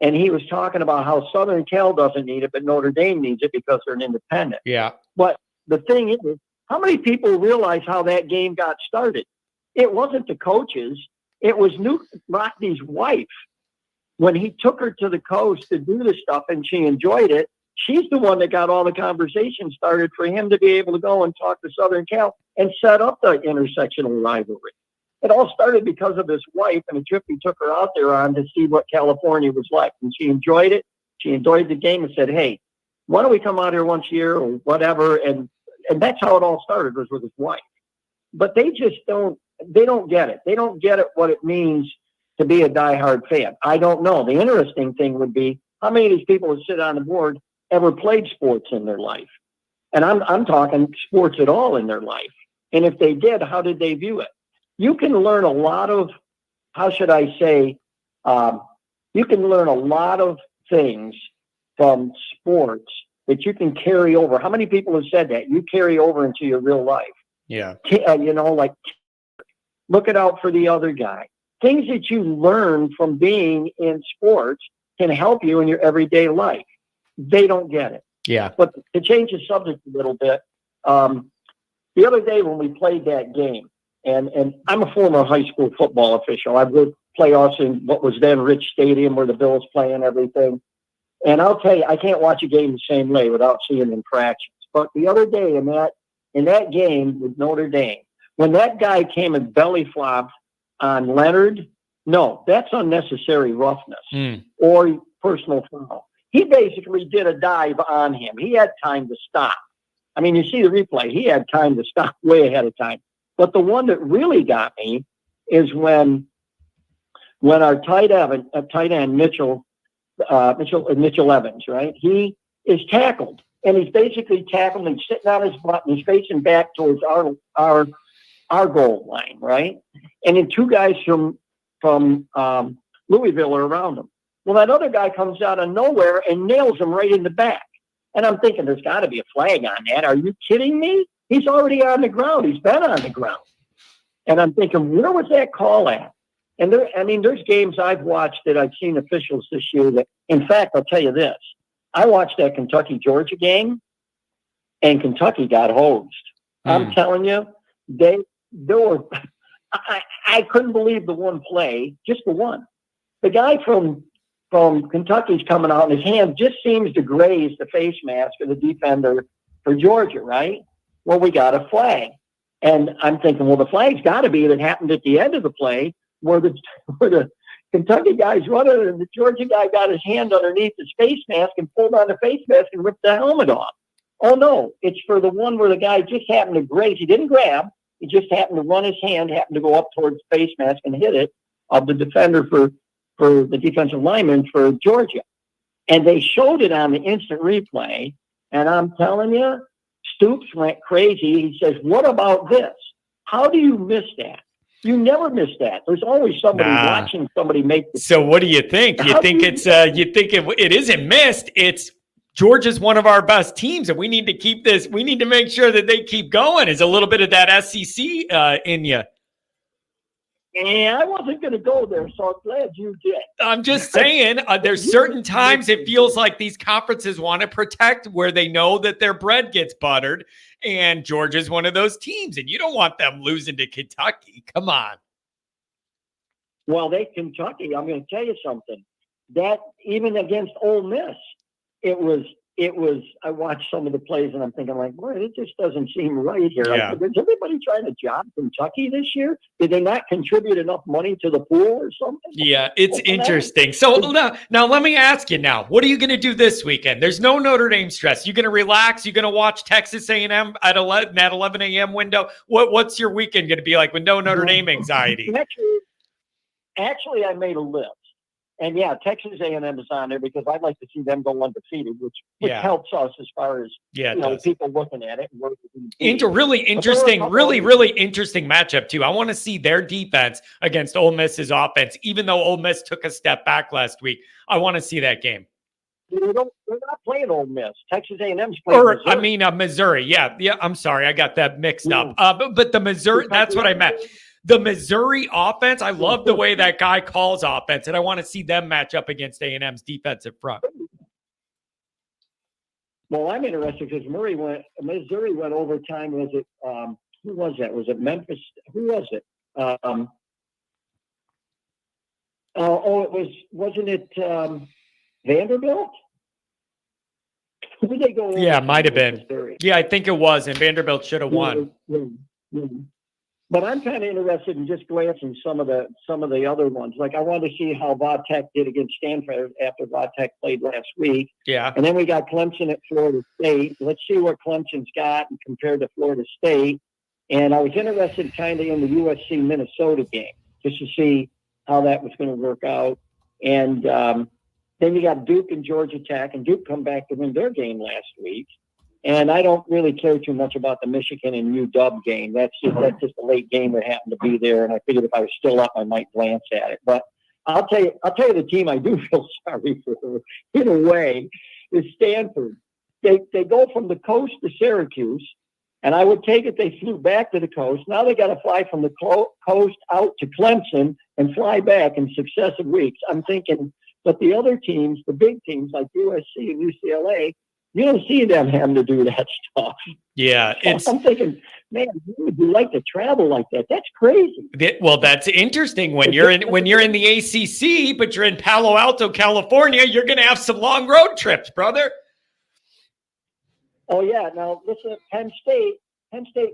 And he was talking about how Southern Cal doesn't need it, but Notre Dame needs it because they're an independent. But the thing is, how many people realize how that game got started? It wasn't the coaches. It was Rockne's wife. When he took her to the coast to do the stuff and she enjoyed it, she's the one that got all the conversation started for him to be able to go and talk to Southern Cal and set up the intersectional rivalry. It all started because of his wife and a trip he took her out there on to see what California was like. And she enjoyed it. She enjoyed the game and said, hey, why don't we come out here once a year or whatever? And that's how it all started, was with his wife. But they just don't get it. They don't get it what it means to be a diehard fan. I don't know. The interesting thing would be how many of these people who sit on the board ever played sports in their life. And I'm talking sports at all in their life. And if they did, how did they view it? You can learn a lot of, how should I say, you can learn a lot of things from sports that you can carry over. How many people have said that? You carry over into your real life. Yeah. You know, like looking out for the other guy. Things that you learn from being in sports can help you in your everyday life. They don't get it. Yeah. But to change the subject a little bit, the other day when we played that game, and I'm a former high school football official. I've worked playoffs in what was then Rich Stadium where the Bills play and everything. And I'll tell you, I can't watch a game the same way without seeing infractions. But the other day in that game with Notre Dame, when that guy came and belly flopped on Leonard, no, that's unnecessary roughness or personal foul. He basically did a dive on him. He had time to stop. I mean, you see the replay. He had time to stop way ahead of time. But the one that really got me is when our tight end Mitchell Evans, right? He is tackled, and he's basically tackled and sitting on his butt, and he's facing back towards our goal line, right? And then two guys from Louisville are around him. Well, that other guy comes out of nowhere and nails him right in the back. And I'm thinking, there's got to be a flag on that. Are you kidding me? He's already on the ground. He's been on the ground. And I'm thinking, where was that call at? And there's games I've watched that I've seen officials this year that, in fact, I'll tell you this. I watched that Kentucky-Georgia game, and Kentucky got hosed. I'm telling you, I couldn't believe the one play, just the one. The guy from Kentucky's coming out, and his hand just seems to graze the face mask of the defender for Georgia, right? Well, we got a flag. And I'm thinking, well, the flag's got to be that happened at the end of the play where the Kentucky guy's running and the Georgia guy got his hand underneath his face mask and pulled on the face mask and ripped the helmet off. Oh, no, it's for the one where the guy just happened to graze. He didn't grab. He just happened to run his hand, happened to go up towards the face mask and hit it of the defender for the defensive lineman for Georgia. And they showed it on the instant replay. And I'm telling you, Stoops went crazy. He says, what about this? How do you miss that? You never miss that. There's always somebody watching somebody make the. So what do you think? You think it isn't missed. It's Georgia's one of our best teams, and we need to keep this. We need to make sure that they keep going. Is a little bit of that SEC in you. And I wasn't going to go there, so I'm glad you did. I'm just saying, there's certain times it feels like these conferences want to protect where they know that their bread gets buttered, and Georgia's one of those teams, and you don't want them losing to Kentucky. Come on. Well, Kentucky, I'm going to tell you something. That even against Ole Miss, it was. I watched some of the plays, and I'm thinking, like, boy, it just doesn't seem right here. Yeah. Is everybody trying to job Kentucky this year? Did they not contribute enough money to the pool or something? Yeah, it's interesting. So now let me ask you now, what are you going to do this weekend? There's no Notre Dame stress. You going to relax? You going to watch Texas A&M at 11 a.m. window? What's your weekend going to be like with no Notre Dame anxiety? Actually, I made a list. And yeah, Texas A&M is on there because I'd like to see them go undefeated, which helps us as far as people looking at it. Really interesting matchup too. I want to see their defense against Ole Miss's offense, even though Ole Miss took a step back last week. I want to see that game. They're not playing Ole Miss. Texas A&M's playing Missouri. Missouri. Yeah. I'm sorry, I got that mixed up. But the Missouri, that's what I meant. The Missouri offense, I love the way that guy calls offense, and I want to see them match up against A&M's defensive front. Well, I'm interested because Missouri went overtime. Was it who was that? Was it Memphis? Who was it? Wasn't it Vanderbilt? Who did they go? Yeah, it might have been. Missouri? Yeah, I think it was, and Vanderbilt should have won. Yeah. But I'm kind of interested in just glancing some of the other ones. Like I want to see how Vatech did against Stanford after Vatech played last week. Yeah. And then we got Clemson at Florida State. Let's see what Clemson's got compared to Florida State. And I was interested kind of in the USC Minnesota game just to see how that was going to work out. And then you got Duke and Georgia Tech, and Duke come back to win their game last week. And I don't really care too much about the Michigan and UW game. That's just a late game that happened to be there. And I figured if I was still up, I might glance at it. But I'll tell you the team I do feel sorry for, in a way, is Stanford. They go from the coast to Syracuse, And I would take it they flew back to the coast. Now they got to fly from the coast out to Clemson and fly back in successive weeks. I'm thinking, but the other teams, the big teams like USC and UCLA, you don't see them having to do that stuff. Yeah, So I'm thinking, man, would you like to travel like that? That's crazy. Well, that's interesting. When you're in the ACC, but you're in Palo Alto, California, you're going to have some long road trips, brother. Oh yeah. Now listen, Penn State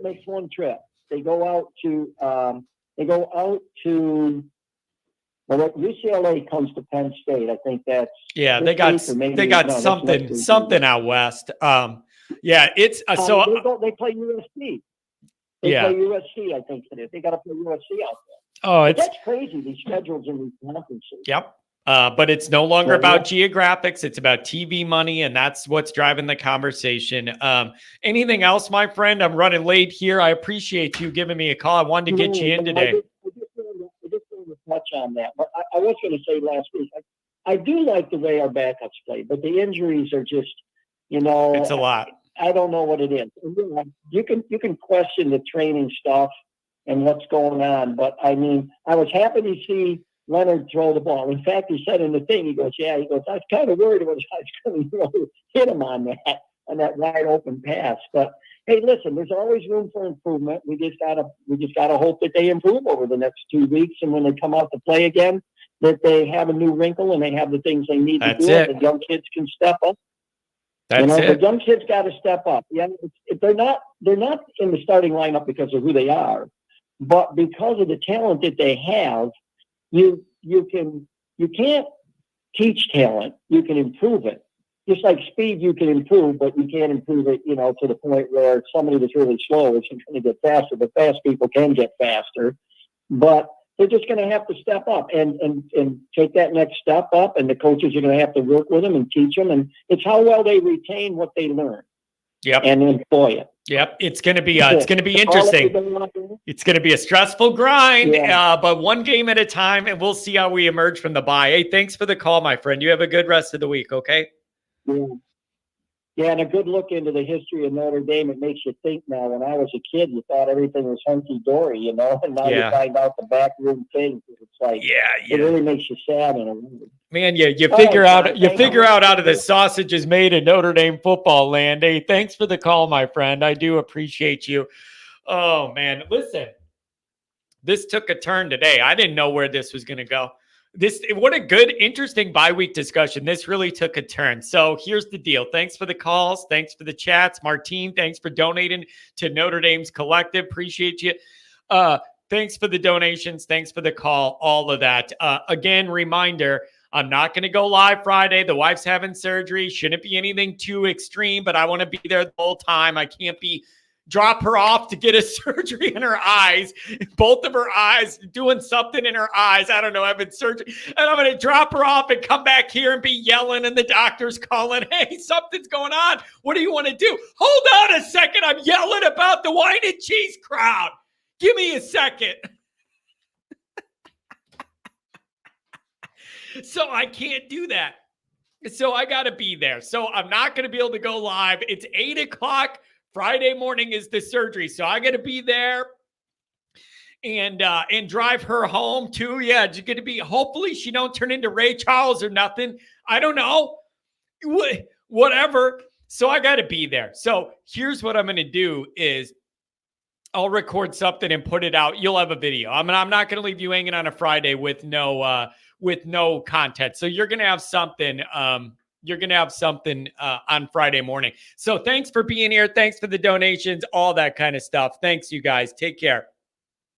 makes one trip. They go out to well, UCLA comes to Penn State. I think that's they got something out west. Yeah, it's they play USC. They play USC. I think it is. They got to play USC out there. Oh, that's crazy. These schedules in these conferences. Yep. But it's no longer about geographics. It's about TV money, and that's what's driving the conversation. Anything else, my friend? I'm running late here. I appreciate you giving me a call. I wanted to get you in today. I just wanted to touch on that. But I was going to say last week, I do like the way our backups play, but the injuries are just, it's a lot. I don't know what it is. You can question the training stuff and what's going on, but I mean, I was happy to see Leonard throw the ball. In fact, he said in the thing, he goes, I was kind of worried about I was going to hit him on that wide open pass. But hey, listen, there's always room for improvement. We just gotta hope that they improve over the next 2 weeks, and when they come out to play again, that they have a new wrinkle and they have the things they need to do. The young kids can step up. The young kids got to step up. Yeah, they're not in the starting lineup because of who they are, but because of the talent that they have. You can't teach talent. You can improve it. Just like speed, you can improve, but you can't improve it, to the point where somebody that's really slow isn't going to get faster. But fast people can get faster. But they're just going to have to step up and take that next step up. And the coaches are going to have to work with them and teach them. And it's how well they retain what they learn. Yep. And employ it. Yep. It's going to be interesting. It's going to be a stressful grind, but one game at a time, and we'll see how we emerge from the bye. Hey, thanks for the call, my friend. You have a good rest of the week. Okay. Yeah, and a good look into the history of Notre Dame. It makes you think now. When I was a kid, you thought everything was hunky-dory, and now you find out the backroom things. It's like, it really makes you sad in a way. Man, you figure out out of the sausage is made in Notre Dame football land. Hey, thanks for the call, my friend. I do appreciate you. Oh man, listen, this took a turn today. I didn't know where this was going to go. What a good, interesting bye week discussion. This really took a turn. So here's the deal. Thanks for the calls. Thanks for the chats. Martine, thanks for donating to Notre Dame's collective. Appreciate you. Thanks for the donations. Thanks for the call. All of that. Again, reminder, I'm not going to go live Friday. The wife's having surgery. Shouldn't be anything too extreme, but I want to be there the whole time. I can't drop her off to get a surgery in her eyes, both of her eyes, doing something in her eyes. I don't know, having surgery. And I'm going to drop her off and come back here and be yelling, and the doctor's calling, hey, something's going on. What do you want to do? Hold on a second. I'm yelling about the wine and cheese crowd. Give me a second. So I can't do that. So I got to be there. So I'm not going to be able to go live. It's 8:00. Friday morning is the surgery, so I got to be there and drive her home too. Yeah, it's going to be. Hopefully, she don't turn into Ray Charles or nothing. I don't know, whatever. So I got to be there. So here's what I'm going to do: is I'll record something and put it out. You'll have a video. I'm not going to leave you hanging on a Friday with no content. So you're going to have something. You're going to have something on Friday morning. So thanks for being here. Thanks for the donations, all that kind of stuff. Thanks, you guys. Take care.